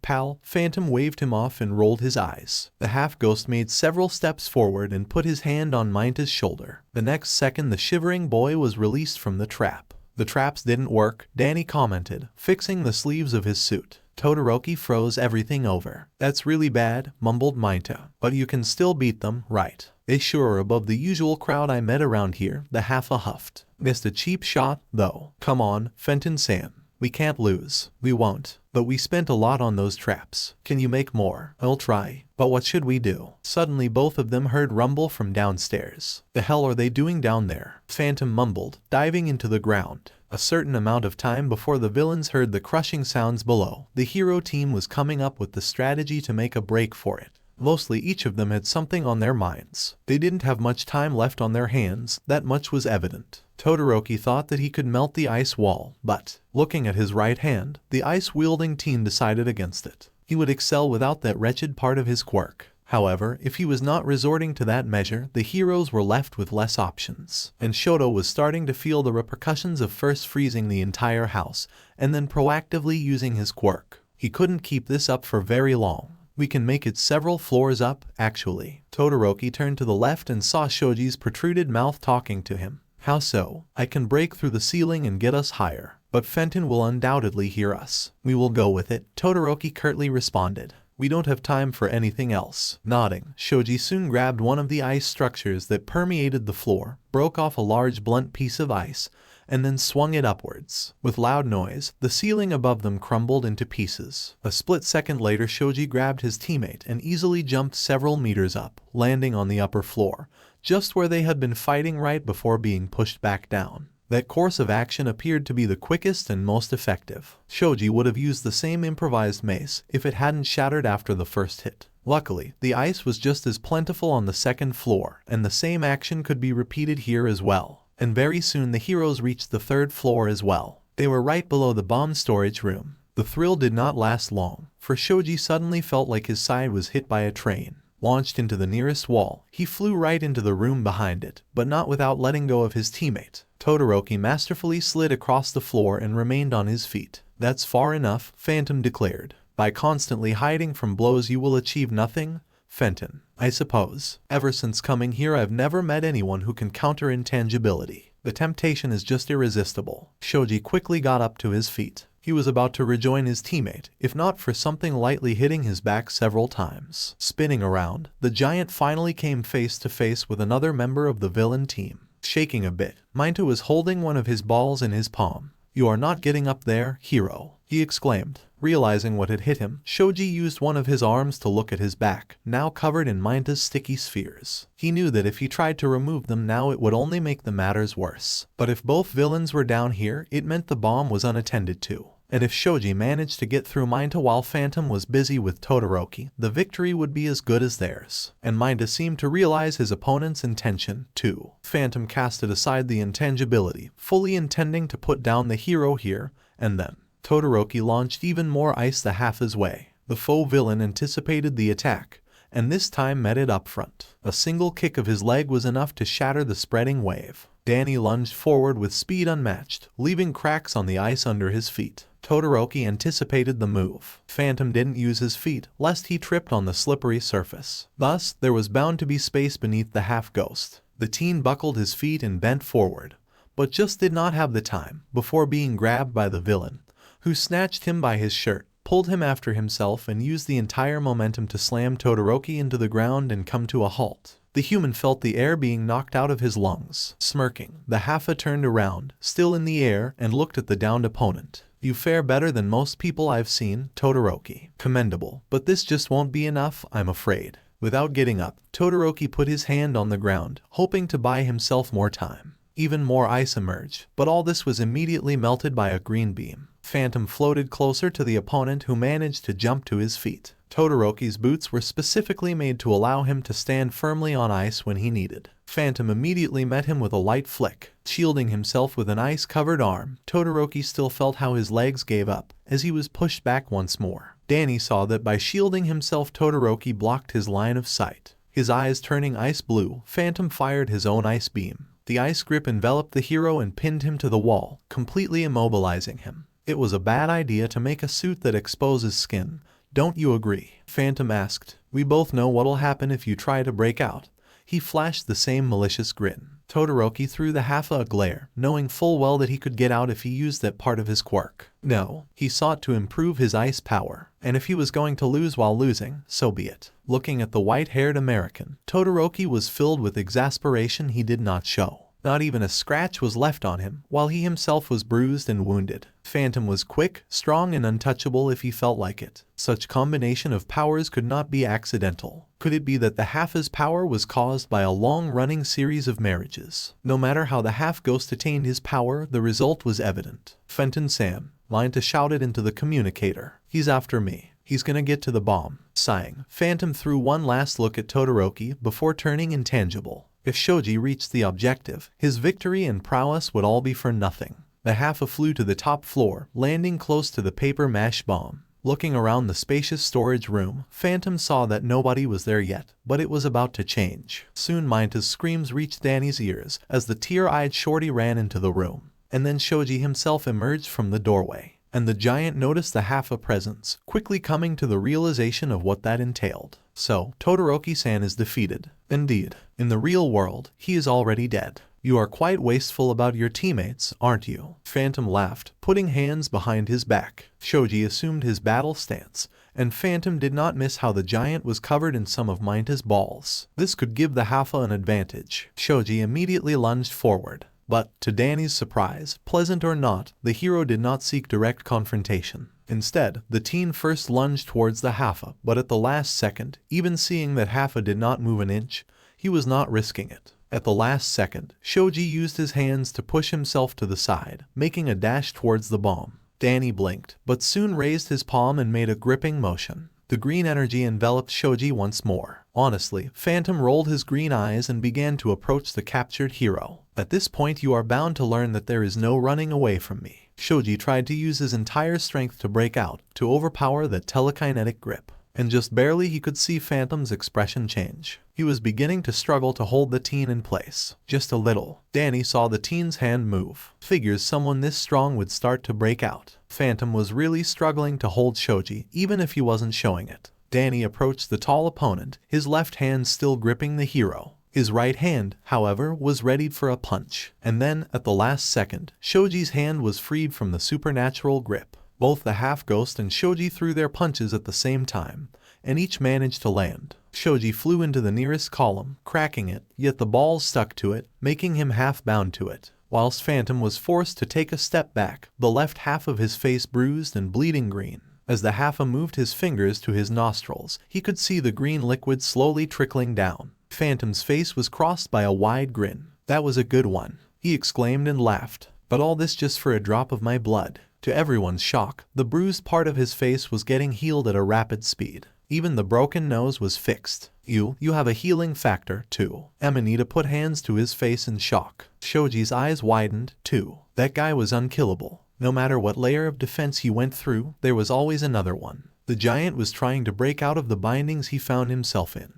pal. Phantom waved him off and rolled his eyes. The half-ghost made several steps forward and put his hand on Mynta's shoulder. The next second the shivering boy was released from the trap. The traps didn't work, Danny commented, fixing the sleeves of his suit. Todoroki froze everything over. That's really bad, mumbled Mynta. But you can still beat them, right? They sure are above the usual crowd I met around here, the Haffa huffed. Missed a cheap shot, though. Come on, Fenton-san. We can't lose. We won't. But we spent a lot on those traps. Can you make more? I'll try. But what should we do? Suddenly both of them heard rumble from downstairs. The hell are they doing down there? Phantom mumbled, diving into the ground. A certain amount of time before the villains heard the crushing sounds below, the hero team was coming up with the strategy to make a break for it. Mostly each of them had something on their minds. They didn't have much time left on their hands, that much was evident. Todoroki thought that he could melt the ice wall, but, looking at his right hand, the ice-wielding teen decided against it. He would excel without that wretched part of his quirk. However, if he was not resorting to that measure, the heroes were left with less options. And Shoto was starting to feel the repercussions of first freezing the entire house, and then proactively using his quirk. He couldn't keep this up for very long. We can make it several floors up, actually. Todoroki turned to the left and saw Shoji's protruded mouth talking to him. How so? I can break through the ceiling and get us higher. But Fenton will undoubtedly hear us. We will go with it, Todoroki curtly responded. We don't have time for anything else. Nodding, Shoji soon grabbed one of the ice structures that permeated the floor, broke off a large blunt piece of ice, and then swung it upwards. With loud noise, the ceiling above them crumbled into pieces. A split second later, Shoji grabbed his teammate and easily jumped several meters up, landing on the upper floor, just where they had been fighting right before being pushed back down. That course of action appeared to be the quickest and most effective. Shoji would have used the same improvised mace if it hadn't shattered after the first hit. Luckily, the ice was just as plentiful on the second floor, and the same action could be repeated here as well. And very soon the heroes reached the third floor as well. They were right below the bomb storage room. The thrill did not last long, for Shoji suddenly felt like his side was hit by a train. Launched into the nearest wall, he flew right into the room behind it, but not without letting go of his teammate. Todoroki masterfully slid across the floor and remained on his feet. That's far enough, Phantom declared. By constantly hiding from blows you will achieve nothing. Fenton, I suppose. Ever since coming here I've never met anyone who can counter intangibility. The temptation is just irresistible. Shoji quickly got up to his feet. He was about to rejoin his teammate, if not for something lightly hitting his back several times. Spinning around, the giant finally came face to face with another member of the villain team. Shaking a bit, Mineta was holding one of his balls in his palm. "You are not getting up there, hero," he exclaimed. Realizing what had hit him, Shoji used one of his arms to look at his back, now covered in Mineta's sticky spheres. He knew that if he tried to remove them now it would only make the matters worse. But if both villains were down here, it meant the bomb was unattended to. And if Shoji managed to get through Mineta while Phantom was busy with Todoroki, the victory would be as good as theirs. And Mineta seemed to realize his opponent's intention, too. Phantom casted aside the intangibility, fully intending to put down the hero here, and then Todoroki launched even more ice the half's way. The faux villain anticipated the attack, and this time met it up front. A single kick of his leg was enough to shatter the spreading wave. Danny lunged forward with speed unmatched, leaving cracks on the ice under his feet. Todoroki anticipated the move. Phantom didn't use his feet, lest he tripped on the slippery surface. Thus, there was bound to be space beneath the half-ghost. The teen buckled his feet and bent forward, but just did not have the time, before being grabbed by the villain, who snatched him by his shirt, pulled him after himself and used the entire momentum to slam Todoroki into the ground and come to a halt. The human felt the air being knocked out of his lungs. Smirking, the Haffa turned around, still in the air, and looked at the downed opponent. "You fare better than most people I've seen, Todoroki. Commendable, but this just won't be enough, I'm afraid." Without getting up, Todoroki put his hand on the ground, hoping to buy himself more time. Even more ice emerged, but all this was immediately melted by a green beam. Phantom floated closer to the opponent, who managed to jump to his feet. Todoroki's boots were specifically made to allow him to stand firmly on ice when he needed. Phantom immediately met him with a light flick. Shielding himself with an ice-covered arm, Todoroki still felt how his legs gave up, as he was pushed back once more. Danny saw that by shielding himself Todoroki blocked his line of sight. His eyes turning ice blue, Phantom fired his own ice beam. The ice grip enveloped the hero and pinned him to the wall, completely immobilizing him. It was a bad idea to make a suit that exposes skin. Don't you agree? Phantom asked. We both know what'll happen if you try to break out. He flashed the same malicious grin. Todoroki threw the Haffa a glare, knowing full well that he could get out if he used that part of his quirk. No, he sought to improve his ice power, and if he was going to lose while losing, so be it. Looking at the white-haired American, Todoroki was filled with exasperation he did not show. Not even a scratch was left on him, while he himself was bruised and wounded. Phantom was quick, strong, and untouchable if he felt like it. Such combination of powers could not be accidental. Could it be that the Haffa's power was caused by a long-running series of marriages? No matter how the half-ghost attained his power, the result was evident. Fenton-san, Mineta shouted into the communicator. He's after me. He's gonna get to the bomb. Sighing, Phantom threw one last look at Todoroki before turning intangible. If Shoji reached the objective, his victory and prowess would all be for nothing. The Haffa flew to the top floor, landing close to the paper mache bomb. Looking around the spacious storage room, Phantom saw that nobody was there yet, but it was about to change. Soon Mineta's screams reached Danny's ears as the tear-eyed shorty ran into the room. And then Shoji himself emerged from the doorway. And the giant noticed the Haffa presence, quickly coming to the realization of what that entailed. So, Todoroki-san is defeated. Indeed, in the real world, he is already dead. You are quite wasteful about your teammates, aren't you? Phantom laughed, putting hands behind his back. Shoji assumed his battle stance, and Phantom did not miss how the giant was covered in some of Mineta's balls. This could give the Haffa an advantage. Shoji immediately lunged forward. But, to Danny's surprise, pleasant or not, the hero did not seek direct confrontation. Instead, the teen first lunged towards the Haffa, but at the last second, even seeing that Haffa did not move an inch, he was not risking it. At the last second, Shoji used his hands to push himself to the side, making a dash towards the bomb. Danny blinked, but soon raised his palm and made a gripping motion. The green energy enveloped Shoji once more. Honestly, Phantom rolled his green eyes and began to approach the captured hero. At this point you are bound to learn that there is no running away from me. Shoji tried to use his entire strength to break out, to overpower that telekinetic grip. And just barely he could see Phantom's expression change. He was beginning to struggle to hold the teen in place. Just a little. Danny saw the teen's hand move. Figures someone this strong would start to break out. Phantom was really struggling to hold Shoji, even if he wasn't showing it. Danny approached the tall opponent, his left hand still gripping the hero. His right hand, however, was readied for a punch. And then, at the last second, Shoji's hand was freed from the supernatural grip. Both the half-ghost and Shoji threw their punches at the same time, and each managed to land. Shoji flew into the nearest column, cracking it, yet the balls stuck to it, making him half-bound to it. Whilst Phantom was forced to take a step back, the left half of his face bruised and bleeding green. As the Halfa moved his fingers to his nostrils, he could see the green liquid slowly trickling down. Phantom's face was crossed by a wide grin. "That was a good one," he exclaimed and laughed. "But all this just for a drop of my blood." To everyone's shock, the bruised part of his face was getting healed at a rapid speed. Even the broken nose was fixed. You have a healing factor, too." Amanita put hands to his face in shock. Shoji's eyes widened, too. That guy was unkillable. No matter what layer of defense he went through, there was always another one. The giant was trying to break out of the bindings he found himself in.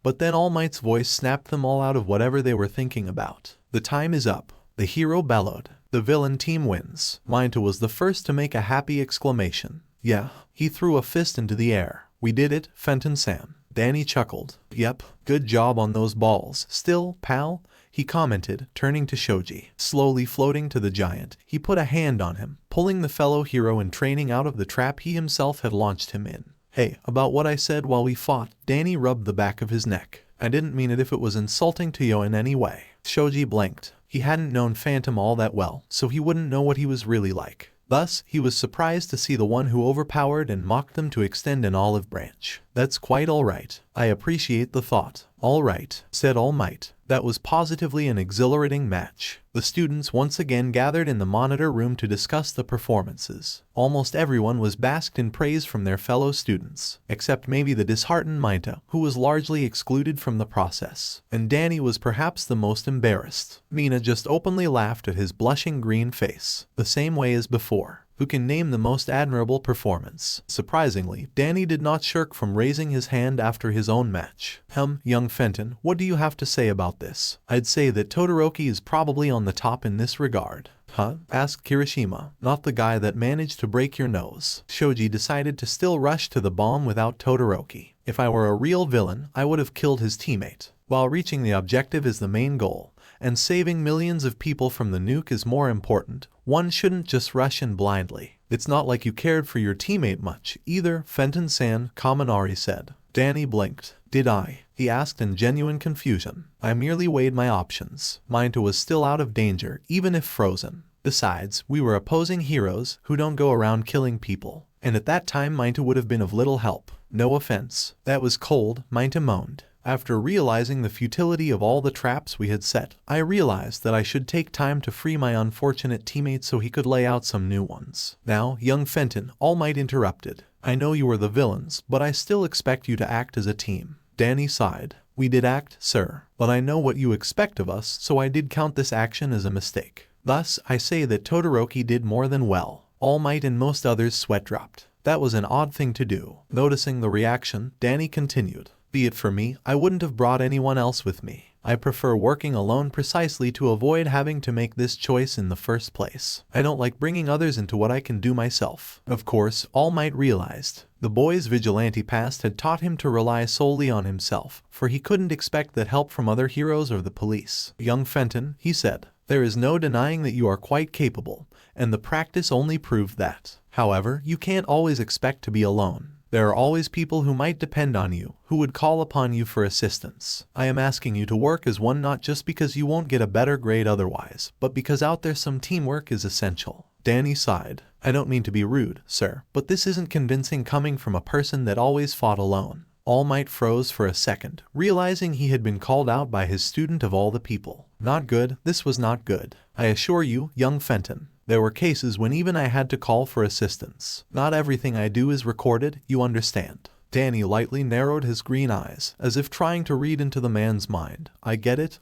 But then All Might's voice snapped them all out of whatever they were thinking about. "The time is up," the hero bellowed. "The villain team wins." Minta was the first to make a happy exclamation. "Yeah." He threw a fist into the air. "We did it, Fenton-san." Danny chuckled. "Yep, good job on those balls. Still, pal," he commented, turning to Shoji. Slowly floating to the giant, he put a hand on him, pulling the fellow hero in training out of the trap he himself had launched him in. "Hey, about what I said while we fought," Danny rubbed the back of his neck. "I didn't mean it if it was insulting to you in any way." Shoji blinked. He hadn't known Phantom all that well, so he wouldn't know what he was really like. Thus, he was surprised to see the one who overpowered and mocked them to extend an olive branch. "That's quite all right. I appreciate the thought." "All right," said All Might. That was positively an exhilarating match. The students once again gathered in the monitor room to discuss the performances. Almost everyone was basked in praise from their fellow students, except maybe the disheartened Minta, who was largely excluded from the process. And Danny was perhaps the most embarrassed. Mina just openly laughed at his blushing green face, the same way as before. Who can name the most admirable performance? Surprisingly, Danny did not shirk from raising his hand after his own match. Young Fenton, what do you have to say about this?" "I'd say that Todoroki is probably on the top in this regard." "Huh?" asked Kirishima. "Not the guy that managed to break your nose." Shoji decided to still rush to the bomb without Todoroki. "If I were a real villain, I would have killed his teammate." While reaching the objective is the main goal, and saving millions of people from the nuke is more important, one shouldn't just rush in blindly. "It's not like you cared for your teammate much, either," Fenton-san, Kaminari said. Danny blinked. "Did I?" he asked in genuine confusion. "I merely weighed my options." Minta was still out of danger, even if frozen. Besides, we were opposing heroes who don't go around killing people. And at that time Minta would have been of little help. "No offense." "That was cold," Minta moaned. "After realizing the futility of all the traps we had set, I realized that I should take time to free my unfortunate teammate so he could lay out some new ones." "Now, young Fenton," All Might interrupted. "I know you were the villains, but I still expect you to act as a team." Danny sighed. "We did act, sir, but I know what you expect of us, so I did count this action as a mistake. Thus, I say that Todoroki did more than well." All Might and most others sweat dropped. That was an odd thing to do. Noticing the reaction, Danny continued. "Be it for me, I wouldn't have brought anyone else with me. I prefer working alone precisely to avoid having to make this choice in the first place. I don't like bringing others into what I can do myself." Of course, All Might realized. The boy's vigilante past had taught him to rely solely on himself, for he couldn't expect that help from other heroes or the police. "Young Fenton," he said, "there is no denying that you are quite capable, and the practice only proved that. However, you can't always expect to be alone. There are always people who might depend on you, who would call upon you for assistance. I am asking you to work as one not just because you won't get a better grade otherwise, but because out there some teamwork is essential." Danny sighed. "I don't mean to be rude, sir, but this isn't convincing coming from a person that always fought alone." All Might froze for a second, realizing he had been called out by his student of all the people. "Not good, this was not good. I assure you, young Fenton. There were cases when even I had to call for assistance. Not everything I do is recorded, you understand." Danny lightly narrowed his green eyes, as if trying to read into the man's mind. I get it,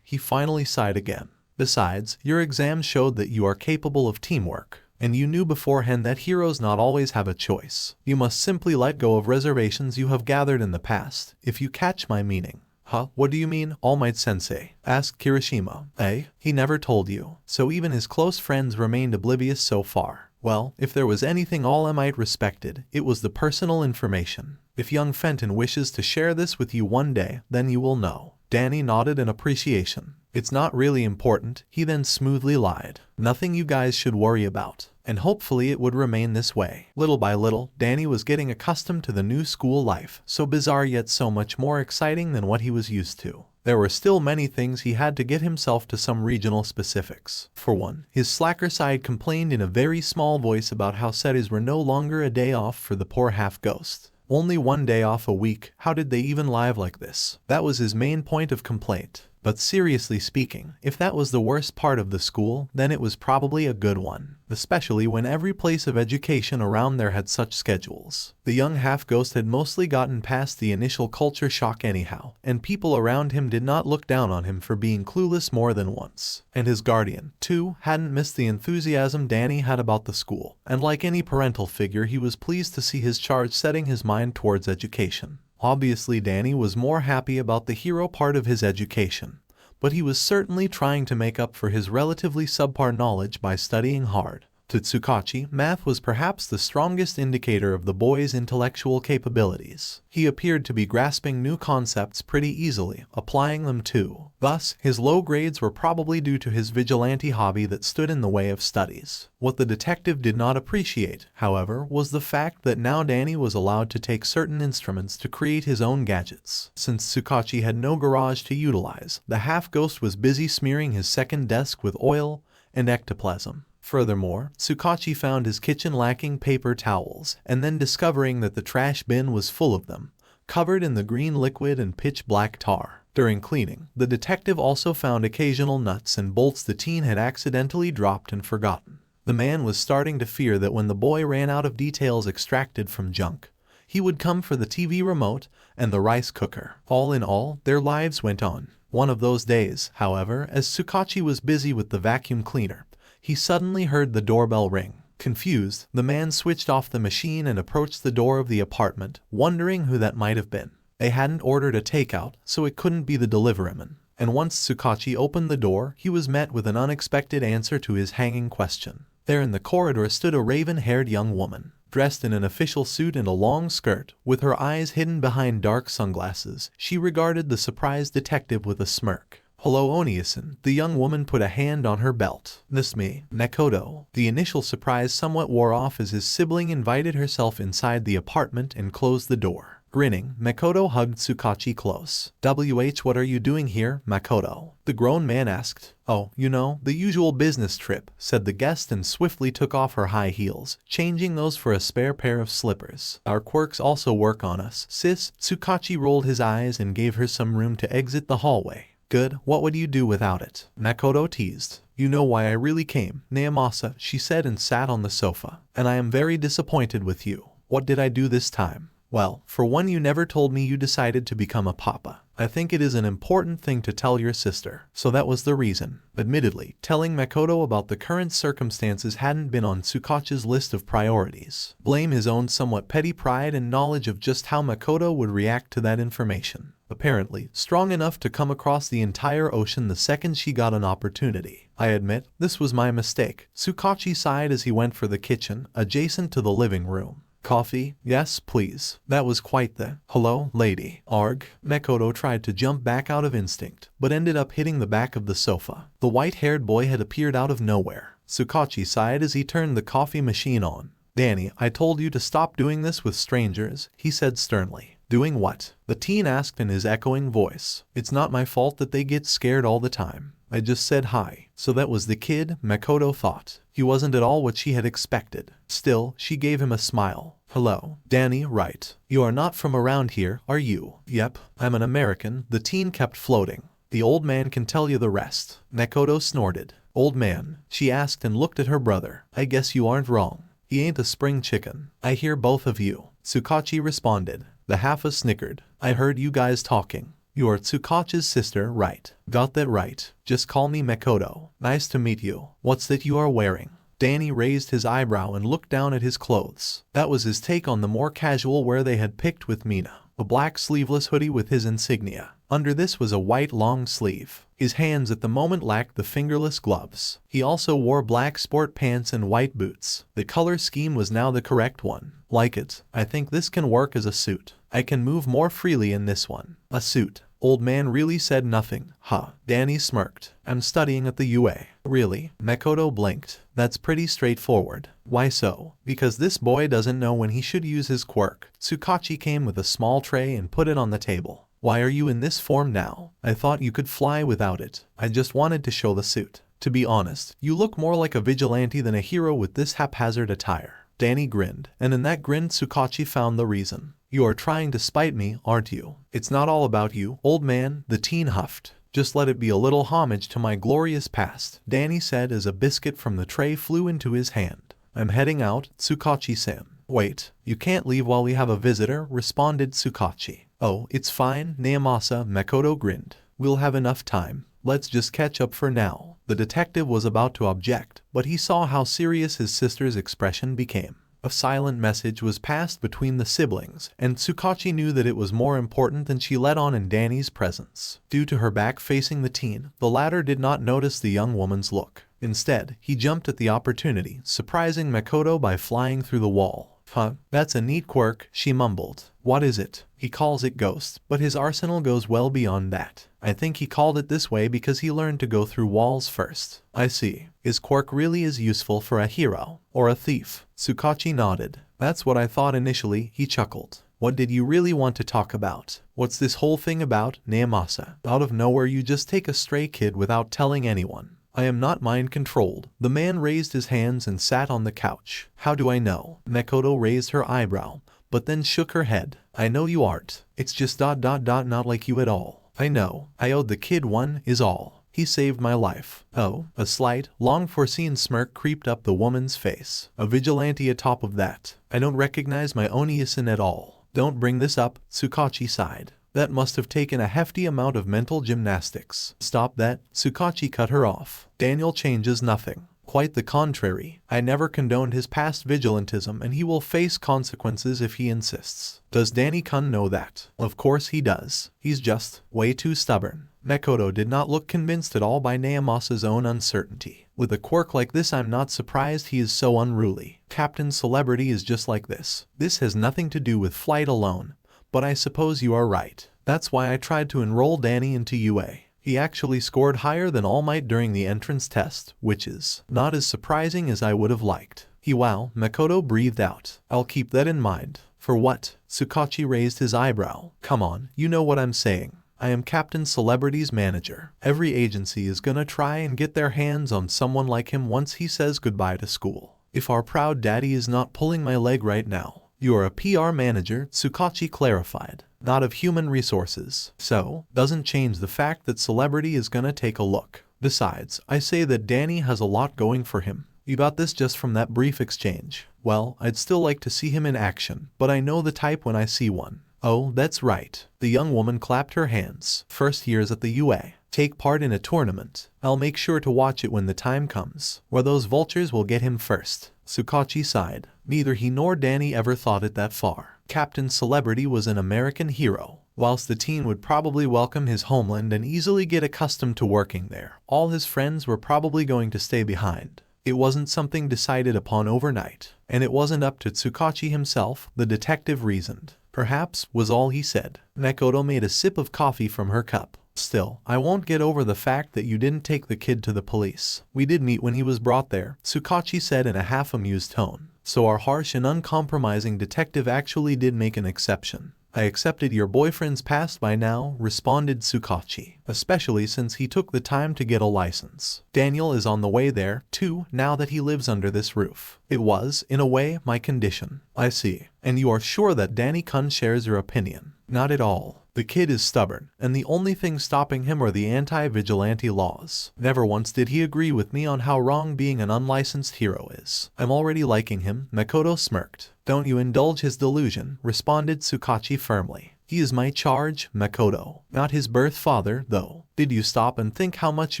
he finally sighed again. "Besides, your exams showed that you are capable of teamwork. And you knew beforehand that heroes not always have a choice. You must simply let go of reservations you have gathered in the past, if you catch my meaning." "Huh? What do you mean, All Might Sensei?" asked Kirishima. "Eh? He never told you." So even his close friends remained oblivious so far. Well, if there was anything allmight respected, it was the personal information. If young Fenton wishes to share this with you one day, then you will know. Danny nodded in appreciation. It's not really important, he then smoothly lied. Nothing you guys should worry about. And hopefully it would remain this way. Little by little, Danny was getting accustomed to the new school life, so bizarre yet so much more exciting than what he was used to. There were still many things he had to get himself to some regional specifics. For one, his slacker side complained in a very small voice about how Saturdays were no longer a day off for the poor half-ghost. Only one day off a week, how did they even live like this? That was his main point of complaint. But seriously speaking, if that was the worst part of the school, then it was probably a good one. Especially when every place of education around there had such schedules. The young half-ghost had mostly gotten past the initial culture shock anyhow, and people around him did not look down on him for being clueless more than once. And his guardian, too, hadn't missed the enthusiasm Danny had about the school, and like any parental figure he was pleased to see his charge setting his mind towards education. Obviously Danny was more happy about the hero part of his education, but he was certainly trying to make up for his relatively subpar knowledge by studying hard. To Tsukachi, math was perhaps the strongest indicator of the boy's intellectual capabilities. He appeared to be grasping new concepts pretty easily, applying them too. Thus, his low grades were probably due to his vigilante hobby that stood in the way of studies. What the detective did not appreciate, however, was the fact that now Danny was allowed to take certain instruments to create his own gadgets. Since Tsukachi had no garage to utilize, the half-ghost was busy smearing his second desk with oil and ectoplasm. Furthermore, Tsukachi found his kitchen lacking paper towels, and then discovering that the trash bin was full of them, covered in the green liquid and pitch black tar. During cleaning, the detective also found occasional nuts and bolts the teen had accidentally dropped and forgotten. The man was starting to fear that when the boy ran out of details extracted from junk, he would come for the TV remote and the rice cooker. All in all, their lives went on. One of those days, however, as Tsukachi was busy with the vacuum cleaner, he suddenly heard the doorbell ring. Confused, the man switched off the machine and approached the door of the apartment, wondering who that might have been. They hadn't ordered a takeout, so it couldn't be the deliveryman. And once Tsukachi opened the door, he was met with an unexpected answer to his hanging question. There in the corridor stood a raven-haired young woman, dressed in an official suit and a long skirt. With her eyes hidden behind dark sunglasses, she regarded the surprised detective with a smirk. "Hello, Oniisan." The young woman put a hand on her belt. "This me, Makoto." The initial surprise somewhat wore off as his sibling invited herself inside the apartment and closed the door. Grinning, Makoto hugged Tsukachi close. What are you doing here, Makoto?" the grown man asked. "Oh, you know, the usual business trip," said the guest and swiftly took off her high heels, changing those for a spare pair of slippers. "Our quirks also work on us, sis." Tsukachi rolled his eyes and gave her some room to exit the hallway. "Good, what would you do without it?" Makoto teased. "You know why I really came, Naomasa," she said and sat on the sofa. "And I am very disappointed with you." "What did I do this time?" "Well, for one, you never told me you decided to become a papa. I think it is an important thing to tell your sister, so that was the reason." Admittedly, telling Makoto about the current circumstances hadn't been on Tsukachi's list of priorities. Blame his own somewhat petty pride and knowledge of just how Makoto would react to that information. Apparently, strong enough to come across the entire ocean the second she got an opportunity. "I admit, this was my mistake." Tsukachi sighed as he went for the kitchen, adjacent to the living room. "Coffee? Yes, please." That was quite the "Hello, lady." "Arg." Makoto tried to jump back out of instinct, but ended up hitting the back of the sofa. The white-haired boy had appeared out of nowhere. Tsukachi sighed as he turned the coffee machine on. "Danny, I told you to stop doing this with strangers," he said sternly. "Doing what?" the teen asked in his echoing voice. "It's not my fault that they get scared all the time. I just said hi." So that was the kid, Makoto thought. He wasn't at all what she had expected. Still, she gave him a smile. "Hello, Danny, right. You are not from around here, are you?" "Yep, I'm an American." The teen kept floating. "The old man can tell you the rest." Makoto snorted. "Old man?" she asked and looked at her brother. "I guess you aren't wrong. He ain't a spring chicken." "I hear both of you," Tsukachi responded. The half-a snickered. "I heard you guys talking. You are Tsukachi's sister, right?" "Got that right. Just call me Makoto." "Nice to meet you. What's that you are wearing?" Danny raised his eyebrow and looked down at his clothes. That was his take on the more casual wear they had picked with Mina. A black sleeveless hoodie with his insignia. Under this was a white long sleeve. His hands at the moment lacked the fingerless gloves. He also wore black sport pants and white boots. The color scheme was now the correct one. Like it. I think this can work as a suit. I can move more freely in this one. A suit. Old man really said nothing. Huh. Danny smirked. I'm studying at the UA. Really? Makoto blinked. That's pretty straightforward. Why so? Because this boy doesn't know when he should use his quirk. Tsukachi came with a small tray and put it on the table. Why are you in this form now? I thought you could fly without it. I just wanted to show the suit. To be honest, you look more like a vigilante than a hero with this haphazard attire. Danny grinned, and in that grin Tsukachi found the reason. You are trying to spite me, aren't you? It's not all about you, old man, the teen huffed. Just let it be a little homage to my glorious past, Danny said as a biscuit from the tray flew into his hand. I'm heading out, Tsukachi-san. Wait, you can't leave while we have a visitor, responded Tsukachi. Oh, it's fine, Naomasa, Makoto grinned. We'll have enough time. Let's just catch up for now. The detective was about to object, but he saw how serious his sister's expression became. A silent message was passed between the siblings, and Tsukachi knew that it was more important than she let on in Danny's presence. Due to her back facing the teen, the latter did not notice the young woman's look. Instead, he jumped at the opportunity, surprising Makoto by flying through the wall. Huh, that's a neat quirk, she mumbled. What is it? He calls it Ghost, but his arsenal goes well beyond that. I think he called it this way because he learned to go through walls first. I see. His quirk really is useful for a hero, or a thief. Tsukachi nodded. That's what I thought initially, he chuckled. What did you really want to talk about? What's this whole thing about, Naomasa? Out of nowhere you just take a stray kid without telling anyone. I am not mind-controlled. The man raised his hands and sat on the couch. How do I know? Makoto raised her eyebrow, but then shook her head. I know you aren't. It's just ... not like you at all. I know. I owed the kid one, is all. He saved my life. Oh, a slight, long-foreseen smirk creeped up the woman's face. A vigilante atop of that. I don't recognize my Oni-san at all. Don't bring this up, Tsukachi sighed. That must have taken a hefty amount of mental gymnastics. Stop that, Tsukachi cut her off. Daniel changes nothing. Quite the contrary. I never condoned his past vigilantism and he will face consequences if he insists. Does Danny-kun know that? Of course he does. He's just way too stubborn. Makoto did not look convinced at all by Naomasa's own uncertainty. With a quirk like this I'm not surprised he is so unruly. Captain Celebrity is just like this. This has nothing to do with flight alone. But I suppose you are right. That's why I tried to enroll Danny into UA. He actually scored higher than All Might during the entrance test, which is not as surprising as I would have liked. Wow, Makoto breathed out. I'll keep that in mind. For what? Tsukachi raised his eyebrow. Come on, you know what I'm saying. I am Captain Celebrity's manager. Every agency is gonna try and get their hands on someone like him once he says goodbye to school. If our proud daddy is not pulling my leg right now. You are a PR manager, Tsukachi clarified, not of human resources. So, doesn't change the fact that Celebrity is gonna take a look. Besides, I say that Danny has a lot going for him. You got this just from that brief exchange. Well, I'd still like to see him in action, but I know the type when I see one. Oh, that's right. The young woman clapped her hands. First years at the UA. Take part in a tournament. I'll make sure to watch it when the time comes. Where those vultures will get him first. Tsukachi sighed. Neither he nor Danny ever thought it that far. Captain Celebrity was an American hero. Whilst the teen would probably welcome his homeland and easily get accustomed to working there, all his friends were probably going to stay behind. It wasn't something decided upon overnight. And it wasn't up to Tsukachi himself, the detective reasoned. Perhaps, was all he said. Makoto made a sip of coffee from her cup. Still, I won't get over the fact that you didn't take the kid to the police. We did meet when he was brought there, Tsukachi said in a half-amused tone. So our harsh and uncompromising detective actually did make an exception. I accepted your boyfriend's past by now, responded Tsukachi, especially since he took the time to get a license. Daniel is on the way there, too, now that he lives under this roof. It was, in a way, my condition. I see. And you are sure that Danny-kun shares your opinion? Not at all. The kid is stubborn, and the only thing stopping him are the anti-vigilante laws. Never once did he agree with me on how wrong being an unlicensed hero is. I'm already liking him, Makoto smirked. Don't you indulge his delusion, responded Tsukachi firmly. He is my charge, Makoto. Not his birth father, though. Did you stop and think how much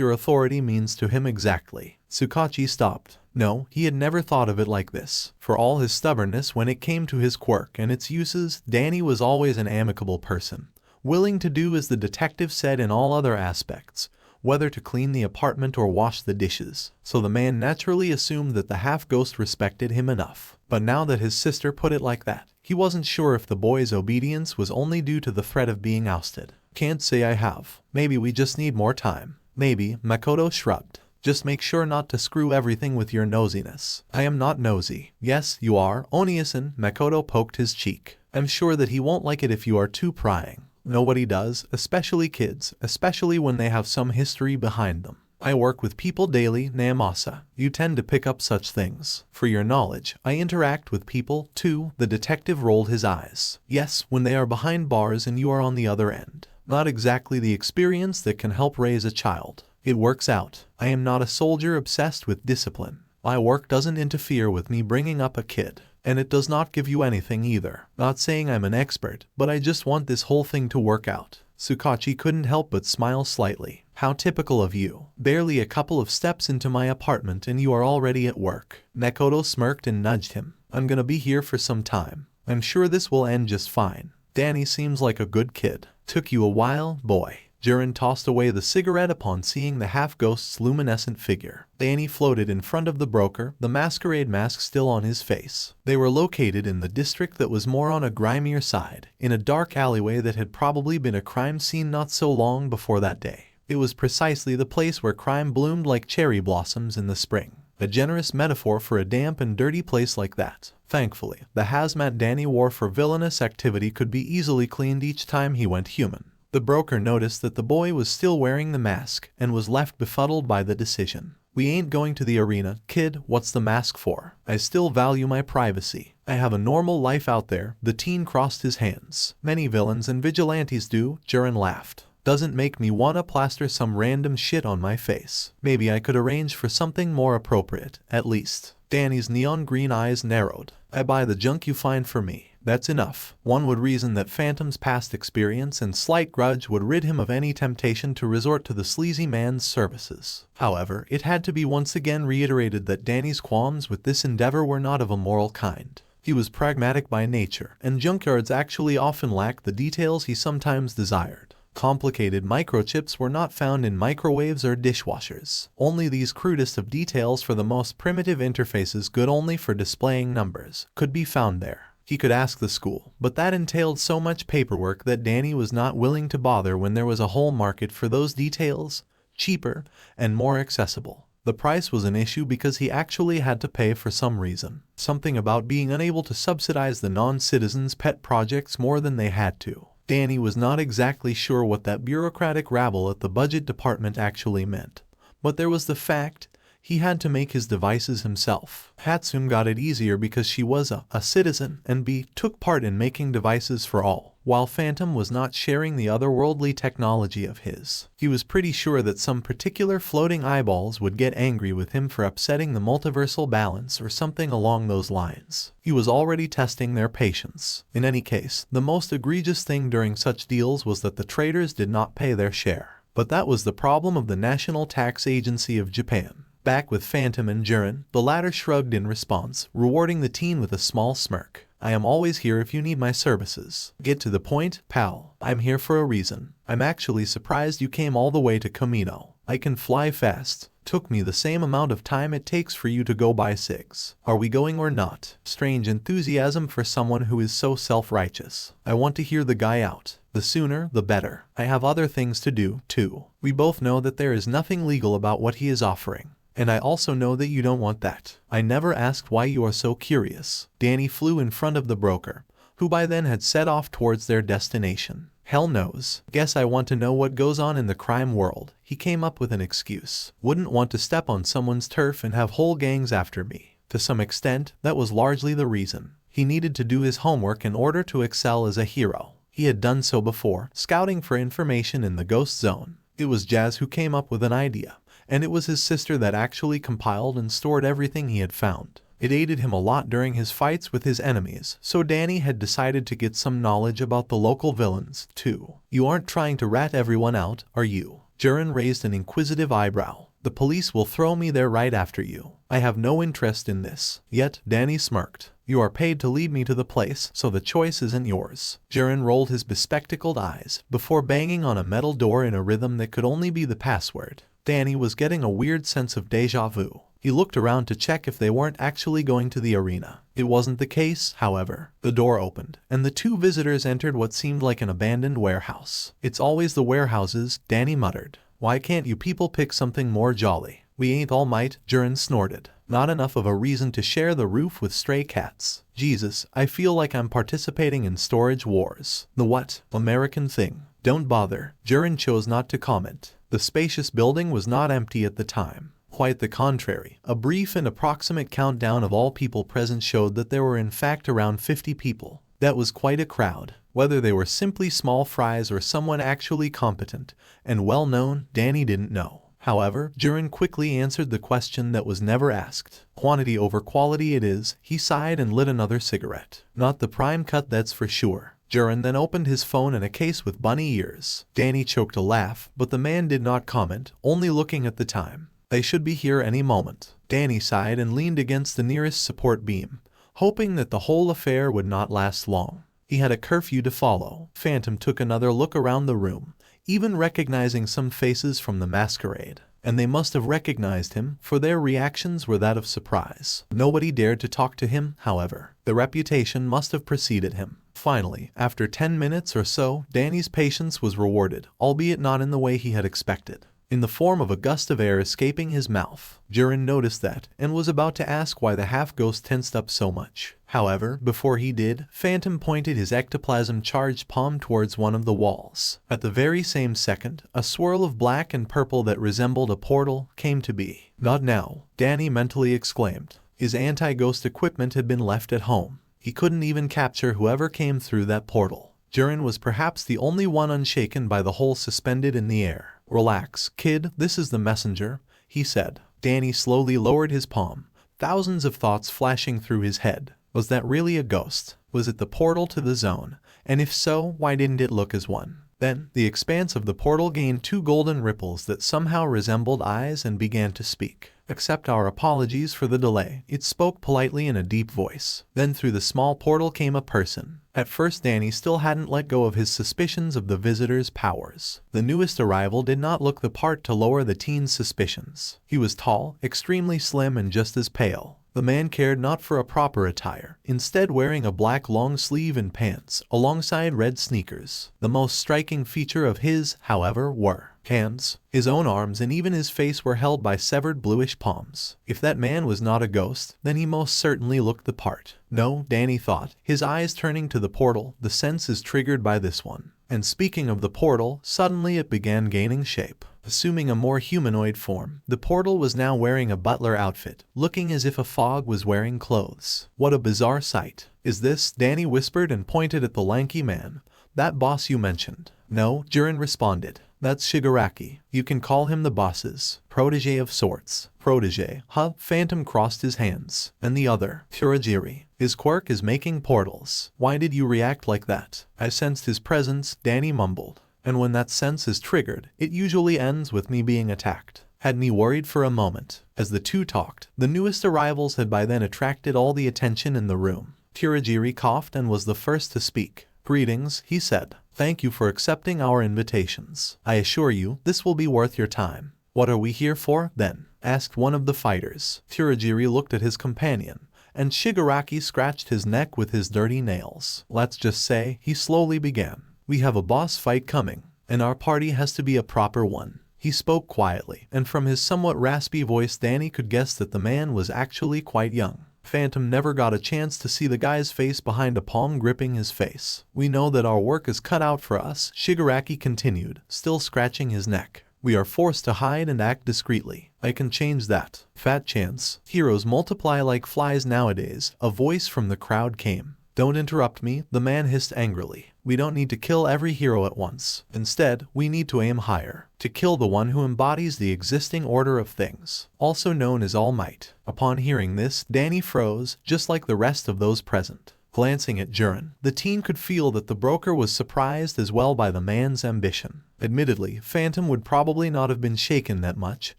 your authority means to him exactly? Tsukachi stopped. No, he had never thought of it like this. For all his stubbornness when it came to his quirk and its uses, Danny was always an amicable person. willing to do as the detective said in all other aspects, whether to clean the apartment or wash the dishes, so the man naturally assumed that the half-ghost respected him enough. But now that his sister put it like that, he wasn't sure if the boy's obedience was only due to the threat of being ousted. Can't say I have. Maybe we just need more time. Maybe, Makoto shrugged. Just make sure not to screw everything with your nosiness. I am not nosy. Yes, you are, Oniasan. Makoto poked his cheek. I'm sure that he won't like it if you are too prying. Nobody does, especially kids, especially when they have some history behind them. I work with people daily, Naamasa. You tend to pick up such things. For your knowledge, I interact with people, too. The detective rolled his eyes. Yes, when they are behind bars and you are on the other end. Not exactly the experience that can help raise a child. It works out. I am not a soldier obsessed with discipline. My work doesn't interfere with me bringing up a kid. And it does not give you anything either. Not saying I'm an expert, but I just want this whole thing to work out. Tsukachi couldn't help but smile slightly. How typical of you. Barely a couple of steps into my apartment and you are already at work. Makoto smirked and nudged him. I'm gonna be here for some time. I'm sure this will end just fine. Danny seems like a good kid. Took you a while, boy. Jiren tossed away the cigarette upon seeing the half-ghost's luminescent figure. Danny floated in front of the broker, the masquerade mask still on his face. They were located in the district that was more on a grimier side, in a dark alleyway that had probably been a crime scene not so long before that day. It was precisely the place where crime bloomed like cherry blossoms in the spring. A generous metaphor for a damp and dirty place like that. Thankfully, the hazmat Danny wore for villainous activity could be easily cleaned each time he went human. The broker noticed that the boy was still wearing the mask and was left befuddled by the decision. We ain't going to the arena, kid. What's the mask for? I still value my privacy. I have a normal life out there. The teen crossed his hands. Many villains and vigilantes do, Jiren laughed. Doesn't make me wanna plaster some random shit on my face. Maybe I could arrange for something more appropriate, at least. Danny's neon green eyes narrowed. I buy the junk you find for me. That's enough. One would reason that Phantom's past experience and slight grudge would rid him of any temptation to resort to the sleazy man's services. However, it had to be once again reiterated that Danny's qualms with this endeavor were not of a moral kind. He was pragmatic by nature, and junkyards actually often lacked the details he sometimes desired. Complicated microchips were not found in microwaves or dishwashers. Only these crudest of details for the most primitive interfaces good only for displaying numbers could be found there. He could ask the school, but that entailed so much paperwork that Danny was not willing to bother when there was a whole market for those details, cheaper and more accessible. The price was an issue because he actually had to pay for some reason. Something about being unable to subsidize the non-citizens' pet projects more than they had to. Danny was not exactly sure what that bureaucratic rabble at the budget department actually meant. But there was the fact he had to make his devices himself. Hatsune got it easier because she was a citizen and took part in making devices for all, while Phantom was not sharing the otherworldly technology of his. He was pretty sure that some particular floating eyeballs would get angry with him for upsetting the multiversal balance or something along those lines. He was already testing their patience. In any case, the most egregious thing during such deals was that the traders did not pay their share. But that was the problem of the National Tax Agency of Japan. Back with Phantom and Jiren, the latter shrugged in response, rewarding the teen with a small smirk. I am always here if you need my services. Get to the point, pal. I'm here for a reason. I'm actually surprised you came all the way to Kamino. I can fly fast. Took me the same amount of time it takes for you to go buy cigs. Are we going or not? Strange enthusiasm for someone who is so self-righteous. I want to hear the guy out. The sooner, the better. I have other things to do, too. We both know that there is nothing legal about what he is offering. And I also know that you don't want that. I never asked why you are so curious. Danny flew in front of the broker, who by then had set off towards their destination. Hell knows. Guess I want to know what goes on in the crime world. He came up with an excuse. Wouldn't want to step on someone's turf and have whole gangs after me. To some extent, that was largely the reason. He needed to do his homework in order to excel as a hero. He had done so before, scouting for information in the Ghost Zone. It was Jazz who came up with an idea. And it was his sister that actually compiled and stored everything he had found. It aided him a lot during his fights with his enemies, so Danny had decided to get some knowledge about the local villains, too. You aren't trying to rat everyone out, are you? Jiren raised an inquisitive eyebrow. The police will throw me there right after you. I have no interest in this. Yet, Danny smirked. You are paid to lead me to the place, so the choice isn't yours. Jiren rolled his bespectacled eyes before banging on a metal door in a rhythm that could only be the password. Danny was getting a weird sense of déjà vu. He looked around to check if they weren't actually going to the arena. It wasn't the case, however. The door opened, and the two visitors entered what seemed like an abandoned warehouse. It's always the warehouses, Danny muttered. Why can't you people pick something more jolly? We ain't all might, Jiren snorted. Not enough of a reason to share the roof with stray cats. Jesus, I feel like I'm participating in storage wars. The what? American thing. Don't bother. Jiren chose not to comment. The spacious building was not empty at the time. Quite the contrary. A brief and approximate countdown of all people present showed that there were in fact around 50 people. That was quite a crowd. Whether they were simply small fries or someone actually competent and well-known, Danny didn't know. However, Jiren quickly answered the question that was never asked. Quantity over quality it is, he sighed and lit another cigarette. Not the prime cut, that's for sure. Jiren then opened his phone in a case with bunny ears. Danny choked a laugh, but the man did not comment, only looking at the time. They should be here any moment. Danny sighed and leaned against the nearest support beam, hoping that the whole affair would not last long. He had a curfew to follow. Phantom took another look around the room, even recognizing some faces from the masquerade. And they must have recognized him, for their reactions were that of surprise. Nobody dared to talk to him, however. The reputation must have preceded him. Finally, after 10 minutes or so, Danny's patience was rewarded, albeit not in the way he had expected. In the form of a gust of air escaping his mouth. Jiren noticed that, and was about to ask why the half-ghost tensed up so much. However, before he did, Phantom pointed his ectoplasm-charged palm towards one of the walls. At the very same second, a swirl of black and purple that resembled a portal came to be. Not now, Danny mentally exclaimed. His anti-ghost equipment had been left at home. He couldn't even capture whoever came through that portal. Jiren was perhaps the only one unshaken by the hole suspended in the air. Relax, kid, this is the messenger, he said. Danny slowly lowered his palm, thousands of thoughts flashing through his head. Was that really a ghost? Was it the portal to the zone? And if so, why didn't it look as one? Then, the expanse of the portal gained two golden ripples that somehow resembled eyes and began to speak. Accept our apologies for the delay, it spoke politely in a deep voice. Then through the small portal came a person. At first Danny still hadn't let go of his suspicions of the visitor's powers. The newest arrival did not look the part to lower the teen's suspicions. He was tall, extremely slim and just as pale. The man cared not for a proper attire, instead wearing a black long sleeve and pants, alongside red sneakers. The most striking feature of his, however, were hands. His own arms and even his face were held by severed bluish palms. If that man was not a ghost, then he most certainly looked the part. No, Danny thought, his eyes turning to the portal, the sense is triggered by this one. And speaking of the portal, suddenly it began gaining shape. Assuming a more humanoid form, the portal was now wearing a butler outfit, looking as if a fog was wearing clothes. What a bizarre sight. Is this? Danny whispered and pointed at the lanky man. That boss you mentioned. No, Jiren responded. That's Shigaraki. You can call him the boss's protege of sorts. Protege, huh? Phantom crossed his hands. And the other, Kurajiri. His quirk is making portals. Why did you react like that? I sensed his presence, Danny mumbled. And when that sense is triggered, it usually ends with me being attacked. Had me worried for a moment. As the two talked, the newest arrivals had by then attracted all the attention in the room. Kurajiri coughed and was the first to speak. Greetings, he said. Thank you for accepting our invitations. I assure you, this will be worth your time. What are we here for, then? Asked one of the fighters. Kurajiri looked at his companion, and Shigaraki scratched his neck with his dirty nails. Let's just say, he slowly began. We have a boss fight coming, and our party has to be a proper one. He spoke quietly, and from his somewhat raspy voice Danny could guess that the man was actually quite young. Phantom never got a chance to see the guy's face behind a palm gripping his face. We know that our work is cut out for us, Shigaraki continued, still scratching his neck. We are forced to hide and act discreetly. I can change that. Fat chance. Heroes multiply like flies nowadays. A voice from the crowd came. Don't interrupt me, the man hissed angrily. We don't need to kill every hero at once. Instead, we need to aim higher. To kill the one who embodies the existing order of things, also known as All Might. Upon hearing this, Danny froze, just like the rest of those present. Glancing at Jiren, the teen could feel that the broker was surprised as well by the man's ambition. Admittedly, Phantom would probably not have been shaken that much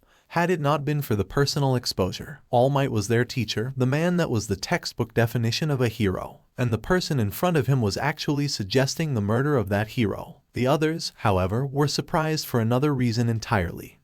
Had it not been for the personal exposure, All Might was their teacher, the man that was the textbook definition of a hero, and the person in front of him was actually suggesting the murder of that hero. The others, however, were surprised for another reason entirely.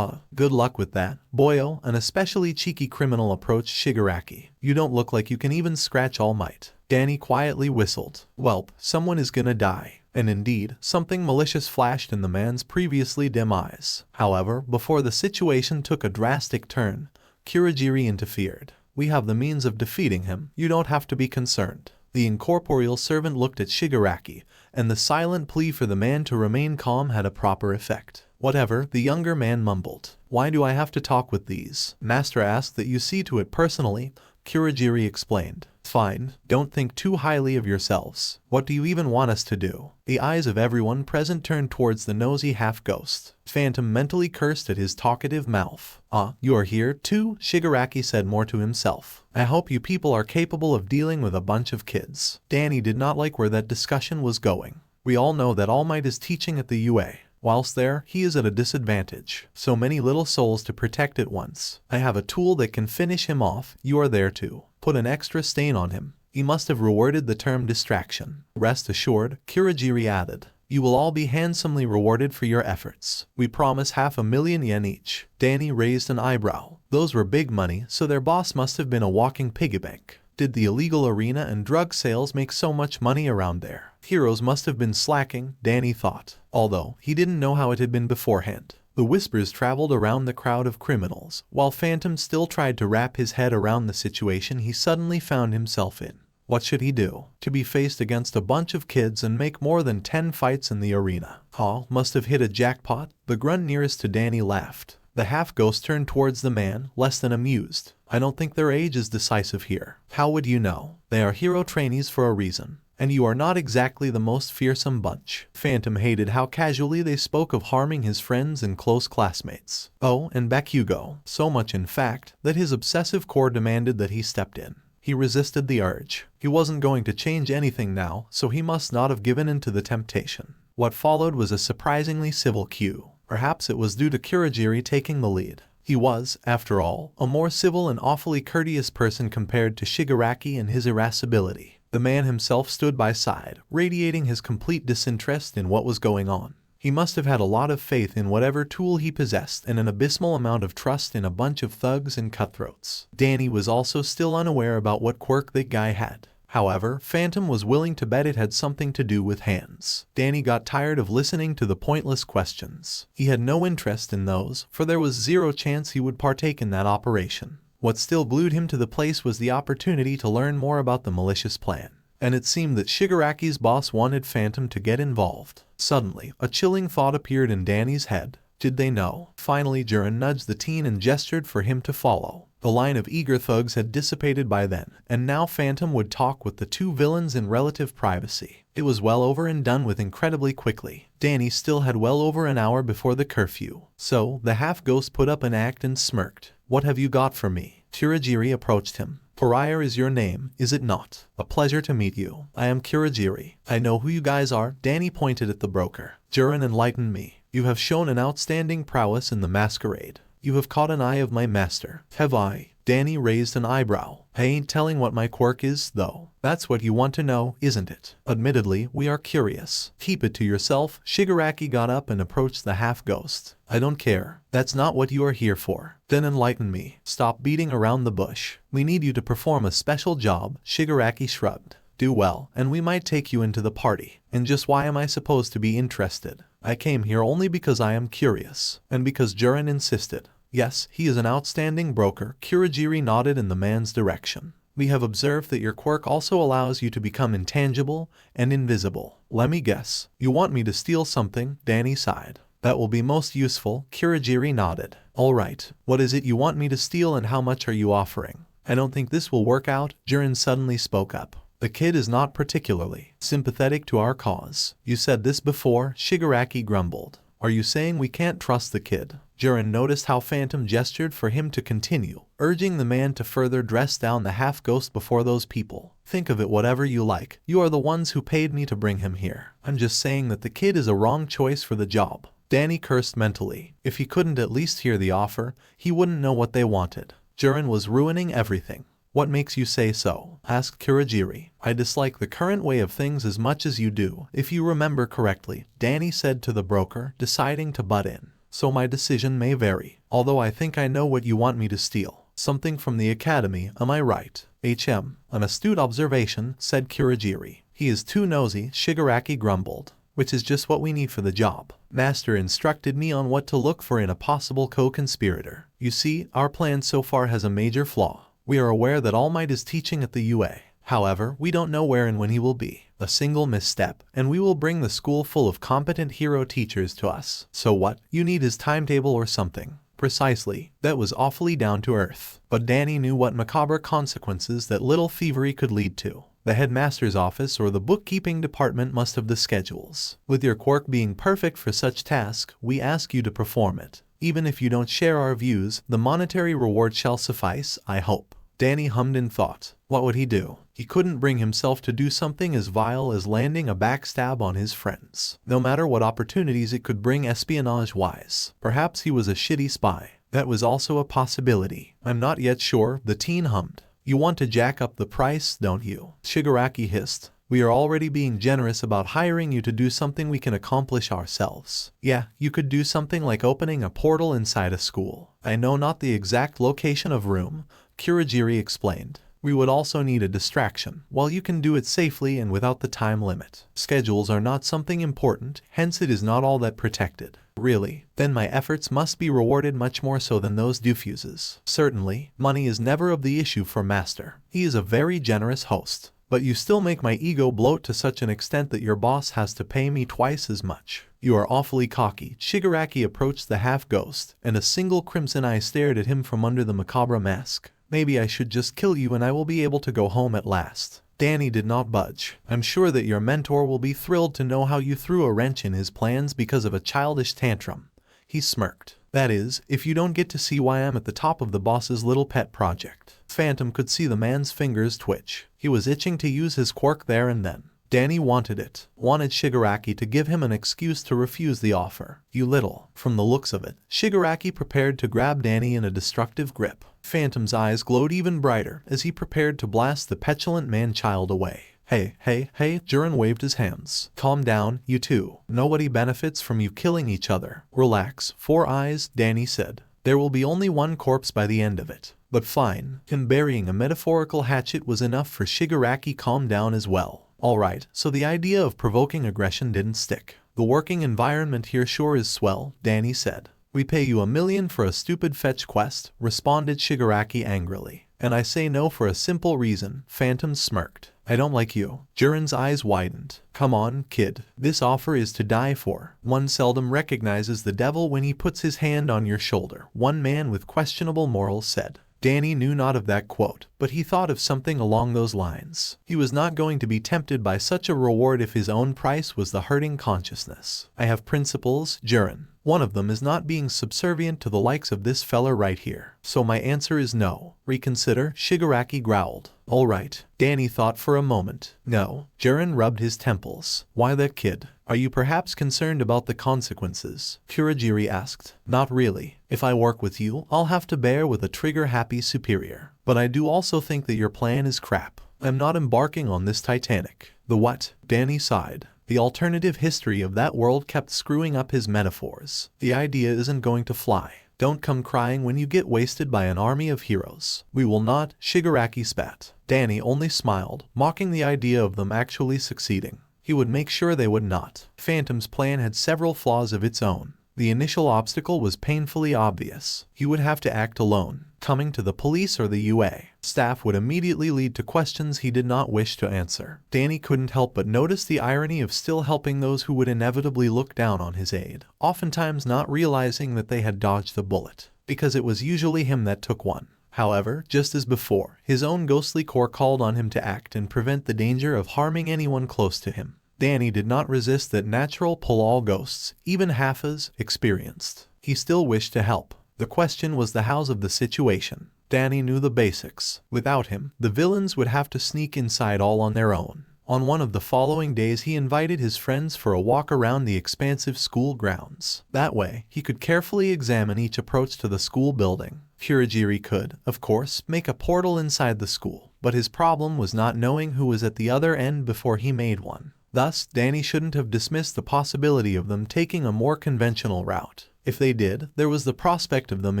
Good luck with that. Boyo, an especially cheeky criminal, approached Shigaraki. You don't look like you can even scratch All Might. Danny quietly whistled. Welp, someone is gonna die. And indeed, something malicious flashed in the man's previously dim eyes. However, before the situation took a drastic turn, Kurogiri interfered. We have the means of defeating him. You don't have to be concerned. The incorporeal servant looked at Shigaraki, and the silent plea for the man to remain calm had a proper effect. Whatever, the younger man mumbled. Why do I have to talk with these? Master asked that you see to it personally, Kurogiri explained. Fine, don't think too highly of yourselves. What do you even want us to do? The eyes of everyone present turned towards the nosy half-ghost. Phantom mentally cursed at his talkative mouth. You are here too? Shigaraki said more to himself. I hope you people are capable of dealing with a bunch of kids. Danny did not like where that discussion was going. We all know that All Might is teaching at the UA. Whilst there, he is at a disadvantage. So many little souls to protect at once. I have a tool that can finish him off. You are there too. Put an extra stain on him. He must have rewarded the term distraction. Rest assured, Kurogiri added. You will all be handsomely rewarded for your efforts. We promise 500,000 yen each. Danny raised an eyebrow. Those were big money, so their boss must have been a walking piggy bank. Did the illegal arena and drug sales make so much money around there? Heroes must have been slacking, Danny thought, although he didn't know how it had been beforehand. The whispers traveled around the crowd of criminals, while Phantom still tried to wrap his head around the situation he suddenly found himself in. What should he do? To be faced against a bunch of kids and make more than 10 fights in the arena. Must have hit a jackpot. The grunt nearest to Danny laughed. The half-ghost turned towards the man, less than amused. I don't think their age is decisive here. How would you know? They are hero trainees for a reason. And you are not exactly the most fearsome bunch. Phantom hated how casually they spoke of harming his friends and close classmates. And bakugou. So much in fact, that his obsessive core demanded that he stepped in. He resisted the urge. He wasn't going to change anything now, so he must not have given in to the temptation. What followed was a surprisingly civil cue. Perhaps it was due to Kurogiri taking the lead. He was, after all, a more civil and awfully courteous person compared to Shigaraki and his irascibility. The man himself stood by side, radiating his complete disinterest in what was going on. He must have had a lot of faith in whatever tool he possessed and an abysmal amount of trust in a bunch of thugs and cutthroats. Danny was also still unaware about what quirk that guy had. However, Phantom was willing to bet it had something to do with hands. Danny got tired of listening to the pointless questions. He had no interest in those, for there was zero chance he would partake in that operation. What still glued him to the place was the opportunity to learn more about the malicious plan. And it seemed that Shigaraki's boss wanted Phantom to get involved. Suddenly, a chilling thought appeared in Danny's head. Did they know? Finally, Jiren nudged the teen and gestured for him to follow. The line of eager thugs had dissipated by then, and now Phantom would talk with the two villains in relative privacy. It was well over and done with incredibly quickly. Danny still had well over an hour before the curfew. So, the half-ghost put up an act and smirked. What have you got for me? Kurogiri approached him. Pariah is your name, is it not? A pleasure to meet you. I am Kurogiri. I know who you guys are. Danny pointed at the broker. Jiren enlightened me. You have shown an outstanding prowess in the masquerade. You have caught an eye of my master. Have I? Danny raised an eyebrow. I ain't telling what my quirk is, though. That's what you want to know, isn't it? Admittedly, we are curious. Keep it to yourself. Shigaraki got up and approached the half-ghost. I don't care. That's not what you are here for. Then enlighten me. Stop beating around the bush. We need you to perform a special job. Shigaraki shrugged. Do well, and we might take you into the party. And just why am I supposed to be interested? I came here only because I am curious. And because Jiren insisted. Yes, he is an outstanding broker. Kurogiri nodded in the man's direction. We have observed that your quirk also allows you to become intangible and invisible. Let me guess. You want me to steal something? Danny sighed. That will be most useful. Kurogiri nodded. Alright, what is it you want me to steal and how much are you offering? I don't think this will work out. Jiren suddenly spoke up. The kid is not particularly sympathetic to our cause. You said this before, Shigaraki grumbled. Are you saying we can't trust the kid? Jiren noticed how Phantom gestured for him to continue, urging the man to further dress down the half-ghost before those people. Think of it whatever you like. You are the ones who paid me to bring him here. I'm just saying that the kid is a wrong choice for the job. Danny cursed mentally. If he couldn't at least hear the offer, he wouldn't know what they wanted. Jiren was ruining everything. What makes you say so? Asked Kurogiri. I dislike the current way of things as much as you do, if you remember correctly, Danny said to the broker, deciding to butt in. So my decision may vary, although I think I know what you want me to steal. Something from the academy, am I right? An astute observation, said Kurogiri. He is too nosy, Shigaraki grumbled. Which is just what we need for the job. Master instructed me on what to look for in a possible co-conspirator. You see, our plan so far has a major flaw. We are aware that All Might is teaching at the UA. However, we don't know where and when he will be. A single misstep, and we will bring the school full of competent hero teachers to us. So what? You need his timetable or something. Precisely. That was awfully down to earth. But Danny knew what macabre consequences that little thievery could lead to. The headmaster's office or the bookkeeping department must have the schedules. With your quirk being perfect for such task, we ask you to perform it. Even if you don't share our views, the monetary reward shall suffice, I hope. Danny hummed in thought. What would he do? He couldn't bring himself to do something as vile as landing a backstab on his friends. No matter what opportunities it could bring espionage-wise. Perhaps he was a shitty spy. That was also a possibility. I'm not yet sure, the teen hummed. You want to jack up the price, don't you? Shigaraki hissed. We are already being generous about hiring you to do something we can accomplish ourselves. Yeah, you could do something like opening a portal inside a school. I know not the exact location of room, Kurogiri explained. We would also need a distraction, while you can do it safely and without the time limit. Schedules are not something important, hence it is not all that protected. Really? Then my efforts must be rewarded much more so than those doofuses. Certainly, money is never of the issue for Master. He is a very generous host. But you still make my ego bloat to such an extent that your boss has to pay me twice as much. You are awfully cocky. Shigaraki approached the half-ghost, and a single crimson eye stared at him from under the macabre mask. Maybe I should just kill you and I will be able to go home at last. Danny did not budge. I'm sure that your mentor will be thrilled to know how you threw a wrench in his plans because of a childish tantrum. He smirked. That is, if you don't get to see why I'm at the top of the boss's little pet project. Phantom could see the man's fingers twitch. He was itching to use his quirk there and then. Danny wanted it. Wanted Shigaraki to give him an excuse to refuse the offer. You little. From the looks of it, Shigaraki prepared to grab Danny in a destructive grip. Phantom's eyes glowed even brighter as he prepared to blast the petulant man-child away. Hey, Jiren waved his hands. Calm down, you two. Nobody benefits from you killing each other. Relax. 4 eyes, Danny said. There will be only one corpse by the end of it. But fine. And burying a metaphorical hatchet was enough for Shigaraki calm down as well. Alright, so the idea of provoking aggression didn't stick. The working environment here sure is swell, Danny said. We pay you $1 million for a stupid fetch quest, responded Shigaraki angrily. And I say no for a simple reason, Phantom smirked. I don't like you. Jiren's eyes widened. Come on, kid. This offer is to die for. One seldom recognizes the devil when he puts his hand on your shoulder, one man with questionable morals said. Danny knew not of that quote, but he thought of something along those lines. He was not going to be tempted by such a reward if his own price was the hurting consciousness. I have principles, Jiren. One of them is not being subservient to the likes of this fella right here. So my answer is no. Reconsider, Shigaraki growled. Alright. Danny thought for a moment. No. Jiren rubbed his temples. Why that kid? Are you perhaps concerned about the consequences? Kurogiri asked. Not really. If I work with you, I'll have to bear with a trigger-happy superior. But I do also think that your plan is crap. I'm not embarking on this Titanic. The what? Danny sighed. The alternative history of that world kept screwing up his metaphors. The idea isn't going to fly. Don't come crying when you get wasted by an army of heroes. We will not, Shigaraki spat. Danny only smiled, mocking the idea of them actually succeeding. He would make sure they would not. Phantom's plan had several flaws of its own. The initial obstacle was painfully obvious. He would have to act alone. Coming to the police or the UA staff would immediately lead to questions he did not wish to answer. Danny couldn't help but notice the irony of still helping those who would inevitably look down on his aid, oftentimes not realizing that they had dodged the bullet, because it was usually him that took one. However, just as before, his own ghostly core called on him to act and prevent the danger of harming anyone close to him. Danny did not resist that natural pull all ghosts, even half-as, experienced. He still wished to help. The question was the hows of the situation. Danny knew the basics. Without him, the villains would have to sneak inside all on their own. On one of the following days he invited his friends for a walk around the expansive school grounds. That way, he could carefully examine each approach to the school building. Kurogiri could, of course, make a portal inside the school, but his problem was not knowing who was at the other end before he made one. Thus, Danny shouldn't have dismissed the possibility of them taking a more conventional route. If they did, there was the prospect of them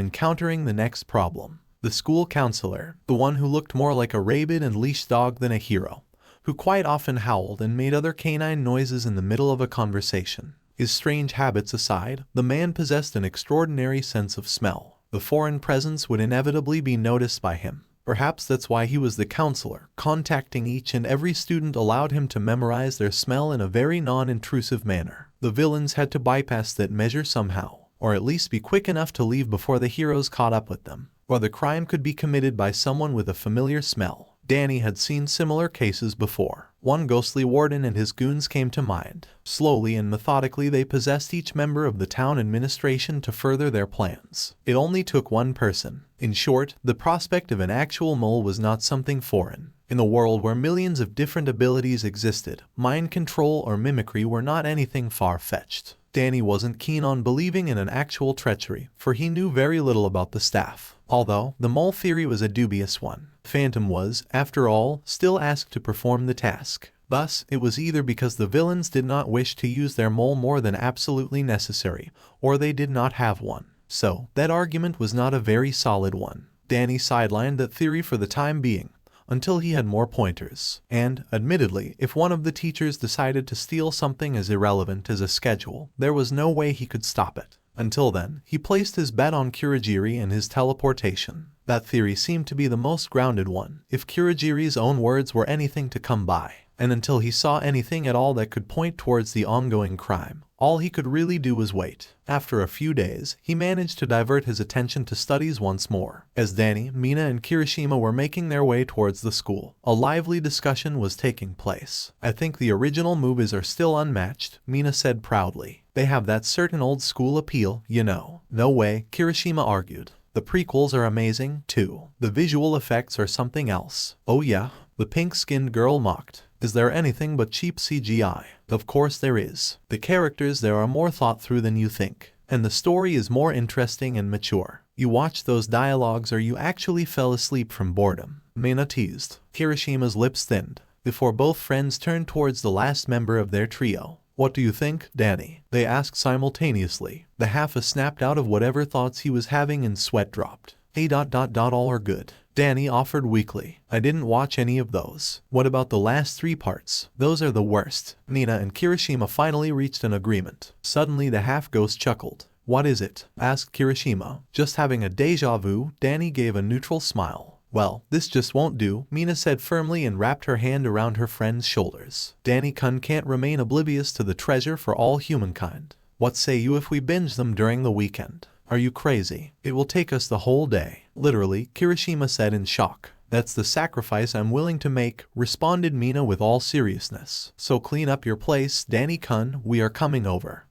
encountering the next problem. The school counselor, the one who looked more like a rabid and leash dog than a hero, who quite often howled and made other canine noises in the middle of a conversation. His strange habits aside, the man possessed an extraordinary sense of smell. The foreign presence would inevitably be noticed by him. Perhaps that's why he was the counselor. Contacting each and every student allowed him to memorize their smell in a very non-intrusive manner. The villains had to bypass that measure somehow, or at least be quick enough to leave before the heroes caught up with them. Or the crime could be committed by someone with a familiar smell. Danny had seen similar cases before. One ghostly warden and his goons came to mind. Slowly and methodically they possessed each member of the town administration to further their plans. It only took one person. In short, the prospect of an actual mole was not something foreign. In a world where millions of different abilities existed, mind control or mimicry were not anything far-fetched. Danny wasn't keen on believing in an actual treachery, for he knew very little about the staff. Although, the mole theory was a dubious one. Phantom was, after all, still asked to perform the task. Thus, it was either because the villains did not wish to use their mole more than absolutely necessary, or they did not have one. So, that argument was not a very solid one. Danny sidelined that theory for the time being, until he had more pointers. And, admittedly, if one of the teachers decided to steal something as irrelevant as a schedule, there was no way he could stop it. Until then, he placed his bet on Kurogiri and his teleportation. That theory seemed to be the most grounded one, if Kurogiri's own words were anything to come by. And until he saw anything at all that could point towards the ongoing crime, all he could really do was wait. After a few days, he managed to divert his attention to studies once more. As Danny, Mina, and Kirishima were making their way towards the school, a lively discussion was taking place. "I think the original movies are still unmatched," Mina said proudly. "They have that certain old school appeal, you know." "No way," Kirishima argued. "The prequels are amazing, too. The visual effects are something else." "Oh yeah?" the pink-skinned girl mocked. "Is there anything but cheap CGI?" "Of course there is. The characters there are more thought through than you think. And the story is more interesting and mature. You watch those dialogues or you actually fell asleep from boredom," Mina teased. Kirishima's lips thinned, before both friends turned towards the last member of their trio. "What do you think, Danny?" they asked simultaneously. The half snapped out of whatever thoughts he was having and sweat dropped. All are good," Danny offered weakly. "I didn't watch any of those." "What about the last 3 parts? Those are the worst." Mina and Kirishima finally reached an agreement. Suddenly the half-ghost chuckled. "What is it?" asked Kirishima. "Just having a deja vu," Danny gave a neutral smile. "Well, this just won't do," Mina said firmly and wrapped her hand around her friend's shoulders. Danny-kun can't remain oblivious to the treasure for all humankind. "What say you if we binge them during the weekend?" "Are you crazy? It will take us the whole day." "Literally," Kirishima said in shock. "That's the sacrifice I'm willing to make," responded Mina with all seriousness. "So clean up your place, Danny-kun, we are coming over.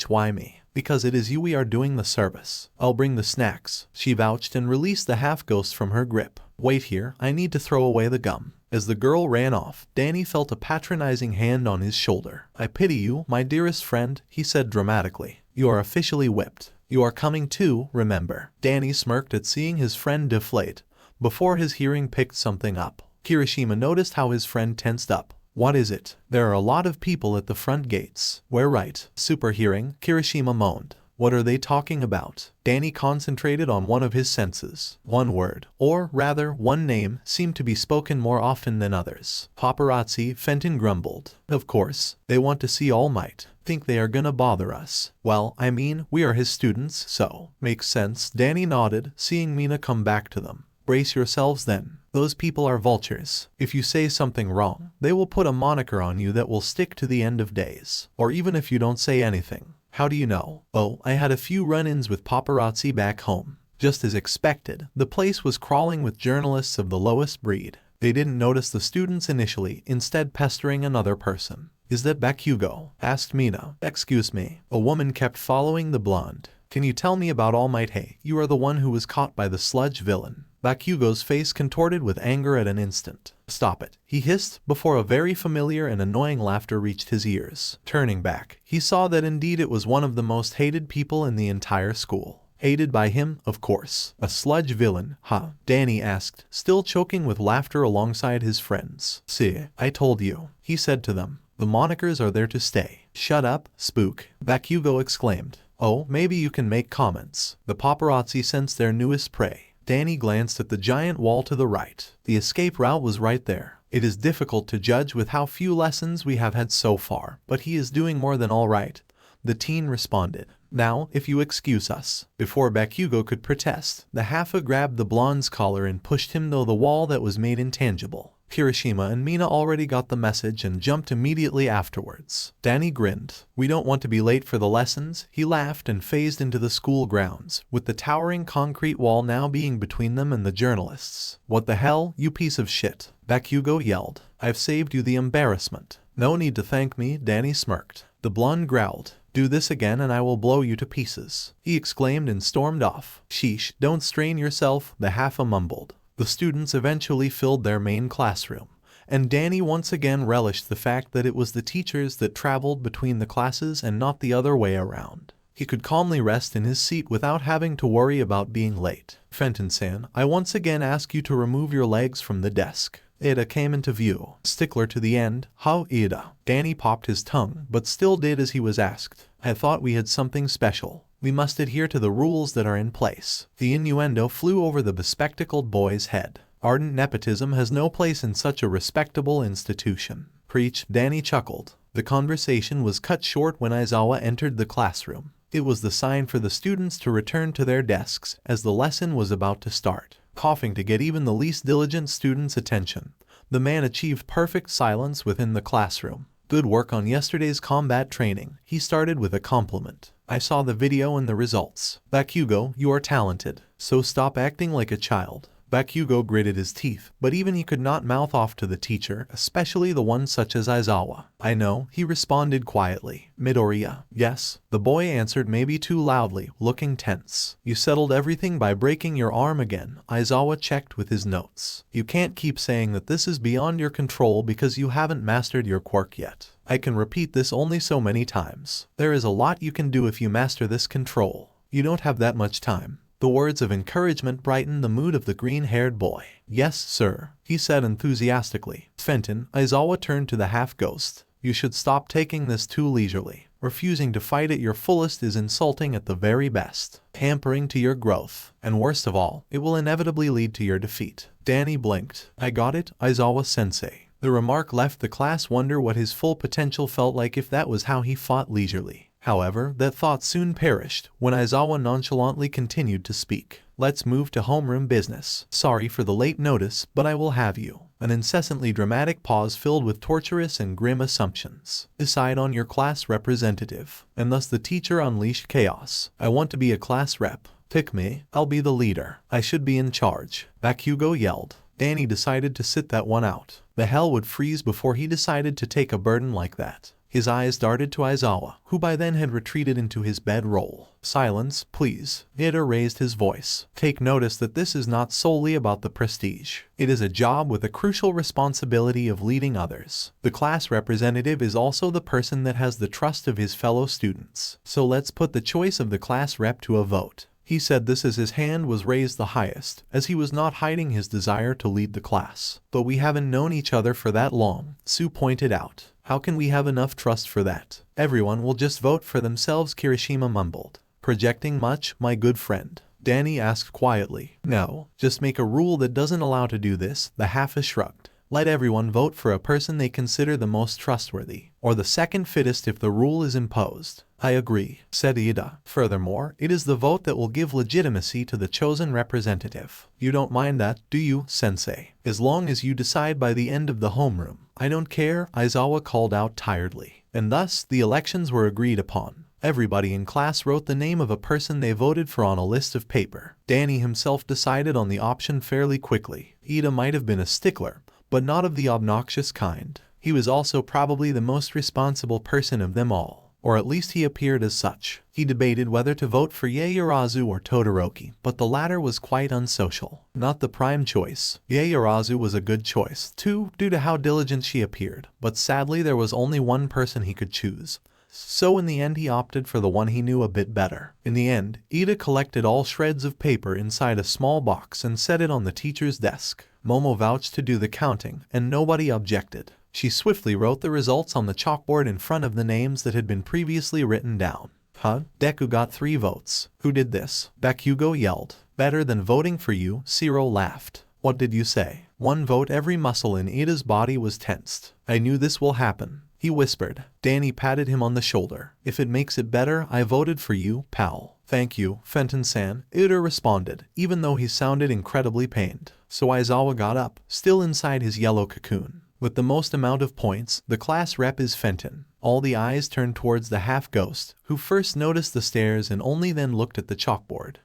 Why me? Because it is you we are doing the service. I'll bring the snacks," she vouched and released the half-ghost from her grip. "Wait here, I need to throw away the gum." As the girl ran off, Danny felt a patronizing hand on his shoulder. "I pity you, my dearest friend," he said dramatically. "You are officially whipped. You are coming too, remember." Danny smirked at seeing his friend deflate, before his hearing picked something up. Kirishima noticed how his friend tensed up. "What is it?" "There are a lot of people at the front gates." "We're right." Super hearing, Kirishima moaned. "What are they talking about?" Danny concentrated on one of his senses. One word, or rather one name, seemed to be spoken more often than others. "Paparazzi," Fenton grumbled. "Of course. They want to see All Might. Think they are gonna bother us." "Well, I mean, we are his students, so." "Makes sense." Danny nodded, seeing Mina come back to them. "Brace yourselves then. Those people are vultures. If you say something wrong, they will put a moniker on you that will stick to the end of days. Or even if you don't say anything." "How do you know?" "Oh, I had a few run-ins with paparazzi back home." Just as expected, the place was crawling with journalists of the lowest breed. They didn't notice the students initially, instead pestering another person. "Is that Bakugou?" asked Mina. "Excuse me." A woman kept following the blonde. "Can you tell me about Allmight? Hey, you are the one who was caught by the sludge villain." Bakugou's face contorted with anger at an instant. Stop it, he hissed, before a very familiar and annoying laughter reached his ears. Turning back, he saw that indeed it was one of the most hated people in the entire school. Hated by him, of course. A sludge villain, huh? Danny asked, still choking with laughter alongside his friends. See, I told you, he said to them. The monikers are there to stay. Shut up, spook, Bakugou exclaimed. Oh, maybe you can make comments. The paparazzi sensed their newest prey. Danny glanced at the giant wall to the right. The escape route was right there. It is difficult to judge with how few lessons we have had so far, but he is doing more than all right. The teen responded. Now, if you excuse us. Before Bakugou could protest, the Haffa grabbed the blonde's collar and pushed him through the wall that was made intangible. Kirishima and Mina already got the message and jumped immediately afterwards. Danny grinned. We don't want to be late for the lessons, he laughed and phased into the school grounds, with the towering concrete wall now being between them and the journalists. What the hell, you piece of shit, Bakugou yelled. I've saved you the embarrassment. No need to thank me, Danny smirked. The blonde growled. Do this again and I will blow you to pieces, he exclaimed and stormed off. Sheesh, don't strain yourself, the Haffa mumbled. The students eventually filled their main classroom, and Danny once again relished the fact that it was the teachers that traveled between the classes and not the other way around. He could calmly rest in his seat without having to worry about being late. Fenton-san, I once again ask you to remove your legs from the desk. Ida came into view. Stickler to the end. How Ida? Danny popped his tongue, but still did as he was asked. I thought we had something special. We must adhere to the rules that are in place. The innuendo flew over the bespectacled boy's head. Ardent nepotism has no place in such a respectable institution. Preach, Danny chuckled. The conversation was cut short when Aizawa entered the classroom. It was the sign for the students to return to their desks as the lesson was about to start. Coughing to get even the least diligent student's attention, the man achieved perfect silence within the classroom. Good work on yesterday's combat training, he started with a compliment. I saw the video and the results. Bakugou, you are talented, so stop acting like a child. Bakugou gritted his teeth, but even he could not mouth off to the teacher, especially the one such as Aizawa. I know, he responded quietly. Midoriya. Yes, the boy answered maybe too loudly, looking tense. You settled everything by breaking your arm again, Aizawa checked with his notes. You can't keep saying that this is beyond your control because you haven't mastered your quirk yet. I can repeat this only so many times. There is a lot you can do if you master this control. You don't have that much time. The words of encouragement brightened the mood of the green-haired boy. Yes, sir, he said enthusiastically. Fenton, Aizawa turned to the half-ghost. You should stop taking this too leisurely. Refusing to fight at your fullest is insulting at the very best, hampering to your growth, and worst of all, it will inevitably lead to your defeat. Danny blinked. I got it, Aizawa-sensei. The remark left the class wonder what his full potential felt like if that was how he fought leisurely. However, that thought soon perished when Aizawa nonchalantly continued to speak. Let's move to homeroom business. Sorry for the late notice, but I will have you. An incessantly dramatic pause filled with torturous and grim assumptions. Decide on your class representative. And thus the teacher unleashed chaos. I want to be a class rep. Pick me. I'll be the leader. I should be in charge. Bakugou yelled. Danny decided to sit that one out. The hell would freeze before he decided to take a burden like that. His eyes darted to Aizawa, who by then had retreated into his bedroll. Silence, please. Ida raised his voice. Take notice that this is not solely about the prestige. It is a job with a crucial responsibility of leading others. The class representative is also the person that has the trust of his fellow students. So let's put the choice of the class rep to a vote. He said this as his hand was raised the highest, as he was not hiding his desire to lead the class. But we haven't known each other for that long, Sue pointed out. How can we have enough trust for that? Everyone will just vote for themselves, Kirishima mumbled. Projecting much, my good friend? Danny asked quietly. No, just make a rule that doesn't allow to do this, the Haffa shrugged. Let everyone vote for a person they consider the most trustworthy, or the second fittest if the rule is imposed. I agree, said Ida. Furthermore, it is the vote that will give legitimacy to the chosen representative. You don't mind that, do you, sensei? As long as you decide by the end of the homeroom. I don't care, Aizawa called out tiredly. And thus, the elections were agreed upon. Everybody in class wrote the name of a person they voted for on a list of paper. Danny himself decided on the option fairly quickly. Ida might have been a stickler, but not of the obnoxious kind. He was also probably the most responsible person of them all. or at least he appeared as such. He debated whether to vote for Yaoyorozu or Todoroki, but the latter was quite unsocial. Not the prime choice. Yaoyorozu was a good choice, too, due to how diligent she appeared, but sadly there was only one person he could choose. So in the end he opted for the one he knew a bit better. In the end, Ida collected all shreds of paper inside a small box and set it on the teacher's desk. Momo vouched to do the counting, and nobody objected. She swiftly wrote the results on the chalkboard in front of the names that had been previously written down. Huh? Deku got 3 votes. Who did this? Bakugou yelled. Better than voting for you, Zero laughed. What did you say? 1 vote. Every muscle in Ida's body was tensed. I knew this will happen, he whispered. Danny patted him on the shoulder. If it makes it better, I voted for you, pal. Thank you, Fenton-san, Ida responded, even though he sounded incredibly pained. So Aizawa got up, still inside his yellow cocoon. With the most amount of points, the class rep is Fenton. All the eyes turned towards the half-ghost, who first noticed the stairs and only then looked at the chalkboard.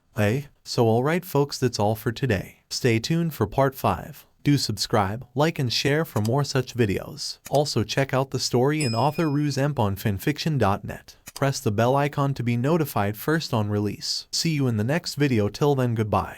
So alright folks, that's all for today. Stay tuned for part 5. Do subscribe, like and share for more such videos. Also check out the story and author RusEmp on FANFICTIONnet. Press the bell icon to be notified first on release. See you in the next video. Till then, goodbye.